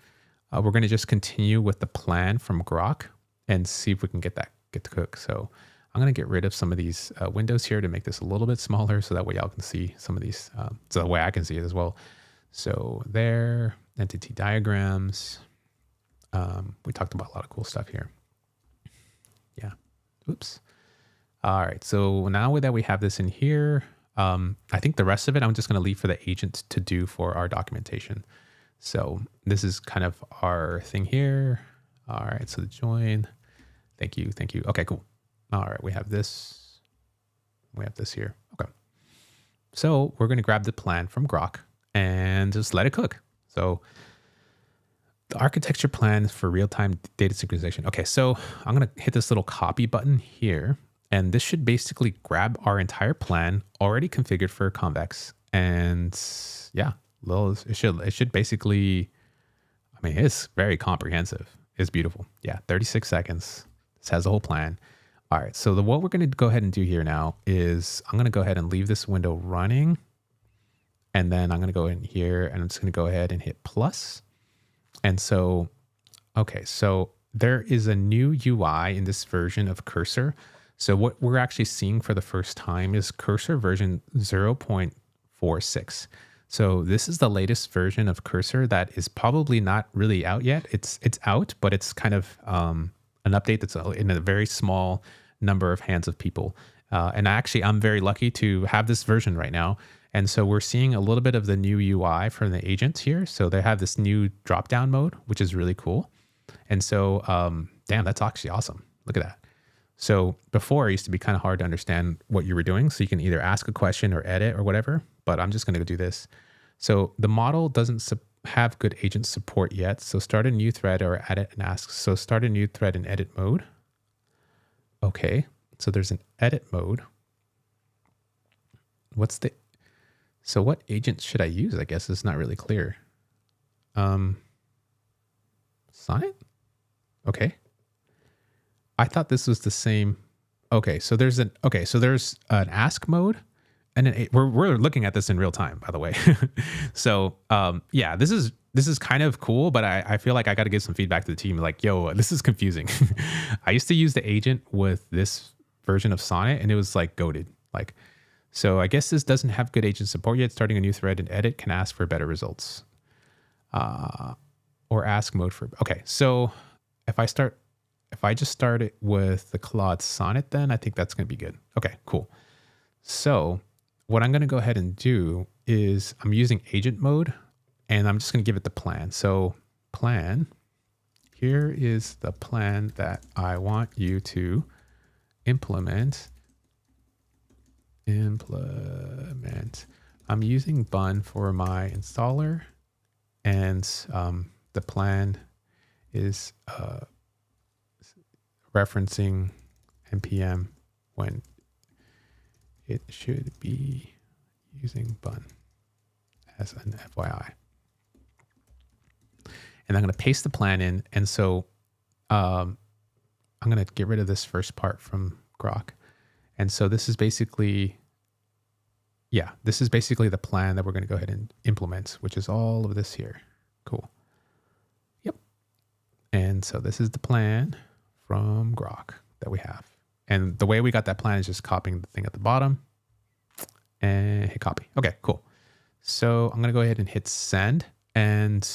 we're going to just continue with the plan from Grok and see if we can get to cook. So I'm going to get rid of some of these windows here to make this a little bit smaller, so that way y'all can see some of these, so that way I can see it as well. So there, entity diagrams. We talked about a lot of cool stuff here. Yeah. Oops. All right. So now that we have this in here, I think the rest of it, I'm just going to leave for the agent to do for our documentation. So this is kind of our thing here. All right. So the join. Thank you. Thank you. Okay, cool. All right. We have this. We have this here. Okay. So we're going to grab the plan from Grok and just let it cook. So the architecture plan for real-time data synchronization. Okay, so I'm going to hit this little copy button here, and this should basically grab our entire plan already configured for Convex. And yeah, it should basically, I mean, it's very comprehensive. It's beautiful. Yeah, 36 seconds. This has the whole plan. All right, so what we're going to go ahead and do here now is I'm going to go ahead and leave this window running. And then I'm going to go in here, and I'm just going to go ahead and hit plus. And so, okay, so there is a new UI in this version of Cursor. So what we're actually seeing for the first time is Cursor version 0.46. So this is the latest version of Cursor that is probably not really out yet. It's out, but it's kind of an update that's in a very small number of hands of people. And I'm very lucky to have this version right now. And so we're seeing a little bit of the new UI from the agents here. So they have this new drop-down mode, which is really cool. And so, damn, that's actually awesome. Look at that. So before, it used to be kind of hard to understand what you were doing. So you can either ask a question or edit or whatever, but I'm just going to do this. So the model doesn't have good agent support yet. So start a new thread or edit and ask. So start a new thread in edit mode. Okay. So there's an edit mode. So what agent should I use? I guess it's not really clear. Sonnet? Okay. I thought this was the same. Okay, so there's an ask mode, and we're looking at this in real time, by the way. So yeah, this is kind of cool, but I feel like I got to give some feedback to the team. Like, yo, this is confusing. I used to use the agent with this version of Sonnet, and it was like goated. Like, so I guess this doesn't have good agent support yet. Starting a new thread in edit can ask for better results. Or ask mode for, okay. So if I just start it with the Claude Sonnet, then I think that's going to be good. Okay, cool. So what I'm going to go ahead and do is I'm using agent mode, and I'm just going to give it the plan. So plan, here is the plan that I want you to implement. I'm using Bun for my installer, and the plan is referencing npm when it should be using Bun as an FYI. And I'm going to paste the plan in. And so I'm going to get rid of this first part from Grok. And so this is basically, yeah, this is basically the plan that we're going to go ahead and implement, which is all of this here. Cool. Yep. And so this is the plan from Grok that we have. And the way we got that plan is just copying the thing at the bottom and hit copy. Okay, cool. So I'm going to go ahead and hit send. And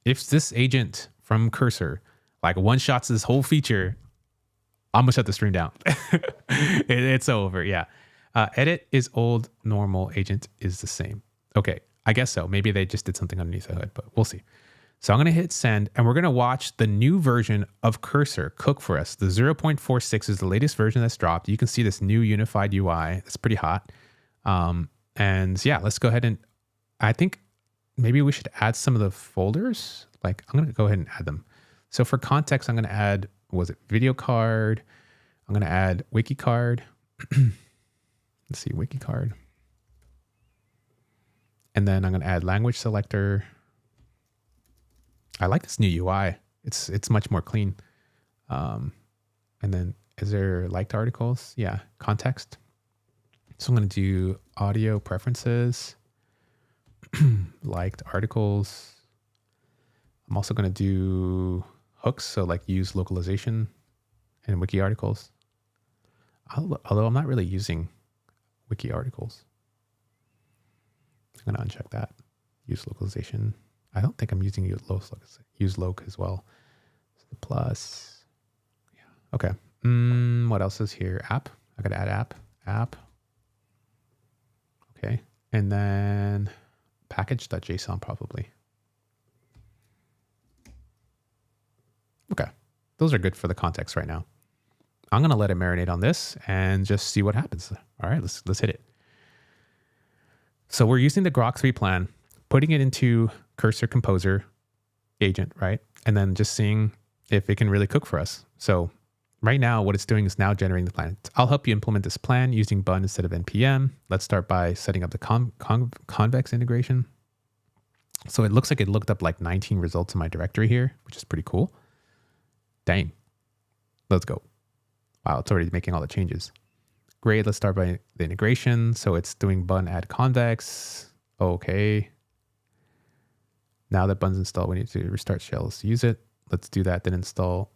if this agent from Cursor like one-shots this whole feature, I'm going to shut the stream down. It's over, yeah. Edit is old, normal, agent is the same. Okay, I guess so. Maybe they just did something underneath the hood, but we'll see. So I'm going to hit send, and we're going to watch the new version of Cursor cook for us. The 0.46 is the latest version that's dropped. You can see this new unified UI. It's pretty hot. And yeah, let's go ahead and I think maybe we should add some of the folders. Like I'm going to go ahead and add them. So for context, I'm going to add, was it video card? I'm going to add wiki card. Let's see, wiki card. And then I'm going to add language selector. I like this new UI. It's much more clean. And then is there liked articles? Yeah, context. So I'm going to do audio preferences, liked articles. I'm also going to do hooks. So like use localization and wiki articles. Although I'm not really using wiki articles. I'm going to uncheck that. Use localization. I don't think I'm using use loc as well. So the plus. Yeah. Okay. What else is here? App. I got to add app. Okay. And then package.json probably. Okay. Those are good for the context right now. I'm going to let it marinate on this and just see what happens. All right, let's hit it. So we're using the Grok 3 plan, putting it into Cursor Composer agent, right? And then just seeing if it can really cook for us. So right now, what it's doing is now generating the plan. I'll help you implement this plan using Bun instead of npm. Let's start by setting up the Convex integration. So it looks like it looked up like 19 results in my directory here, which is pretty cool. Dang. Let's go. Wow, it's already making all the changes. Great, let's start by the integration. So it's doing Bun add Convex. Okay. Now that Bun's installed, we need to restart shells to use it. Let's do that, then install.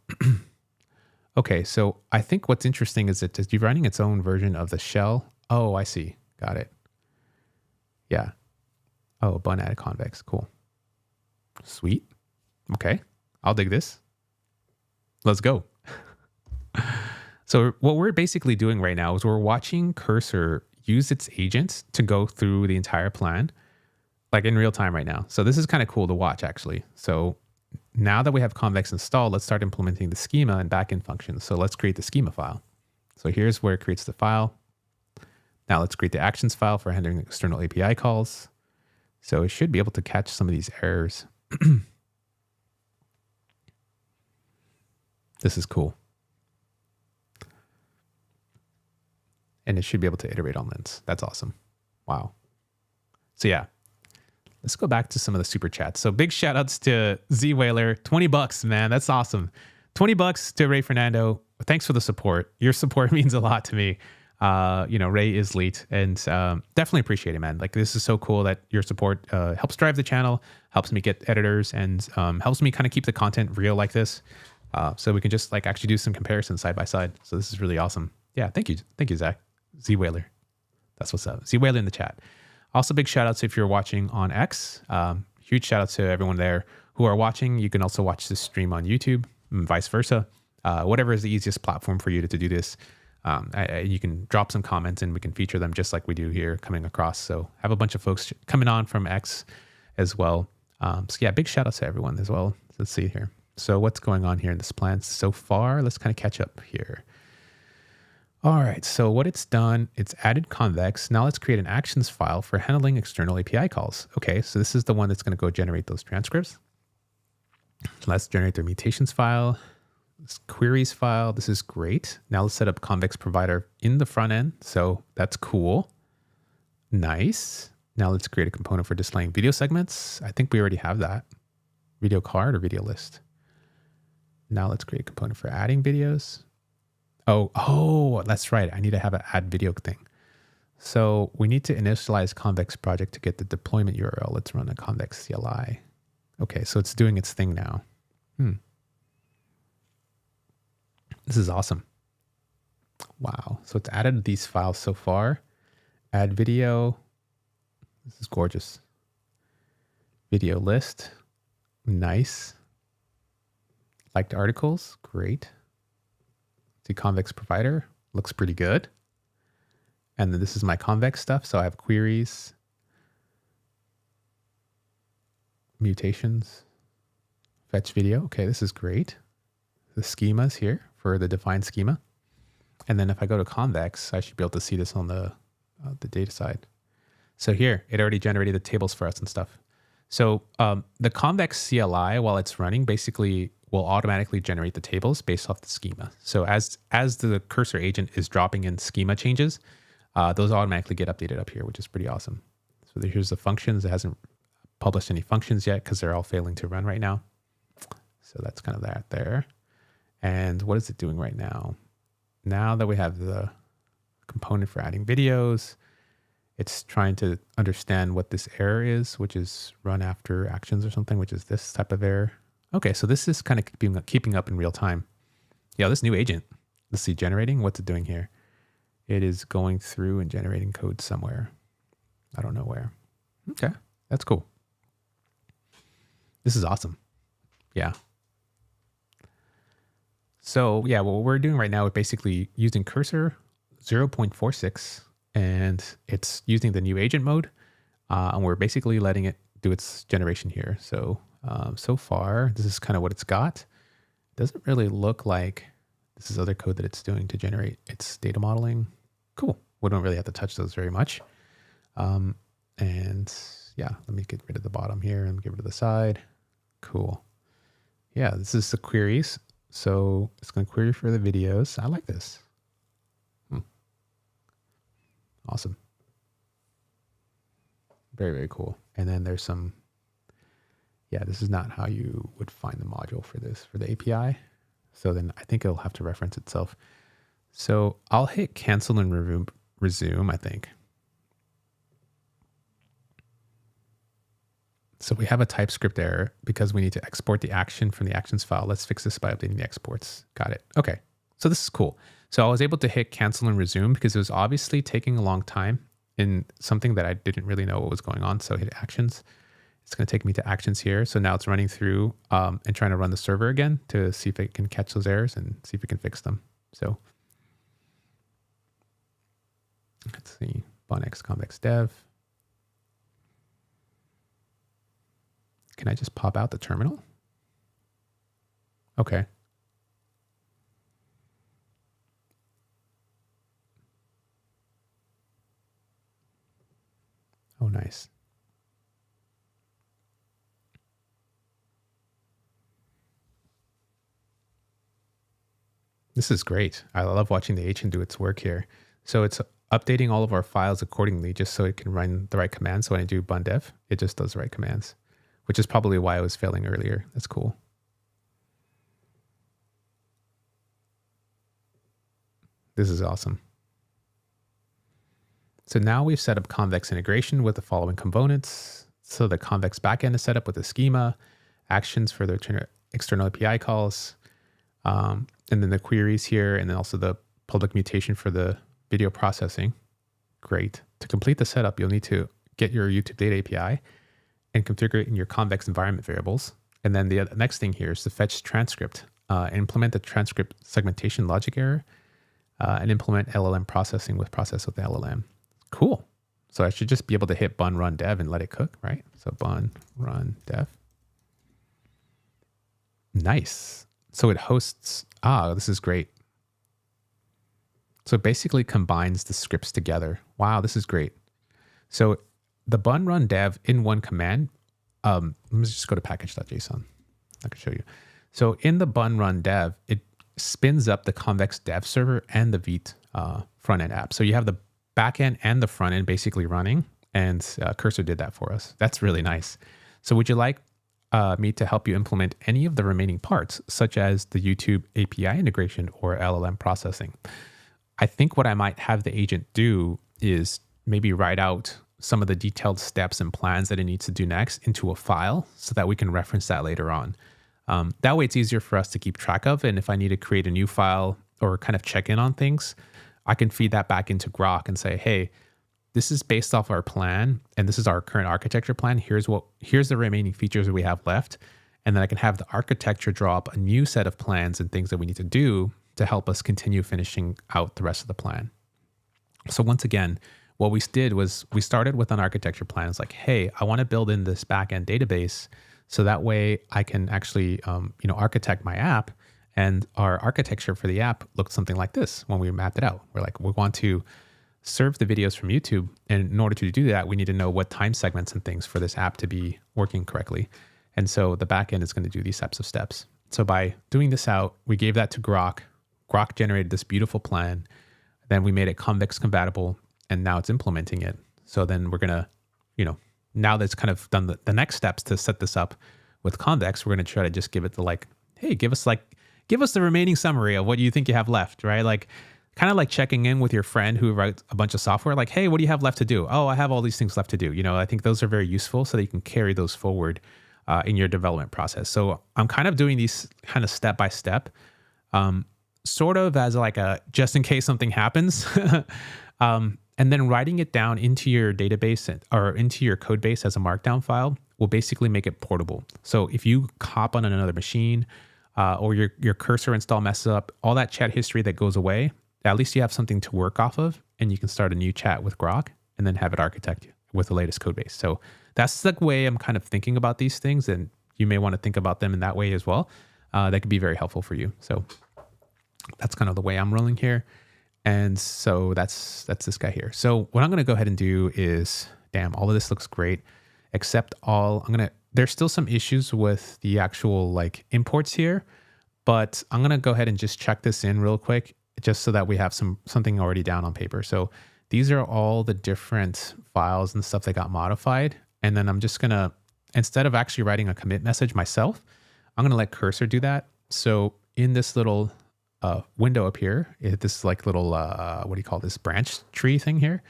Okay, so I think what's interesting is it's running its own version of the shell. Oh, I see. Got it. Yeah. Oh, Bun add Convex. Cool. Sweet. Okay, I'll dig this. Let's go. So what we're basically doing right now is we're watching Cursor use its agent to go through the entire plan, like in real time right now. So this is kind of cool to watch, actually. So now that we have Convex installed, let's start implementing the schema and backend functions. So let's create the schema file. So here's where it creates the file. Now let's create the actions file for handling external API calls. So it should be able to catch some of these errors. This is cool. And it should be able to iterate on lens. That's awesome. Wow. So yeah, let's go back to some of the super chats. So big shout outs to Z Whaler, $20, man. That's awesome. $20 to Ray Fernando. Thanks for the support. Your support means a lot to me. Ray is elite, and definitely appreciate it, man. Like, this is so cool that your support helps drive the channel, helps me get editors, and helps me kind of keep the content real like this. So we can just like actually do some comparisons side by side. So this is really awesome. Yeah, thank you, Zach. Z Whaler. That's what's up. Z Whaler in the chat. Also, big shout outs if you're watching on X. Huge shout out to everyone there who are watching. You can also watch this stream on YouTube and vice versa. Whatever is the easiest platform for you to do this. You can drop some comments and we can feature them just like we do here coming across. So have a bunch of folks coming on from X as well. So yeah, big shout out to everyone as well. Let's see here. So what's going on here in this plan so far? Let's kind of catch up here. All right, so what it's done, it's added Convex. Now let's create an actions file for handling external API calls. Okay, so this is the one that's going to go generate those transcripts. Let's generate the mutations file, this queries file. This is great. Now let's set up Convex provider in the front end. So that's cool. Nice. Now let's create a component for displaying video segments. I think we already have that. Video card or video list. Now let's create a component for adding videos. Oh, that's right. I need to have an add video thing. So we need to initialize Convex project to get the deployment URL. Let's run a Convex CLI. Okay, so it's doing its thing now. This is awesome. Wow. So it's added these files so far. Add video. This is gorgeous. Video list. Nice. Liked articles. Great. See, Convex provider looks pretty good. And then this is my Convex stuff. So I have queries, mutations, fetch video. Okay, this is great. The schemas here for the defined schema. And then if I go to Convex, I should be able to see this on the data side. So here, it already generated the tables for us and stuff. So the Convex CLI, while it's running, basically will automatically generate the tables based off the schema. So as the cursor agent is dropping in schema changes, those automatically get updated up here, which is pretty awesome. So here's the functions. It hasn't published any functions yet because they're all failing to run right now. So that's kind of that there. And what is it doing right now? Now that we have the component for adding videos, it's trying to understand what this error is, which is run after actions or something, which is this type of error. Okay, so this is kind of keeping up in real time. Yeah, this new agent, let's see, generating, what's it doing here? It is going through and generating code somewhere. I don't know where. Okay, that's cool. This is awesome. Yeah. So yeah, what we're doing right now is basically using cursor 0.46, and it's using the new agent mode. And we're basically letting it do its generation here. So so far, this is kind of what it's got. It doesn't really look like this is other code that it's doing to generate its data modeling. Cool. We don't really have to touch those very much. And yeah, let me get rid of the bottom here and get rid of the side. Cool. Yeah, this is the queries. So it's going to query for the videos. I like this. Awesome. Very, very cool. And then there's some, yeah, this is not how you would find the module for this, for the API. So then I think it'll have to reference itself. So I'll hit cancel and resume, I think. So we have a TypeScript error because we need to export the action from the actions file. Let's fix this by updating the exports. Got it. Okay. So this is cool. So I was able to hit cancel and resume because it was obviously taking a long time in something that I didn't really know what was going on. So I hit actions. It's going to take me to actions here. So now it's running through and trying to run the server again to see if it can catch those errors and see if it can fix them. So let's see, Bonex Convex dev. Can I just pop out the terminal? Okay. Oh, nice. This is great. I love watching the agent do its work here. So it's updating all of our files accordingly just so it can run the right commands. So when I do bun dev, it just does the right commands, which is probably why I was failing earlier. That's cool. This is awesome. So now we've set up Convex integration with the following components. So the Convex backend is set up with a schema, actions for the external API calls, and then the queries here, and then also the public mutation for the video processing. Great. To complete the setup, you'll need to get your YouTube data API and configure it in your Convex environment variables. And then the next thing here is to fetch transcript, implement the transcript segmentation logic error, and implement LLM processing with process with LLM. Cool. So I should just be able to hit bun run dev and let it cook, right? So bun run dev. Nice. So it hosts, this is great. So it basically combines the scripts together. Wow, this is great. So the bun run dev in one command, let me just go to package.json. I can show you. So in the bun run dev, it spins up the Convex dev server and the Vite front-end app. So you have the backend and the front end basically running, and Cursor did that for us. That's really nice. So would you like me to help you implement any of the remaining parts, such as the YouTube API integration or LLM processing? I think what I might have the agent do is maybe write out some of the detailed steps and plans that it needs to do next into a file so that we can reference that later on. That way it's easier for us to keep track of. And if I need to create a new file or kind of check in on things, I can feed that back into Grok and say, hey, this is based off our plan, and this is our current architecture plan. Here's the remaining features that we have left. And then I can have the architecture draw up a new set of plans and things that we need to do to help us continue finishing out the rest of the plan. So once again, what we did was we started with an architecture plan. It's like, hey, I want to build in this backend database so that way I can actually architect my app. And our architecture for the app looked something like this when we mapped it out. We're like, we want to serve the videos from YouTube. And in order to do that, we need to know what time segments and things for this app to be working correctly. And so the backend is going to do these types of steps. So by doing this out, we gave that to Grok. Grok generated this beautiful plan. Then we made it Convex compatible, and now it's implementing it. So then we're going to, now that's kind of done the next steps to set this up with Convex, we're going to try to just give it the hey, give us the remaining summary of what you think you have left, right? Like kind of like checking in with your friend who writes a bunch of software, like, hey, what do you have left to do? Oh, I have all these things left to do. I think those are very useful so that you can carry those forward in your development process. So I'm kind of doing these kind of step by step, sort of as like a just in case something happens. And then writing it down into your database or into your code base as a markdown file will basically make it portable. So if you hop on another machine or your cursor install messes up, all that chat history that goes away, at least you have something to work off of, and you can start a new chat with Grok and then have it architect with the latest code base. So that's the way I'm kind of thinking about these things, and you may want to think about them in that way as well. That could be very helpful for you. So that's kind of the way I'm rolling here. And so that's this guy here. So what I'm going to go ahead and do is, all of this looks great, except there's still some issues with the actual imports here, but I'm going to go ahead and just check this in real quick, just so that we have something already down on paper. So these are all the different files and stuff that got modified. And then I'm just going to, instead of actually writing a commit message myself, I'm going to let Cursor do that. So in this little window up here, this little, branch tree thing here,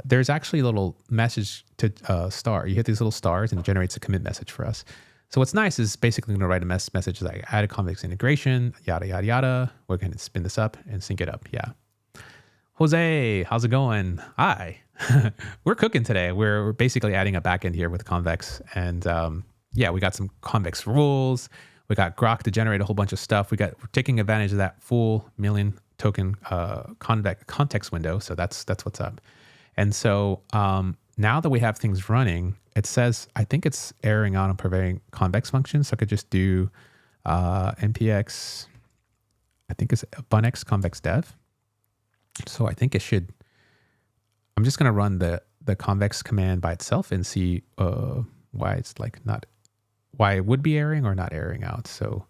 there's actually a little message to star. You hit these little stars and it generates a commit message for us. So what's nice is basically going to write a message like add a Convex integration, yada, yada, yada. We're going to spin this up and sync it up. Yeah. Jose, how's it going? Hi. We're cooking today. We're basically adding a backend here with Convex. And we got some Convex rules. We got Grok to generate a whole bunch of stuff. We're taking advantage of that full million token Convex context window. So that's what's up. And so now that we have things running, it says, I think it's erroring out on preventing Convex functions. So I could just do npx, I think it's bunx convex dev. So I think I'm just going to run the convex command by itself and see why it's why it would be erroring or not erroring out. So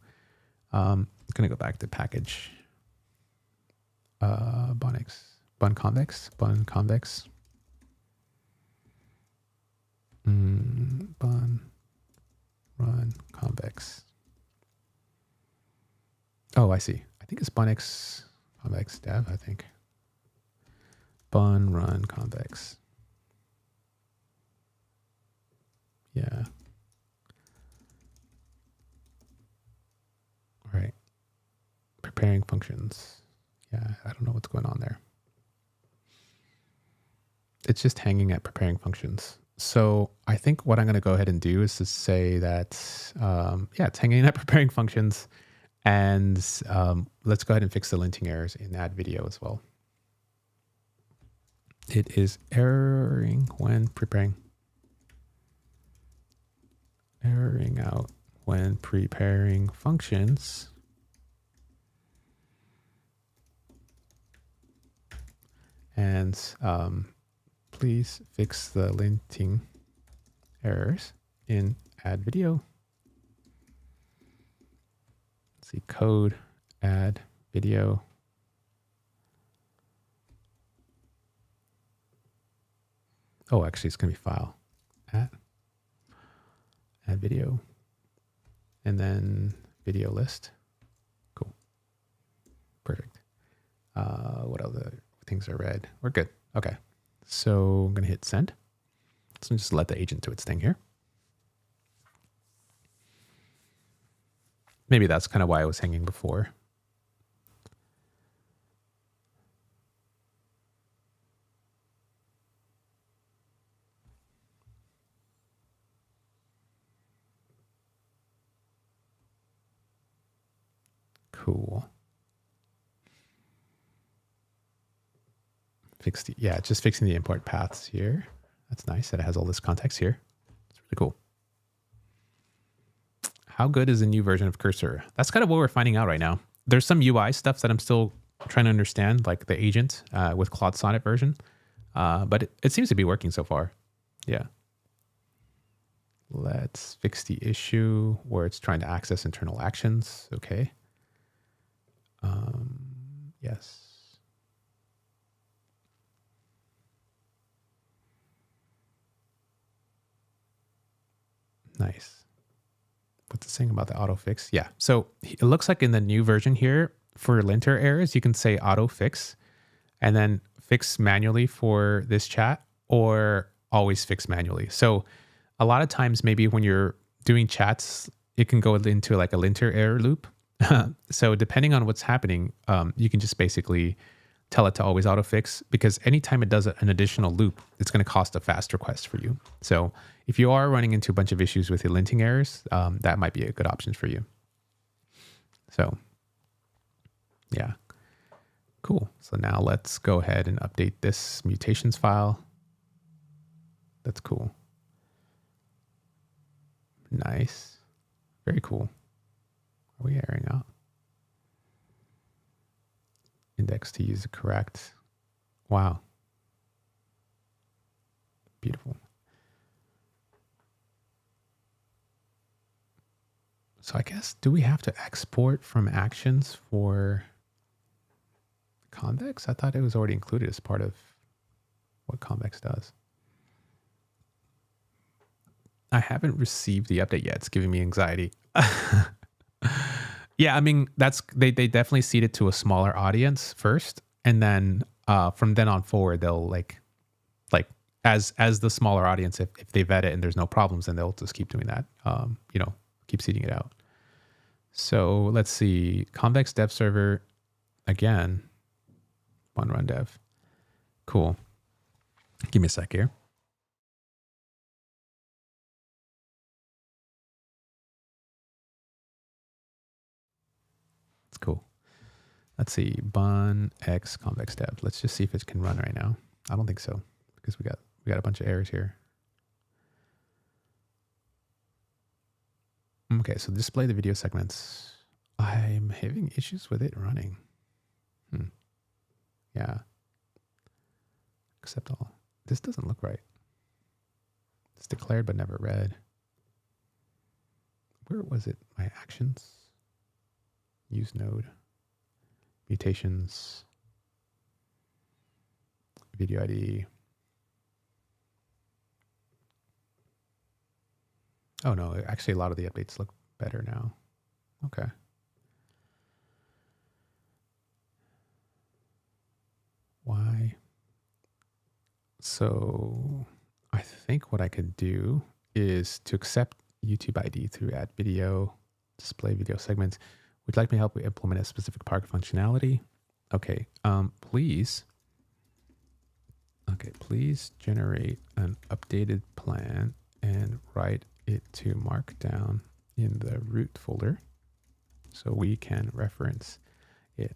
I'm going to go back to package. bun convex, bun run convex. Oh, I see. I think it's bunx convex dev, I think. Bun run convex. Yeah. All right. Preparing functions. Yeah, I don't know what's going on there. It's just hanging at preparing functions. So I think what I'm going to go ahead and do is to say that, yeah, it's hanging at preparing functions. And let's go ahead and fix the linting errors in that video as well. It is erroring when preparing. Erroring out when preparing functions. And please fix the linting errors in add video. Let's see, code, add video. Oh, actually, it's going to be file. Add video. And then video list. Cool. Perfect. What other things are red? We're good. Okay. So I'm going to hit send. So just let the agent do its thing here. Maybe that's kind of why I was hanging before. Cool. Just fixing the import paths here. That's nice that it has all this context here. It's really cool. How good is the new version of Cursor? That's kind of what we're finding out right now. There's some UI stuff that I'm still trying to understand, like the agent with Claude Sonnet version. But it seems to be working so far. Yeah. Let's fix the issue where it's trying to access internal actions. Okay. Yes. Nice. What's it saying about the auto fix? Yeah. So it looks like in the new version here for linter errors, you can say auto fix and then fix manually for this chat or always fix manually. So a lot of times, maybe when you're doing chats, it can go into like a linter error loop. So depending on what's happening, you can just basically tell it to always auto fix, because anytime it does an additional loop, it's going to cost a fast request for you. So if you are running into a bunch of issues with your linting errors, that might be a good option for you. So yeah, cool. So now let's go ahead and update this mutations file. That's cool. Nice. Very cool. Are we airing out? Index to use the correct. Wow. Beautiful. So I guess, do we have to export from actions for Convex? I thought it was already included as part of what Convex does. I haven't received the update yet. It's giving me anxiety. Yeah, I mean, they definitely seed it to a smaller audience first, and then from then on forward, they'll like as the smaller audience, if they vet it and there's no problems, then they'll just keep doing that. Keep seeding it out. So let's see, Convex dev server again, one run dev. Cool. Give me a sec here. It's cool. Let's see, bun x convex dev. Let's just see if it can run right now. I don't think so, because we got a bunch of errors here. Okay, so display the video segments. I'm having issues with it running. Yeah. Accept all. This doesn't look right. It's declared but never read. Where was it? My actions. Use node. Mutations. video ID. Oh no, actually a lot of the updates look better now. Okay. Why? So I think what I could do is to accept YouTube ID through add video, display video segments. Would you like me to help you implement a specific park functionality? Okay, please generate an updated plan and write it to Markdown in the root folder so we can reference it.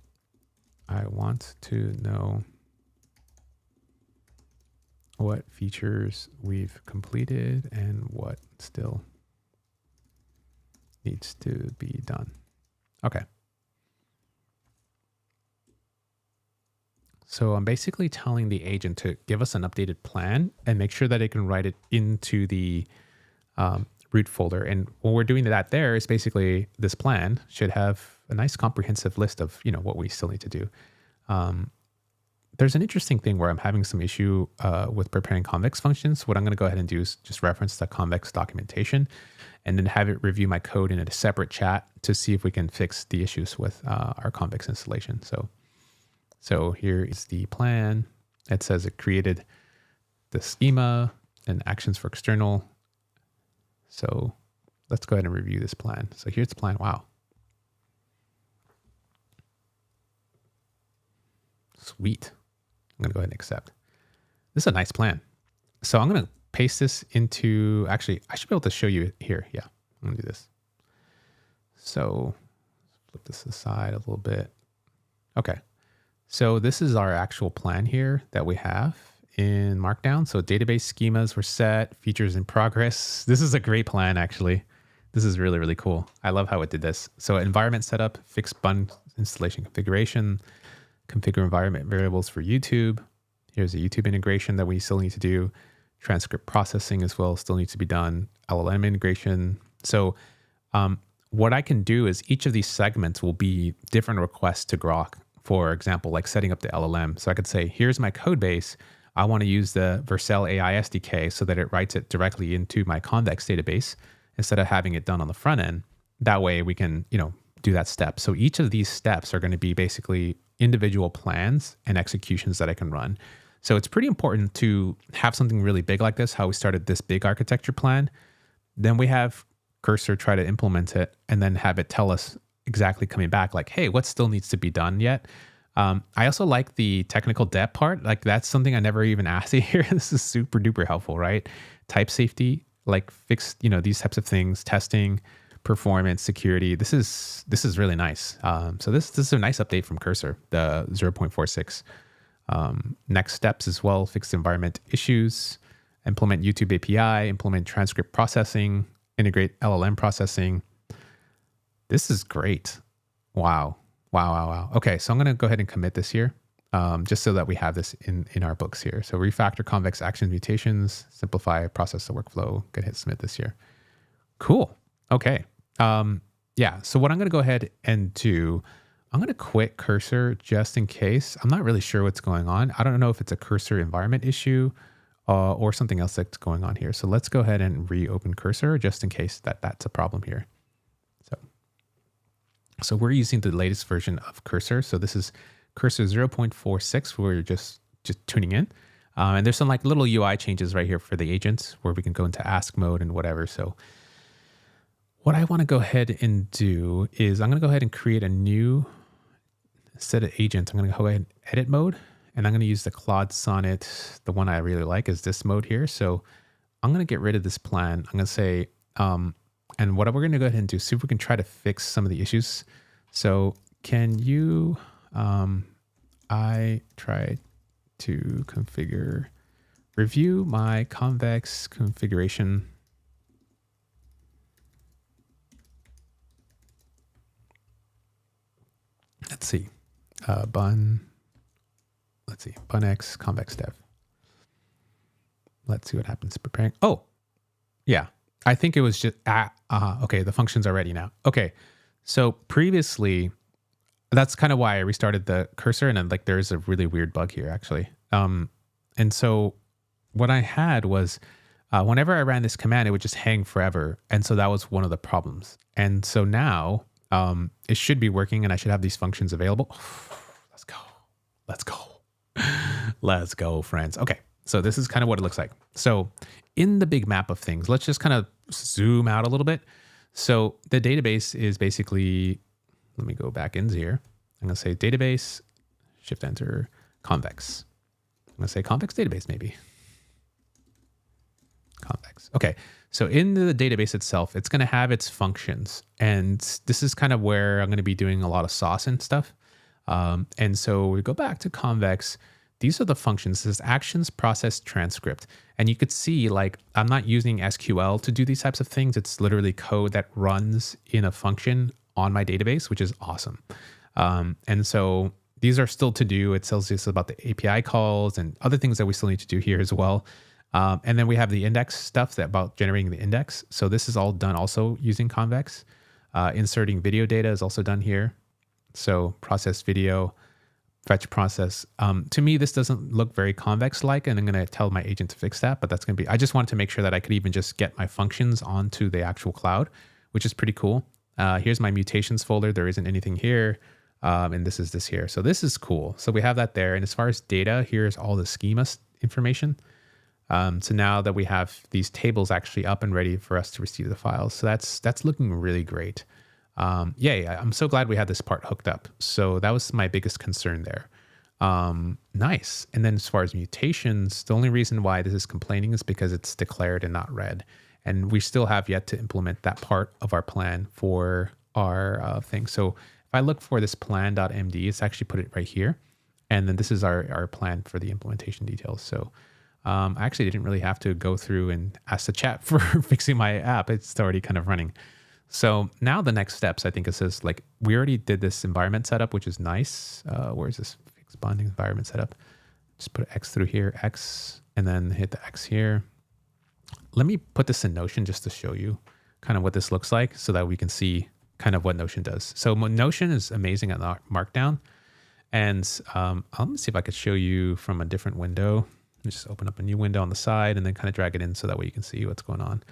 I want to know what features we've completed and what still needs to be done. Okay. So I'm basically telling the agent to give us an updated plan and make sure that it can write it into the root folder. And when we're doing that there is basically this plan should have a nice comprehensive list of, what we still need to do. There's an interesting thing where I'm having some issue with preparing Convex functions. What I'm going to go ahead and do is just reference the Convex documentation and then have it review my code in a separate chat to see if we can fix the issues with our Convex installation. So here is the plan. It says it created the schema and actions for external. So let's go ahead and review this plan. So here's the plan. Wow. Sweet. I'm going to go ahead and accept. This is a nice plan. So I'm going to paste this into, actually, I should be able to show you here. Yeah, I'm going to do this. So flip this aside a little bit. Okay. So this is our actual plan here that we have in Markdown. So database schemas were set, features in progress. This is a great plan, actually. This is really, really cool. I love how it did this. So environment setup, fixed bun installation configuration, configure environment variables for YouTube. Here's a YouTube integration that we still need to do. Transcript processing as well still needs to be done. LLM integration. So what I can do is each of these segments will be different requests to Grok. For example, like setting up the LLM. So I could say, here's my code base. I want to use the Vercel AI SDK so that it writes it directly into my Convex database instead of having it done on the front end. That way we can, do that step. So each of these steps are going to be basically individual plans and executions that I can run. So it's pretty important to have something really big like this, how we started this big architecture plan. Then we have Cursor try to implement it and then have it tell us exactly coming back like, hey, what still needs to be done yet? I also like the technical debt part. Like that's something I never even asked you here. This is super duper helpful, right? Type safety, like fix, these types of things, testing, performance, security. This is really nice. So this is a nice update from Cursor, the 0.46. Next steps as well, fix environment issues, implement YouTube API, implement transcript processing, integrate LLM processing. This is great. Wow. Okay, so I'm going to go ahead and commit this here just so that we have this in our books here. So refactor Convex actions mutations, simplify process the workflow, go hit submit this here. Cool. Okay. Yeah, so what I'm going to go ahead and do, I'm going to quit Cursor just in case. I'm not really sure what's going on. I don't know if it's a Cursor environment issue or something else that's going on here. So let's go ahead and reopen Cursor just in case that's a problem here. So we're using the latest version of Cursor. So this is Cursor 0.46 where you're just tuning in. And there's some like little UI changes right here for the agents where we can go into ask mode and whatever. So what I want to go ahead and do is I'm going to go ahead and create a new set of agents. I'm going to go ahead and edit mode. And I'm going to use the Claude Sonnet. The one I really like is this mode here. So I'm going to get rid of this plan. I'm going to say, and what we're going to go ahead and do, see if we can try to fix some of the issues. So can you, I try to review my Convex configuration. Let's see, bunx Convex dev. Let's see what happens preparing. Oh, yeah. I think it was just, okay, the function's are ready now. Okay, so previously, that's kind of why I restarted the Cursor and then like there's a really weird bug here actually. And so what I had was whenever I ran this command, it would just hang forever. And so that was one of the problems. And so now it should be working and I should have these functions available. Let's go. Let's go. Let's go, friends. Okay. So this is kind of what it looks like. So in the big map of things, let's just kind of zoom out a little bit. So the database is basically, let me go back in here. I'm going to say database, shift enter, convex. I'm going to say convex database maybe. Convex. Okay. So in the database itself, it's going to have its functions. And this is kind of where I'm going to be doing a lot of sauce and stuff. And so we go back to convex. These are the functions. This is actions, process, transcript. And you could see like I'm not using SQL to do these types of things. It's literally code that runs in a function on my database, which is awesome. And so these are still to do. It tells us about the API calls and other things that we still need to do here as well. And then we have the index stuff that about generating the index. So this is all done also using convex. Inserting video data is also done here. So process video, fetch process. To me, this doesn't look very convex-like, and I'm going to tell my agent to fix that, but that's going to be, I just wanted to make sure that I could even just get my functions onto the actual cloud, which is pretty cool. Here's my mutations folder. There isn't anything here. And this is this here. So this is cool. So we have that there. And as far as data, here's all the schema information. So now that we have these tables actually up and ready for us to receive the files. So that's looking really great. Yeah, I'm so glad we had this part hooked up. So that was my biggest concern there. Nice. And then as far as mutations, the only reason why this is complaining is because it's declared and not read. And we still have yet to implement that part of our plan for our thing. So if I look for this plan.md, it's actually put it right here. And then this is our plan for the implementation details. So I actually didn't really have to go through and ask the chat for fixing my app. It's already kind of running. So now the next steps, I think it says like, we already did this environment setup, which is nice. Where is this fixed bonding environment setup? Just put X through here, X, and then hit the X here. Let me put this in Notion just to show you kind of what this looks like so that we can see kind of what Notion does. So Notion is amazing at Markdown. And let me see if I could show you from a different window. Let me just open up a new window on the side and then kind of drag it in so that way you can see what's going on.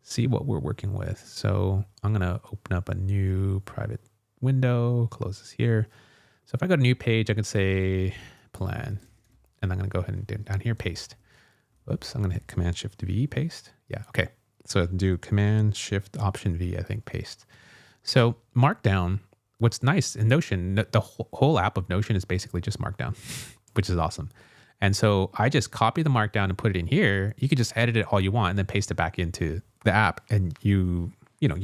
See what we're working with. So I'm going to open up a new private window, close this here. So if I go to new page, I can say plan, and I'm going to go ahead and do down here, paste. Whoops, I'm going to hit Command Shift V, paste. Yeah, okay. So do Command Shift Option V, I think, paste. So Markdown, what's nice in Notion, the whole app of Notion is basically just Markdown, which is awesome. And so I just copy the Markdown and put it in here. You could just edit it all you want and then paste it back into the app, and you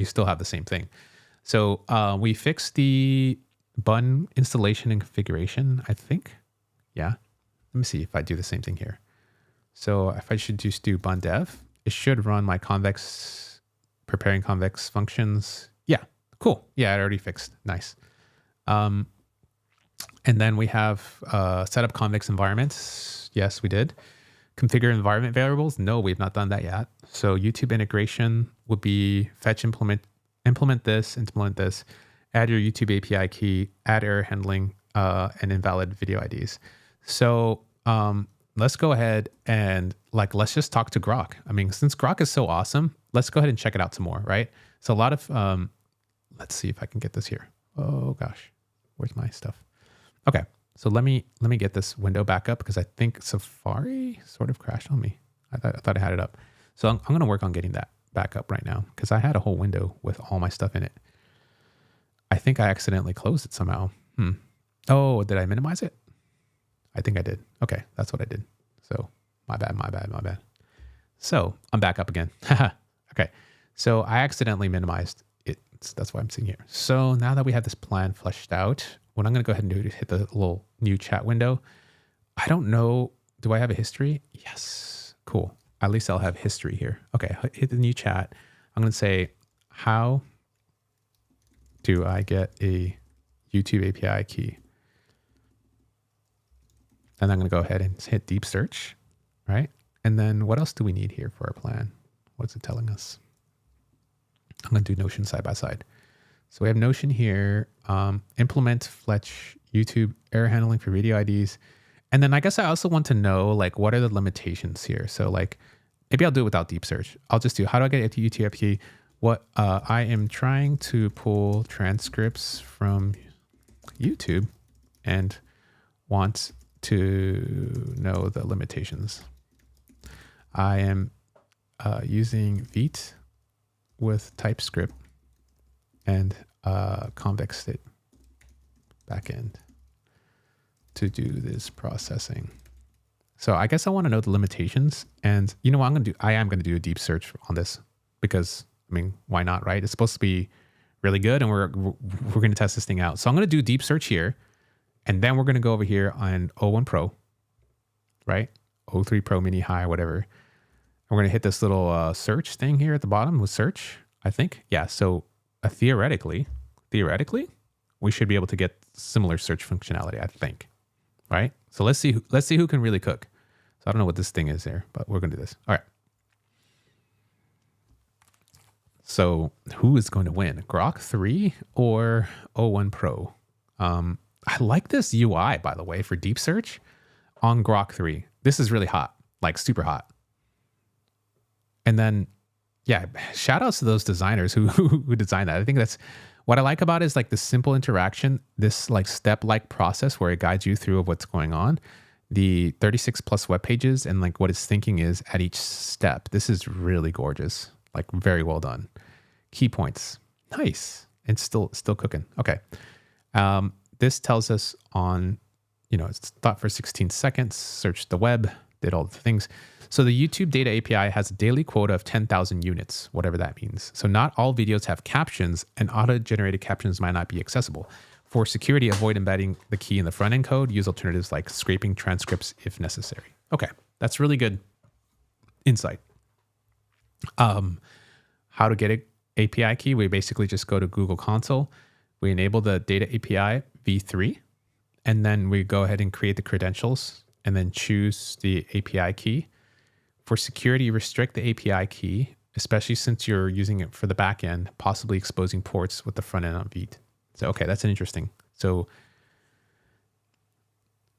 still have the same thing. So we fixed the bun installation and configuration, I think. Yeah. Let me see if I do the same thing here. So if I should just do bun dev, it should run my convex, preparing convex functions. Yeah, cool. Yeah, I already fixed. Nice. And then we have set up convex environments. Yes, we did. Configure environment variables. No, we've not done that yet. So YouTube integration would be fetch, implement this, add your YouTube API key, add error handling, and invalid video IDs. So let's go ahead and let's just talk to Grok. I mean, since Grok is so awesome, let's go ahead and check it out some more, right? So a lot of, let's see if I can get this here. Oh gosh, where's my stuff? Okay. So let me get this window back up because I think Safari sort of crashed on me. I thought I had it up. So I'm going to work on getting that back up right now because I had a whole window with all my stuff in it. I think I accidentally closed it somehow. Oh, did I minimize it? I think I did. Okay, that's what I did. So my bad. So I'm back up again. Okay, so I accidentally minimized it. That's why I'm seeing here. So now that we have this plan fleshed out, what I'm going to go ahead and do is hit the little new chat window. I don't know. Do I have a history? Yes. Cool. At least I'll have history here. Okay. Hit the new chat. I'm going to say, how do I get a YouTube API key? And I'm going to go ahead and hit deep search, right? And then what else do we need here for our plan? What's it telling us? I'm going to do Notion side by side. So we have Notion here, implement Fletch YouTube error handling for video IDs, And then I guess I also want to know like what are the limitations here. So like maybe I'll do it without deep search. I'll just do how do I get a UTF-key? What I am trying to pull transcripts from YouTube and want to know the limitations. I am using Vite with TypeScript and Convex state backend to do this processing. So I guess I want to know the limitations, and you know what I'm going to do? I am going to do a deep search on this because I mean, why not, right? It's supposed to be really good, and we're going to test this thing out. So I'm going to do deep search here, and then we're going to go over here on O1 Pro, right? O3 Pro Mini High, whatever. And we're going to hit this little search thing here at the bottom with search, I think. Yeah, so theoretically, we should be able to get similar search functionality, I think, right? So let's see who can really cook. So I don't know what this thing is there, but we're going to do this. All right. So who is going to win, Grok 3 or O1 Pro? I like this UI, by the way, for deep search on Grok 3. This is really hot, like super hot. And then, yeah, shout outs to those designers who designed that. I think that's what I like about it is like the simple interaction, this like step-like process where it guides you through of what's going on, the 36 plus web pages and like what it's thinking is at each step. This is really gorgeous, like very well done. Key points, nice, and still cooking. Okay, this tells us on, you know, it's thought for 16 seconds, searched the web, did all the things. So the YouTube data API has a daily quota of 10,000 units, whatever that means. So not all videos have captions, and auto-generated captions might not be accessible. For security, avoid embedding the key in the front-end code. Use alternatives like scraping transcripts if necessary. Okay, that's really good insight. How to get an API key? We basically just go to Google Console. We enable the data API v3, and then we go ahead and create the credentials and then choose the API key. For security, restrict the API key, especially since you're using it for the back end, possibly exposing ports with the front end on Vite. So, okay, that's an interesting. So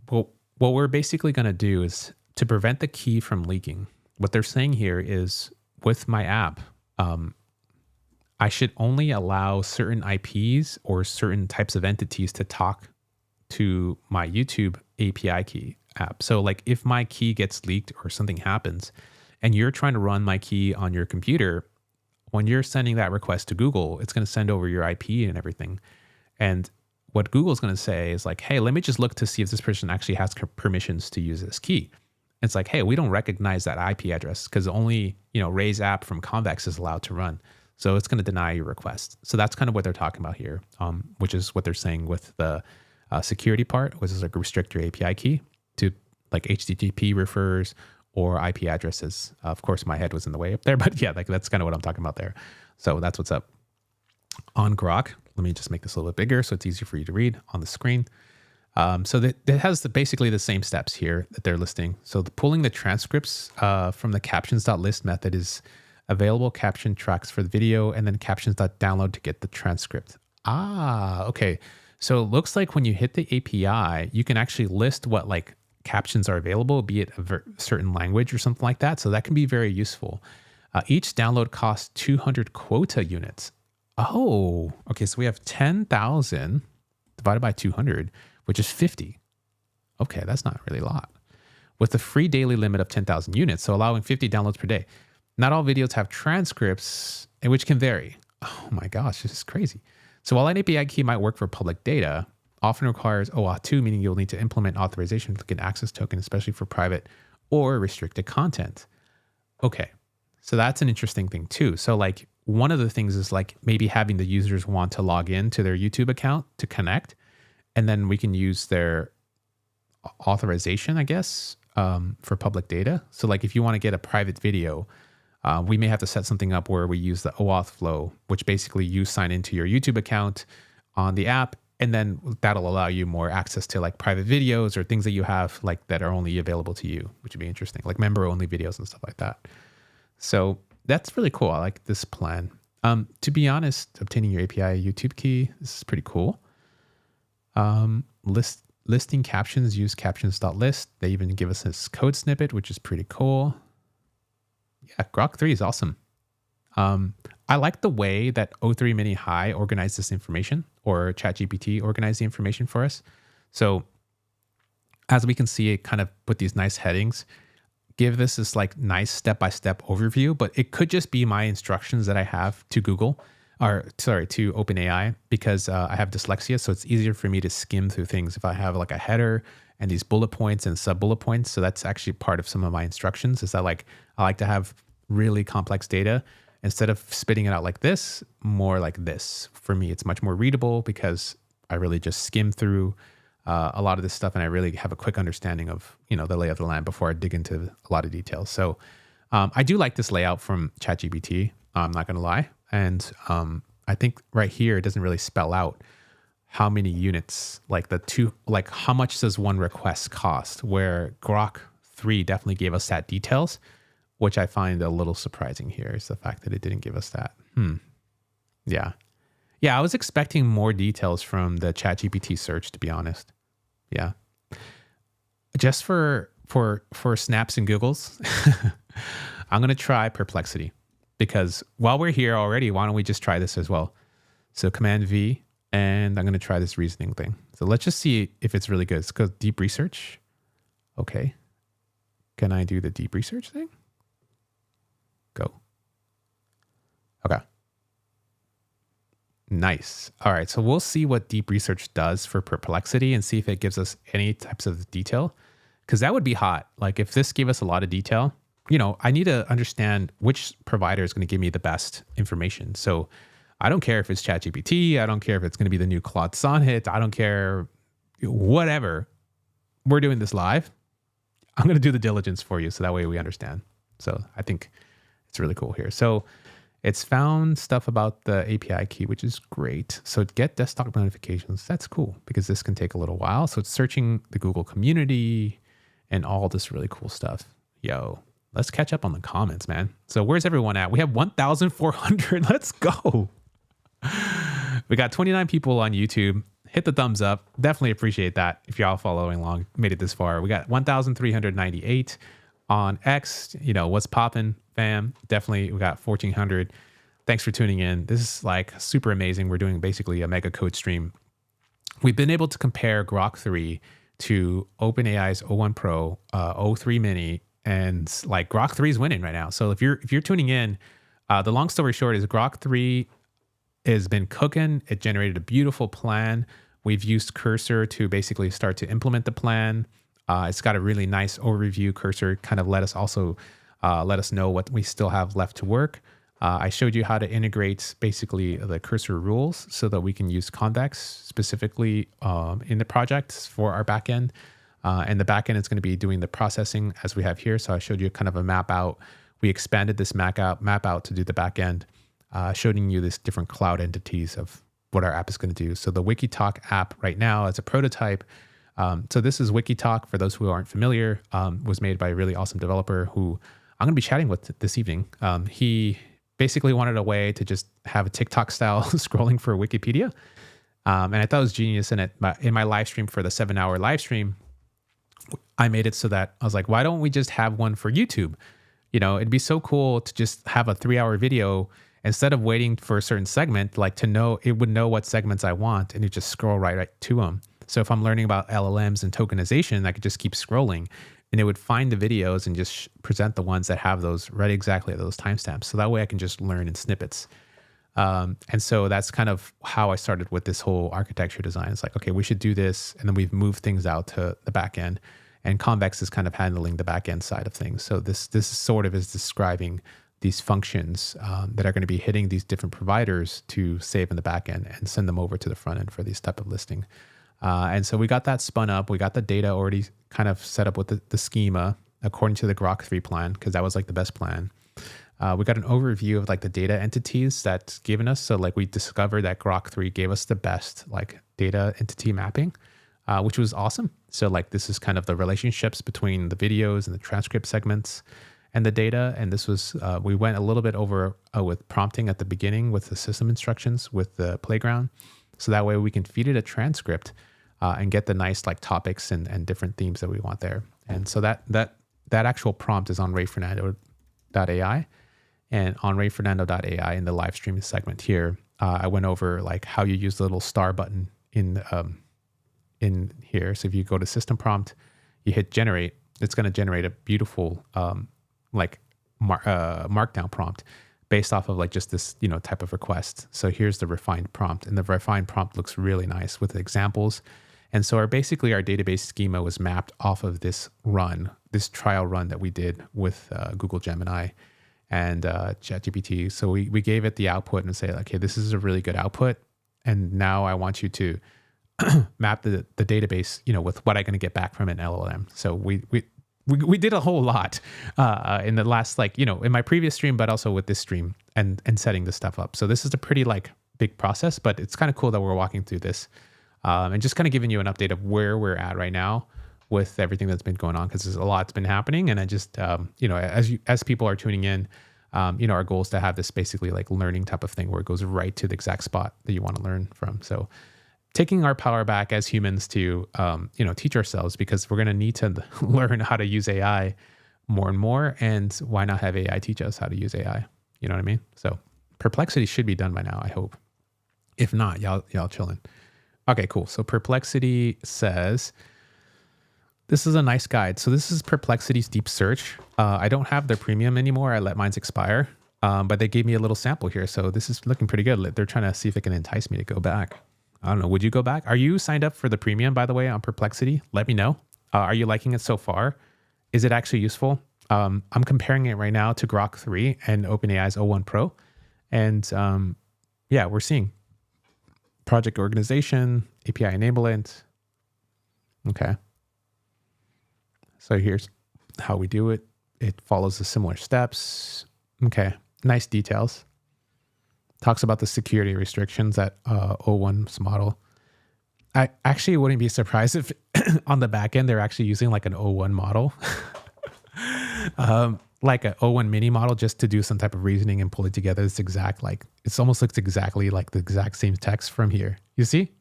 what we're basically going to do is to prevent the key from leaking. What they're saying here is with my app, I should only allow certain IPs or certain types of entities to talk to my YouTube API key app. So like if my key gets leaked or something happens and you're trying to run my key on your computer, when you're sending that request to Google, it's going to send over your IP and everything. And what Google's going to say is like, hey, let me just look to see if this person actually has permissions to use this key. It's like, hey, we don't recognize that IP address because only, you know, Ray's app from Convex is allowed to run. So it's going to deny your request. So that's kind of what they're talking about here, which is what they're saying with the security part, which is like restrict your API key to like HTTP refers or IP addresses. Of course, my head was in the way up there, but yeah, like that's kind of what I'm talking about there. So that's what's up. On Grok, let me just make this a little bit bigger so it's easier for you to read on the screen. So that it has basically the same steps here that they're listing. So pulling the transcripts from the captions.list method is available caption tracks for the video and then captions.download to get the transcript. Ah, okay. So it looks like when you hit the API, you can actually list what like captions are available, be it a certain language or something like that. So that can be very useful. Each download costs 200 quota units. Oh, okay. So we have 10,000 divided by 200, which is 50. Okay, that's not really a lot. With a free daily limit of 10,000 units, so allowing 50 downloads per day. Not all videos have transcripts, which can vary. Oh my gosh, this is crazy. So while an API key might work for public data, often requires OAuth 2, meaning you'll need to implement authorization to get an access token, especially for private or restricted content. Okay, so that's an interesting thing too. So like one of the things is like maybe having the users want to log in to their YouTube account to connect, and then we can use their authorization, I guess, for public data. So like if you want to get a private video, we may have to set something up where we use the OAuth flow, which basically you sign into your YouTube account on the app, and then that'll allow you more access to like private videos or things that you have like that are only available to you, which would be interesting, like member only videos and stuff like that. So that's really cool. I like this plan. To be honest, obtaining your API YouTube key, this is pretty cool. List listing captions, use captions.list. They even give us this code snippet, which is pretty cool. Yeah, Grok 3 is awesome. I like the way that O3 Mini High organized this information, or ChatGPT organized the information for us. So as we can see, it kind of put these nice headings, give this like nice step-by-step overview, but it could just be my instructions that I have to Google, or sorry, to OpenAI, because I have dyslexia. So it's easier for me to skim through things if I have like a header and these bullet points and sub-bullet points. So that's actually part of some of my instructions, is that like, I like to have really complex data. Instead of spitting it out like this, more like this. For me, it's much more readable because I really just skim through a lot of this stuff, and I really have a quick understanding of, you know, the lay of the land before I dig into a lot of details. So I do like this layout from ChatGPT. I'm not going to lie. And I think right here, it doesn't really spell out how many units, like like how much does one request cost, where Grok 3 definitely gave us that details, which I find a little surprising here, is the fact that it didn't give us that. Yeah. Yeah, I was expecting more details from the ChatGPT search, to be honest. Yeah. Just for snaps and giggles, I'm going to try Perplexity, because while we're here already, why don't we just try this as well? So Command V, and I'm going to try this reasoning thing. So let's just see if it's really good. Let's go deep research. Okay. Can I do the deep research thing? Go. Okay. Nice. All right. So we'll see what deep research does for Perplexity and see if it gives us any types of detail, because that would be hot. Like if this gave us a lot of detail, you know, I need to understand which provider is going to give me the best information. So I don't care if it's ChatGPT. I don't care if it's going to be the new Claude Sonnet. I don't care, whatever. We're doing this live. I'm going to do the diligence for you, so that way we understand. So I think it's really cool here. So it's found stuff about the API key, which is great. So get desktop notifications. That's cool, because this can take a little while. So it's searching the Google community and all this really cool stuff. Yo, let's catch up on the comments, man. So where's everyone at? We have 1,400. Let's go. We got 29 people on YouTube. Hit the thumbs up. Definitely appreciate that. If y'all following along, made it this far. We got 1,398 on X. You know, what's popping, fam? Definitely, we got 1,400. Thanks for tuning in. This is like super amazing. We're doing basically a mega code stream. We've been able to compare Grok 3 to OpenAI's O1 Pro, O3 Mini, and like Grok 3 is winning right now. So if you're tuning in, the long story short is Grok 3 has been cooking. It generated a beautiful plan. We've used Cursor to basically start to implement the plan. It's got a really nice overview. Cursor kind of let us know what we still have left to work. I showed you how to integrate basically the Cursor rules so that we can use Convex specifically in the project for our backend. And the backend is going to be doing the processing as we have here. So I showed you kind of a map out. We expanded this map out to do the backend, showing you this different cloud entities of what our app is going to do. So the Wikitalk app right now as a prototype. So this is Wikitalk, for those who aren't familiar, was made by a really awesome developer who I'm going to be chatting with this evening. He basically wanted a way to just have a TikTok style scrolling for Wikipedia. And I thought it was genius. And in my live stream for the 7-hour live stream, I made it so that I was like, why don't we just have one for YouTube? You know, it'd be so cool to just have a 3-hour video instead of waiting for a certain segment, like to know, it would know what segments I want and it just scroll right to them. So if I'm learning about LLMs and tokenization, I could just keep scrolling and it would find the videos and just present the ones that have those right exactly at those timestamps. So that way I can just learn in snippets. And so that's kind of how I started with this whole architecture design. It's like, okay, we should do this. And then we've moved things out to the back end, and Convex is kind of handling the back end side of things. So this sort of is describing these functions that are going to be hitting these different providers to save in the back end and send them over to the front end for these type of listing. And so we got that spun up. We got the data already kind of set up with the schema according to the Grok 3 plan, because that was like the best plan. We got an overview of like the data entities that's given us. So like we discovered that Grok 3 gave us the best like data entity mapping, which was awesome. So like this is kind of the relationships between the videos and the transcript segments and the data. And this was, we went a little bit over with prompting at the beginning with the system instructions with the playground. So that way we can feed it a transcript and get the nice like topics and different themes that we want there. And so that actual prompt is on rayfernando.ai. And on rayfernando.ai in the live stream segment here, I went over like how you use the little star button in here. So if you go to system prompt, you hit generate, it's going to generate a beautiful markdown prompt based off of like just this, type of request. So here's the refined prompt, and the refined prompt looks really nice with examples. And so our database schema was mapped off of this trial run that we did with Google Gemini and ChatGPT. So we gave it the output and say, okay, this is a really good output. And now I want you to map the database, with what I'm going to get back from an LLM. So we did a whole lot in the last, in my previous stream, but also with this stream and setting this stuff up. So this is a pretty big process, but it's kind of cool that we're walking through this and just kind of giving you an update of where we're at right now with everything that's been going on, because there's a lot's been happening. And I just, as people are tuning in, our goal is to have this basically like learning type of thing where it goes right to the exact spot that you want to learn from. So taking our power back as humans to, teach ourselves, because we're going to need to learn how to use AI more and more. And why not have AI teach us how to use AI? You know what I mean? So Perplexity should be done by now, I hope. If not, y'all chilling. Okay, cool. So Perplexity says, this is a nice guide. So this is Perplexity's deep search. I don't have their premium anymore. I let mine expire, but they gave me a little sample here. So this is looking pretty good. They're trying to see if it can entice me to go back. I don't know. Would you go back? Are you signed up for the premium, by the way, on Perplexity? Let me know. Are you liking it so far? Is it actually useful? I'm comparing it right now to Grok 3 and OpenAI's o1 Pro. And we're seeing project organization, API enablement. Okay. So here's how we do it. It follows the similar steps. Okay. Nice details. Talks about the security restrictions that O1's model. I actually wouldn't be surprised if on the back end, they're actually using like an O1 model, like an O1 mini model, just to do some type of reasoning and pull it together. It's exact, it almost looks exactly like the exact same text from here. You see?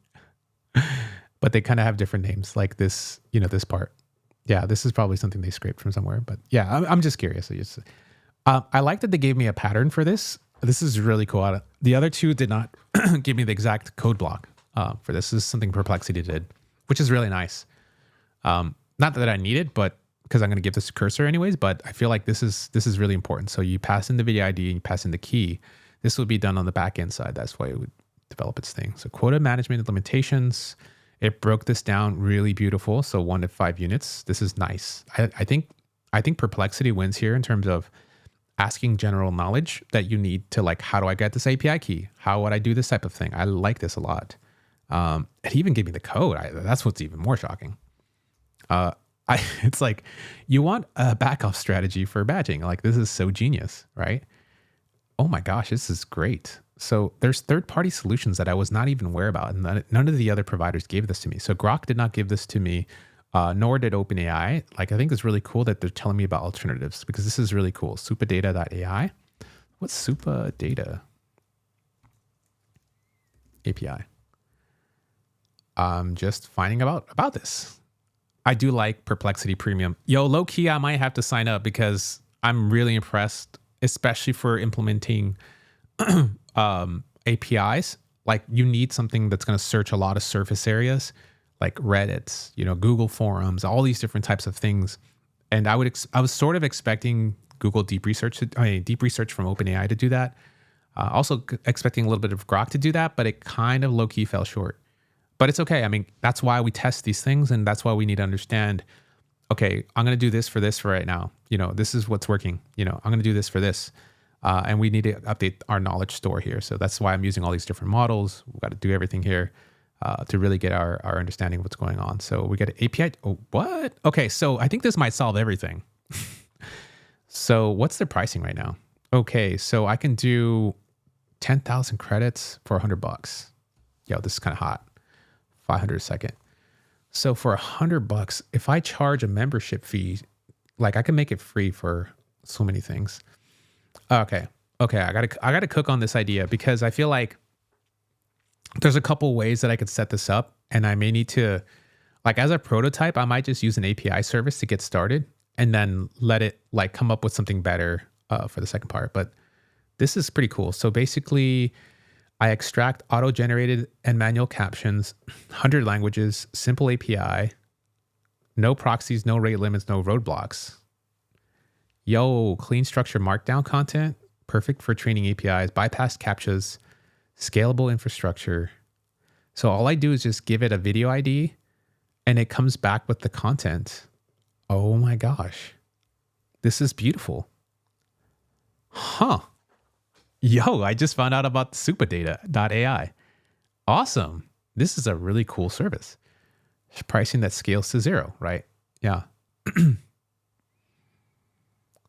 But they kind of have different names, like this, this part. Yeah, this is probably something they scraped from somewhere. But yeah, I'm just curious. I like that they gave me a pattern for this. This is really cool. The other two did not give me the exact code block for this. This is something Perplexity did, which is really nice. Not that I need it, but because I'm going to give this a cursor anyways, but I feel like this is really important. So you pass in the video ID and you pass in the key. This would be done on the back end side. That's why it would develop its thing. So quota management implementations, it broke this down really beautiful. So 1 to 5 units. This is nice. I think Perplexity wins here in terms of asking general knowledge that you need to how do I get this API key? How would I do this type of thing? I like this a lot. It even gave me the code. That's what's even more shocking. It's like, you want a backup strategy for badging. This is so genius, right? Oh my gosh, this is great. So there's third-party solutions that I was not even aware about, and none of the other providers gave this to me. So Grok did not give this to me, nor did OpenAI. I think it's really cool that they're telling me about alternatives, because this is really cool. Supadata.ai. What's Supadata? API. I'm just finding about this. I do like Perplexity Premium. Yo, low key, I might have to sign up because I'm really impressed, especially for implementing APIs. You need something that's going to search a lot of surface areas, like Reddit, Google forums, all these different types of things. And I was sort of expecting Google deep research from OpenAI to do that. Also expecting a little bit of Grok to do that, but it kind of low key fell short. But it's okay. I mean, that's why we test these things, and that's why we need to understand, okay, I'm going to do this for right now. This is what's working. I'm going to do this for this. And we need to update our knowledge store here. So that's why I'm using all these different models. We've got to do everything here to really get our understanding of what's going on. So we get an API. Oh, what? Okay, so I think this might solve everything. So what's the pricing right now? Okay, so I can do 10,000 credits for $100. Yo, this is kind of hot. 500 a second. So for $100, if I charge a membership fee, I can make it free for so many things. Okay. I gotta cook on this idea, because I feel like there's a couple ways that I could set this up, and I may need to, like as a prototype, I might just use an API service to get started and then let it like come up with something better for the second part. But this is pretty cool. So basically I extract auto-generated and manual captions, 100 languages, simple API, no proxies, no rate limits, no roadblocks. Yo, clean structure markdown content, perfect for training APIs, bypass CAPTCHAs, scalable infrastructure. So all I do is just give it a video ID and it comes back with the content. Oh my gosh. This is beautiful. Huh. Yo, I just found out about superdata.ai. Awesome. This is a really cool service. Pricing that scales to 0, right? Yeah.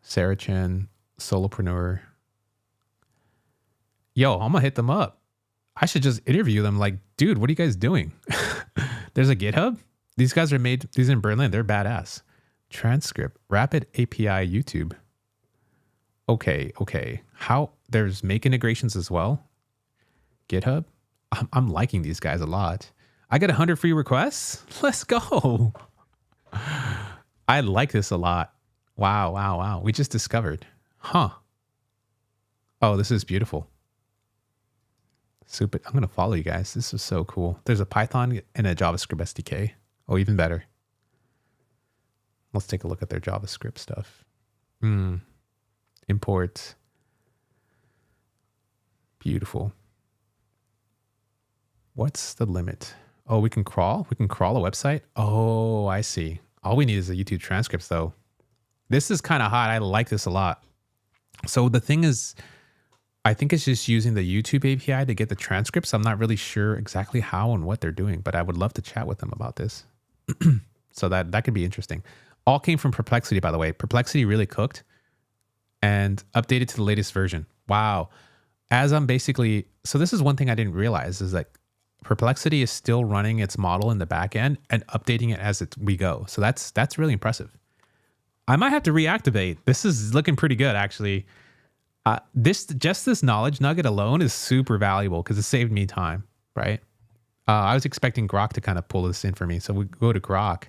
Sarah Chen, solopreneur. Yo, I'm gonna hit them up. I should just interview them like, dude, what are you guys doing? There's a GitHub. These guys are made, these in Berlin. They're badass. Transcript, rapid API, YouTube. Okay. How, there's make integrations as well. GitHub. I'm liking these guys a lot. I got 100 free requests. Let's go. I like this a lot. Wow. We just discovered. Huh. Oh, this is beautiful. Super. I'm going to follow you guys. This is so cool. There's a Python and a JavaScript SDK. Oh, even better. Let's take a look at their JavaScript stuff. Import. Beautiful. What's the limit? Oh, we can crawl? We can crawl a website? Oh, I see. All we need is a YouTube transcripts though. This is kind of hot. I like this a lot. So the thing is, I think it's just using the YouTube API to get the transcripts. I'm not really sure exactly how and what they're doing, but I would love to chat with them about this. So that could be interesting. All came from Perplexity, by the way. Perplexity really cooked and updated to the latest version. Wow. As I'm basically, so this is one thing I didn't realize is that Perplexity is still running its model in the back end and updating it as we go. So that's really impressive. I might have to reactivate. This is looking pretty good, actually. This knowledge nugget alone is super valuable because it saved me time, right? I was expecting Grok to kind of pull this in for me. So we go to Grok.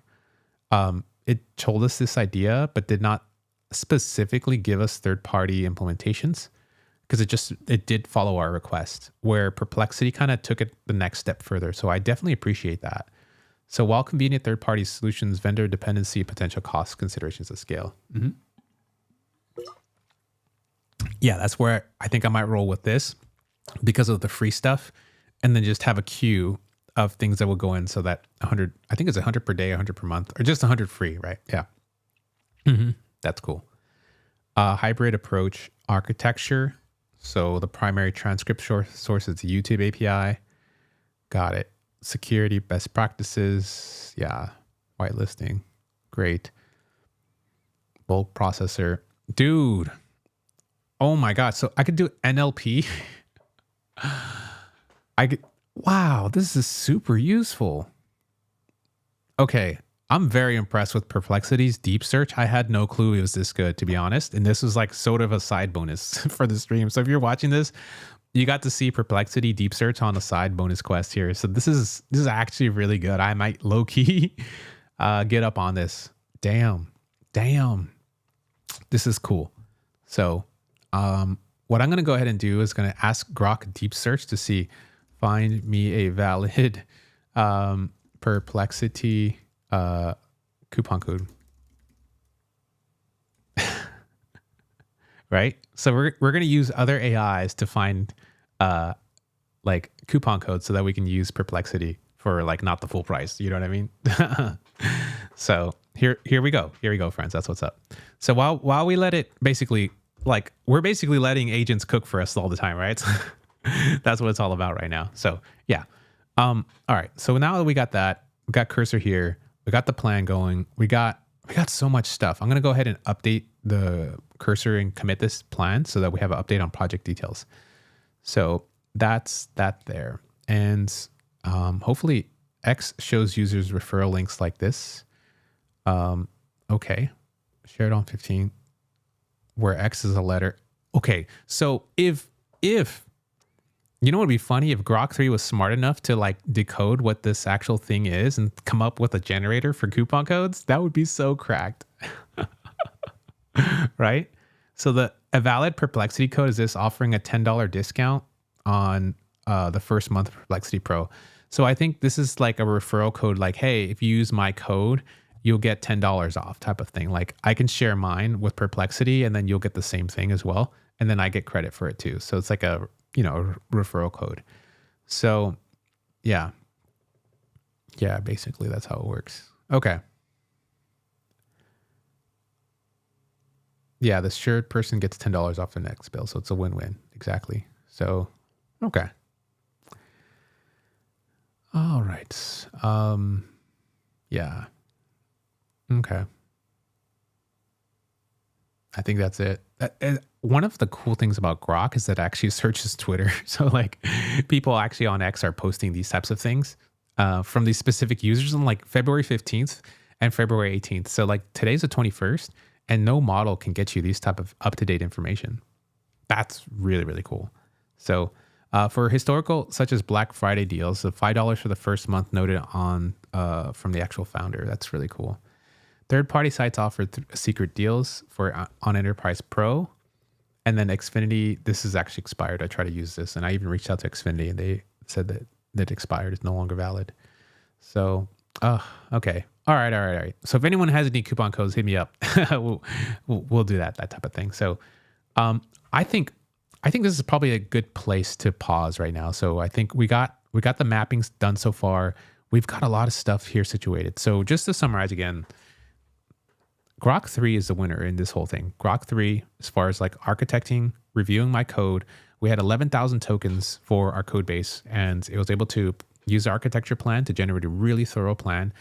It told us this idea, but did not specifically give us third-party implementations because it did follow our request, where Perplexity kind of took it the next step further. So I definitely appreciate that. So while convenient third-party solutions, vendor dependency, potential cost considerations at scale. Yeah, that's where I think I might roll with this because of the free stuff, and then just have a queue of things that will go in so that 100, I think it's 100 per day, 100 per month, or just 100 free, right? Yeah. That's cool. Hybrid approach architecture. So the primary transcript source is the YouTube API. Got it. Security, best practices. Yeah. Whitelisting. Great. Bulk processor. Dude. Oh my God. So I could do NLP. Wow, this is super useful. Okay. I'm very impressed with Perplexity's deep search. I had no clue it was this good, to be honest. And this was like sort of a side bonus for the stream. So if you're watching this, you got to see Perplexity deep search on a side bonus quest here. So this is actually really good. I might low key get up on this. Damn. This is cool. So what I'm going to go ahead and do is going to ask Grok deep search to see, find me a valid Perplexity coupon code. Right? So we're going to use other AIs to find like coupon codes so that we can use Perplexity for like not the full price. You know what I mean? So here we go. Here we go, friends. That's what's up. So while we let it basically, like, we're basically letting agents cook for us all the time, right? That's what it's all about right now. So yeah. All right. So now that we got that, we got cursor here, we got the plan going, we got so much stuff. I'm going to go ahead and update the cursor and commit this plan so that we have an update on project details. So that's that there. And hopefully X shows users referral links like this. Okay. Shared on 15 where X is a letter. Okay. So if You know what would be funny if Grok 3 was smart enough to like decode what this actual thing is and come up with a generator for coupon codes? That would be so cracked. Right? So a valid Perplexity code is this offering a $10 discount on the first month of Perplexity Pro. So I think this is like a referral code like, hey, if you use my code, you'll get $10 off type of thing. Like I can share mine with Perplexity and then you'll get the same thing as well. And then I get credit for it too. So it's like a referral code. So yeah, basically that's how it works. Okay. Yeah, the shared person gets $10 off the next bill. So it's a win-win. Exactly. So, okay. All right. Yeah. Okay. I think that's it. One of the cool things about Grok is that it actually searches Twitter. So like people actually on X are posting these types of things from these specific users on like February 15th and February 18th. So like today's the 21st and no model can get you these type of up-to-date information. That's really, really cool. So for historical, such as Black Friday deals, the $5 for the first month noted on from the actual founder. That's really cool. Third-party sites offer secret deals for on Enterprise Pro. And then Xfinity, this is actually expired. I tried to use this, and I even reached out to Xfinity, and they said that it expired. It's no longer valid. So, okay. All right. So if anyone has any coupon codes, hit me up. we'll do that type of thing. So I think this is probably a good place to pause right now. So I think we got the mappings done so far. We've got a lot of stuff here situated. So just to summarize again, Grok 3 is the winner in this whole thing. Grok 3, as far as like architecting, reviewing my code, we had 11,000 tokens for our code base, and it was able to use the architecture plan to generate a really thorough plan.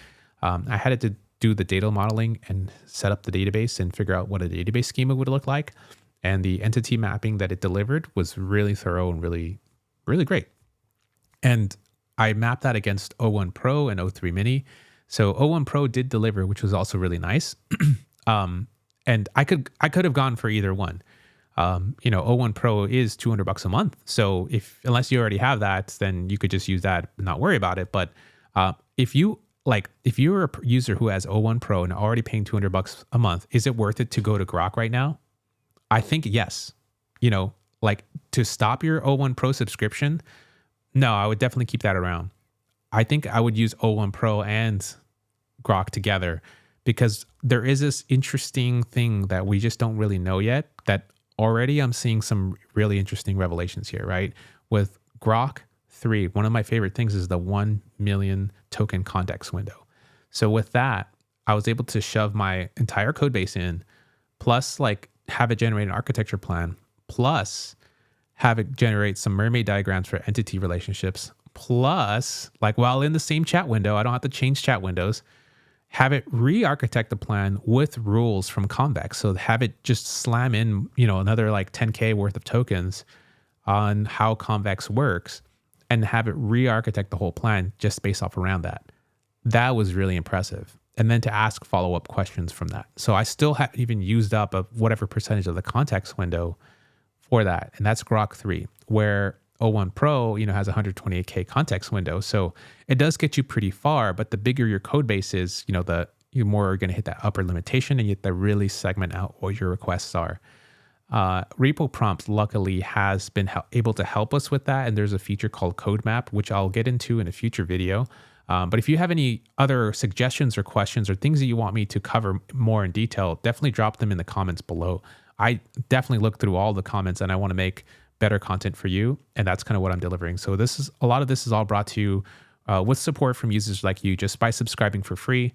I had it to do the data modeling and set up the database and figure out what a database schema would look like. And the entity mapping that it delivered was really thorough and really, really great. And I mapped that against O1 Pro and O3 Mini. So O1 Pro did deliver, which was also really nice. And I could have gone for either one. O1 Pro is $200 a month. So unless you already have that, then you could just use that and not worry about it. But if you're a user who has O1 Pro and already paying $200 a month, is it worth it to go to Grok right now? I think yes. To stop your O1 Pro subscription, no, I would definitely keep that around. I think I would use O1 Pro and Grok together, because there is this interesting thing that we just don't really know yet, that already I'm seeing some really interesting revelations here, right? With Grok 3, one of my favorite things is the 1 million token context window. So with that, I was able to shove my entire code base in, plus like have it generate an architecture plan, plus have it generate some mermaid diagrams for entity relationships, plus like while in the same chat window, I don't have to change chat windows, have it re-architect the plan with rules from Convex. So have it just slam in, another like 10K worth of tokens on how Convex works and have it re-architect the whole plan just based off around that. That was really impressive. And then to ask follow-up questions from that. So I still haven't even used up whatever percentage of the context window for that. And that's Grok 3, where O1 Pro, has 128K context window. So it does get you pretty far, but the bigger your code base is, the more are going to hit that upper limitation, and you have to really segment out what your requests are. Repo Prompt luckily has been able to help us with that. And there's a feature called Code Map, which I'll get into in a future video. But if you have any other suggestions or questions or things that you want me to cover more in detail, definitely drop them in the comments below. I definitely look through all the comments, and I want to make better content for you, and that's kind of what I'm delivering. So a lot of this is all brought to you with support from users like you, just by subscribing for free.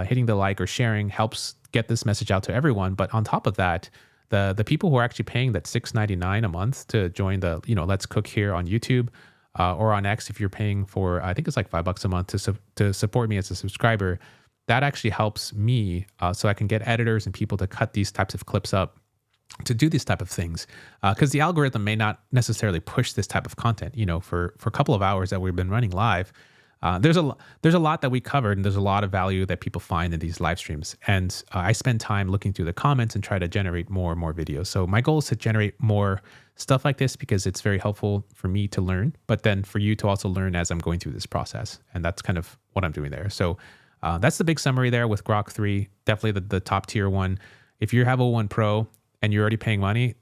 Hitting the like or sharing helps get this message out to everyone. But on top of that, the people who are actually paying that $6.99 a month to join the Let's Cook here on YouTube or on X, if you're paying for, I think it's like $5 a month to support me as a subscriber, that actually helps me so I can get editors and people to cut these types of clips up to do these type of things, because the algorithm may not necessarily push this type of content. For a couple of hours that we've been running live, There's a lot that we covered, and there's a lot of value that people find in these live streams. And I spend time looking through the comments and try to generate more and more videos. So my goal is to generate more stuff like this because it's very helpful for me to learn, but then for you to also learn as I'm going through this process. And that's kind of what I'm doing there. So that's the big summary there with Grok 3, definitely the top tier one. If you have O1 Pro and you're already paying money,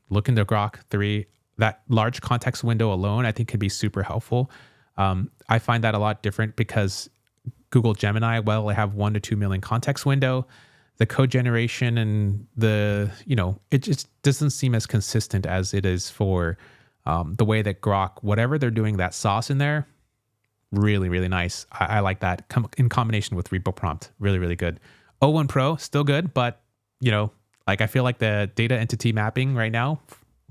look into Grok 3. That large context window alone, I think, can be super helpful. I find that a lot different because Google Gemini, well, I have 1 to 2 million context window. The code generation and it just doesn't seem as consistent as it is for the way that Grok, whatever they're doing, that sauce in there, really, really nice. I like that in combination with Repo Prompt. Really, really good. O1 Pro, still good, but I feel like the data entity mapping right now,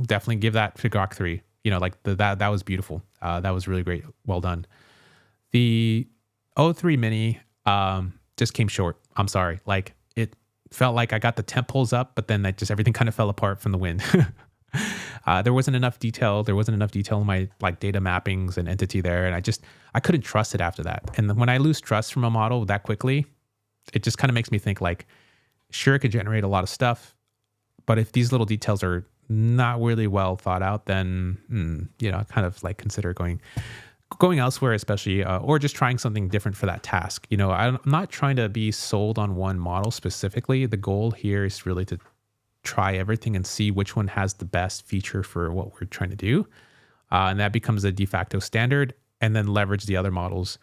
definitely give that to Grok 3. That was beautiful. That was really great. Well done. The O3 Mini just came short. I'm sorry. It felt like I got the temp poles up, but then everything kind of fell apart from the wind. There wasn't enough detail. There wasn't enough detail in my data mappings and entity there. And I couldn't trust it after that. And when I lose trust from a model that quickly, it just kind of makes me think sure, it could generate a lot of stuff, but if these little details are not really well thought out, then I kind of consider going elsewhere, especially or just trying something different for that task. I'm not trying to be sold on one model specifically. The goal here is really to try everything and see which one has the best feature for what we're trying to do, and that becomes a de facto standard, and then leverage the other models.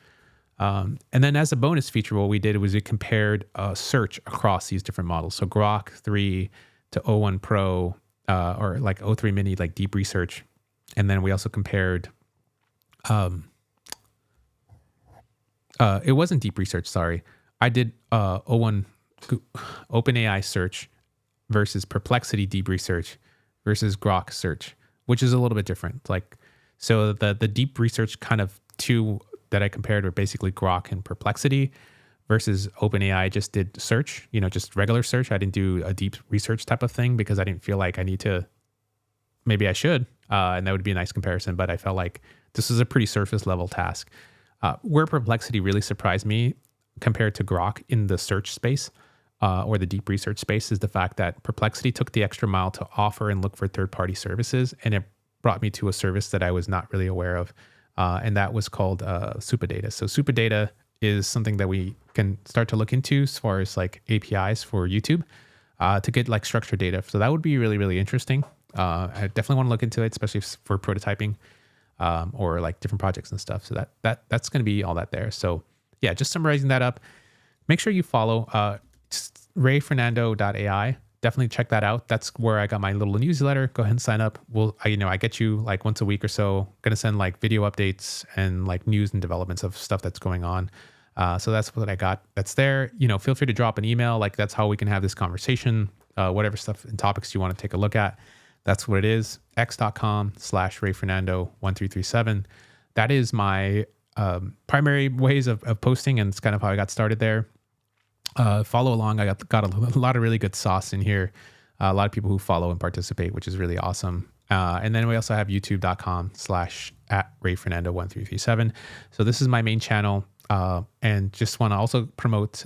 And then as a bonus feature, what we did was we compared search across these different models. So Grok 3 to O1 Pro, or O3 Mini, deep research. And then we also compared, it wasn't deep research, sorry. I did O1 OpenAI search versus Perplexity deep research versus Grok search, which is a little bit different. So the deep research kind of two that I compared were basically Grok and Perplexity, versus OpenAI just did search, just regular search. I didn't do a deep research type of thing because I didn't feel like I need to. Maybe I should, and that would be a nice comparison, but I felt like this is a pretty surface level task. Where Perplexity really surprised me compared to Grok in the search space or the deep research space is the fact that Perplexity took the extra mile to offer and look for third-party services, and it brought me to a service that I was not really aware of, and that was called Superdata. So Superdata is something that we can start to look into as far as APIs for YouTube to get structured data. So that would be really, really interesting. I definitely want to look into it, especially for prototyping or different projects and stuff. So that's going to be all that there. So yeah, just summarizing that up. Make sure you follow rayfernando.ai. Definitely check that out. That's where I got my little newsletter. Go ahead and sign up. I get you once a week or so. Gonna send video updates and news and developments of stuff that's going on. So that's what I got. That's there. Feel free to drop an email. That's how we can have this conversation. Whatever stuff and topics you want to take a look at. That's what it is. x.com/rayfernando1337. That is my primary ways of posting, and it's kind of how I got started there. Follow along. I got a lot of really good sauce in here. A lot of people who follow and participate, which is really awesome. And then we also have youtube.com/rayfernando1337. So this is my main channel. And just want to also promote,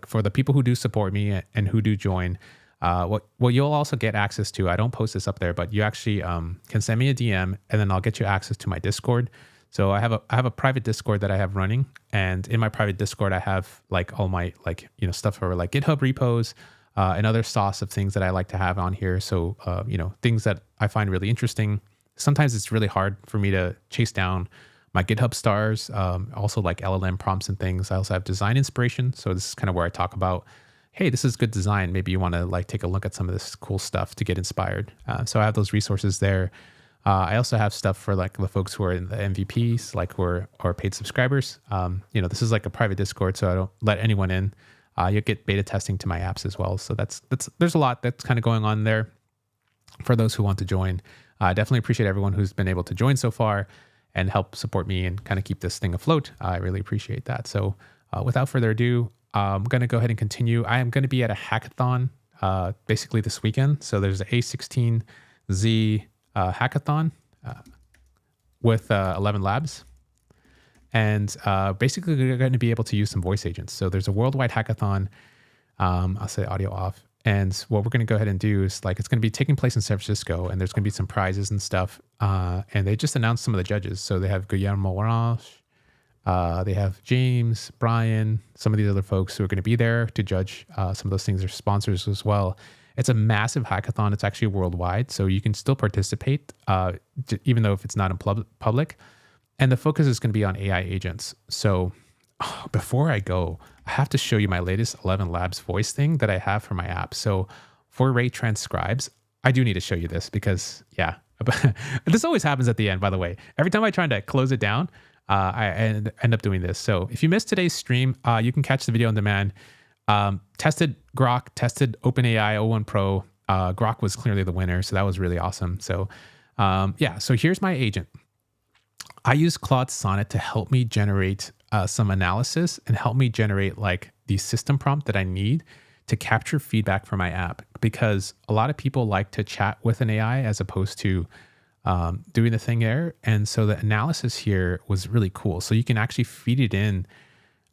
for the people who do support me and who do join, what you'll also get access to, I don't post this up there, but you actually can send me a DM, and then I'll get you access to my Discord. So I have a private Discord that I have running, and in my private Discord I have all my stuff for GitHub repos and other sauce of things that I like to have on here. So things that I find really interesting. Sometimes it's really hard for me to chase down my GitHub stars, also LLM prompts and things. I also have design inspiration. So this is kind of where I talk about, hey, this is good design. Maybe you want to take a look at some of this cool stuff to get inspired. So I have those resources there. I also have stuff for the folks who are in the MVPs, who are paid subscribers. This is a private Discord, so I don't let anyone in. You'll get beta testing to my apps as well. So there's a lot that's kind of going on there for those who want to join. I definitely appreciate everyone who's been able to join so far and help support me and kind of keep this thing afloat. I really appreciate that. So without further ado, I'm going to go ahead and continue. I am going to be at a hackathon basically this weekend. So there's the A16Z hackathon with 11 Labs. And basically, you're going to be able to use some voice agents. So there's a worldwide hackathon. I'll say audio off. And what we're going to go ahead and do is like, it's going to be taking place in San Francisco, and there's going to be some prizes and stuff. And they just announced some of the judges. So they have Guillermo Orange, they have James, Brian, some of these other folks who are going to be there to judge some of those things. They're sponsors as well. It's a massive hackathon. It's actually worldwide. So you can still participate, even though if it's not in public. And the focus is going to be on AI agents. So before I go, I have to show you my latest 11 Labs voice thing that I have for my app. So for Ray Transcribes, I do need to show you this because, yeah, this always happens at the end, by the way. Every time I try to close it down, I end up doing this. So if you missed today's stream, you can catch the video on demand. Tested Grok, tested OpenAI O1 Pro. Grok was clearly the winner, so that was really awesome. So yeah, so here's my agent. I use Claude Sonnet to help me generate some analysis and help me generate like the system prompt that I need to capture feedback from my app, because a lot of people like to chat with an AI as opposed to doing the thing there. And so the analysis here was really cool. So you can actually feed it in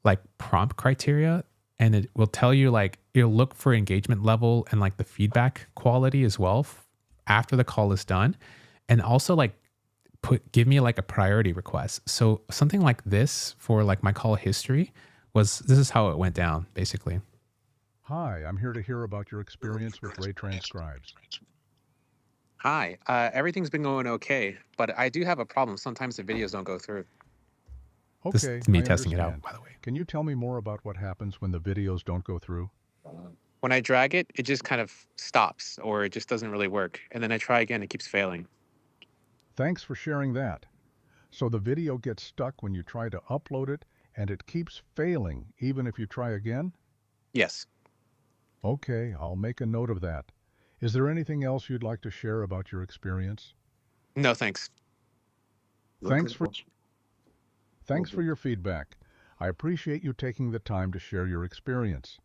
like prompt criteria, and it will tell you like, it'll look for engagement level and like the feedback quality as well after the call is done. And also like give me like a priority request. So something like this for like my call history this is how it went down basically. Hi, I'm here to hear about your experience with Ray Transcribes. Hi, everything's been going okay, but I do have a problem. Sometimes the videos don't go through. Okay, this is me I testing it understand. out, by the way. Can you tell me more about what happens when the videos don't go through? When I drag it, it just kind of stops, or it just doesn't really work. And then I try again, it keeps failing. Thanks for sharing that. So the video gets stuck when you try to upload it, and it keeps failing even if you try again? Yes. Okay, I'll make a note of that. Is there anything else you'd like to share about your experience? No, thanks. Thanks for your feedback. I appreciate you taking the time to share your experience.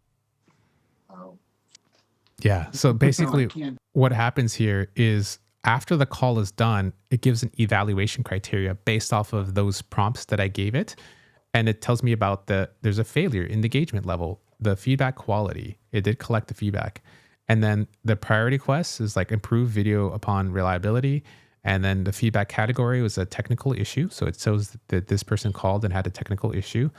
Yeah. So basically what happens here is after the call is done, it gives an evaluation criteria based off of those prompts that I gave it. And it tells me about there's a failure in the engagement level, the feedback quality. It did collect the feedback. And then the priority quest is like improve video upon reliability. And then the feedback category was a technical issue. So it shows that this person called and had a technical issue.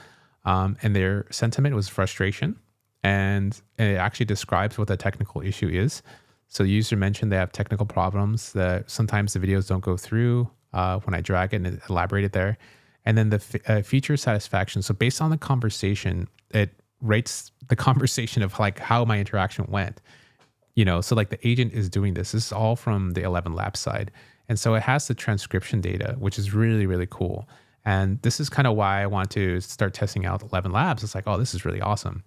And their sentiment was frustration. And it actually describes what the technical issue is. So the user mentioned they have technical problems, that sometimes the videos don't go through when I drag it, and it elaborated there. And then the feature satisfaction. So based on the conversation, it rates the conversation of like how my interaction went. So like the agent is doing this. This is all from the 11 Labs side. And so it has the transcription data, which is really, really cool. And this is kind of why I want to start testing out 11 Labs. It's like, oh, this is really awesome.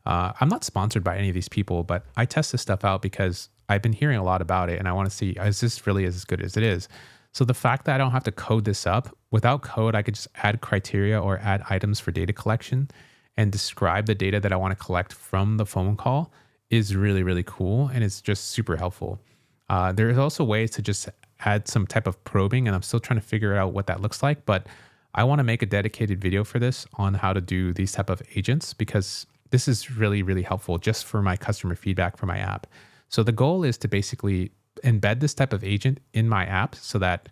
I'm not sponsored by any of these people, but I test this stuff out because I've been hearing a lot about it, and I want to see, is this really as good as it is? So the fact that I don't have to code this up, without code, I could just add criteria or add items for data collection and describe the data that I want to collect from the phone call is really, really cool. And it's just super helpful. There is also ways to just add some type of probing, and I'm still trying to figure out what that looks like. But I want to make a dedicated video for this on how to do these type of agents, because this is really, really helpful just for my customer feedback for my app. So the goal is to basically embed this type of agent in my app so that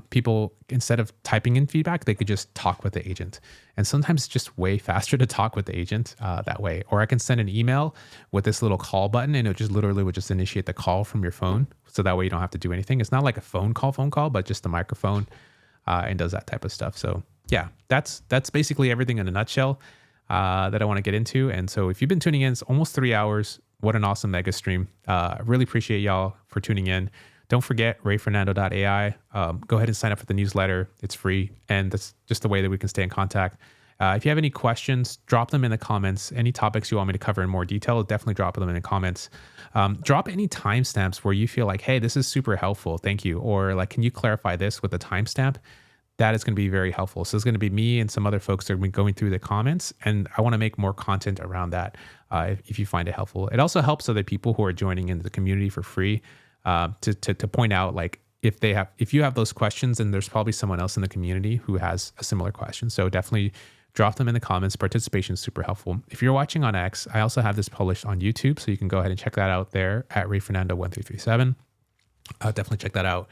people, instead of typing in feedback, they could just talk with the agent. And sometimes it's just way faster to talk with the agent that way. Or I can send an email with this little call button, and it just literally would just initiate the call from your phone. So that way you don't have to do anything. It's not like a phone call, but just the microphone and does that type of stuff. So yeah, that's basically everything in a nutshell that I want to get into. And so if you've been tuning in, it's almost 3 hours. What an awesome mega stream. Really appreciate y'all for tuning in. Don't forget rayfernando.ai. Go ahead and sign up for the newsletter. It's free. And that's just the way that we can stay in contact. If you have any questions, drop them in the comments. Any topics you want me to cover in more detail, definitely drop them in the comments. Drop any timestamps where you feel like, hey, this is super helpful. Thank you. Or like, can you clarify this with a timestamp? That is going to be very helpful. So it's going to be me and some other folks that are going through the comments. And I want to make more content around that if you find it helpful. It also helps other people who are joining into the community for free to point out, like, if you have those questions, and there's probably someone else in the community who has a similar question. So definitely drop them in the comments. Participation is super helpful. If you're watching on X, I also have this published on YouTube, so you can go ahead and check that out there at RayFernando1337. Definitely check that out.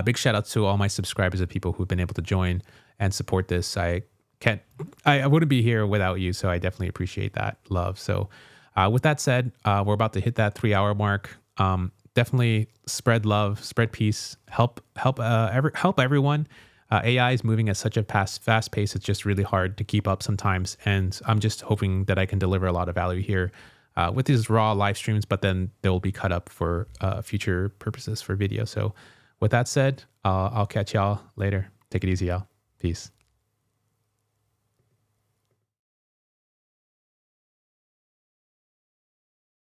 Big shout out to all my subscribers and people who've been able to join and support this. I wouldn't be here without you, so I definitely appreciate that love. So with that said, we're about to hit that 3-hour mark. Definitely spread love, spread peace, help everyone. AI is moving at such a fast pace. It's just really hard to keep up sometimes. And I'm just hoping that I can deliver a lot of value here with these raw live streams, but then they'll be cut up for future purposes for video. So with that said, I'll catch y'all later. Take it easy, y'all. Peace.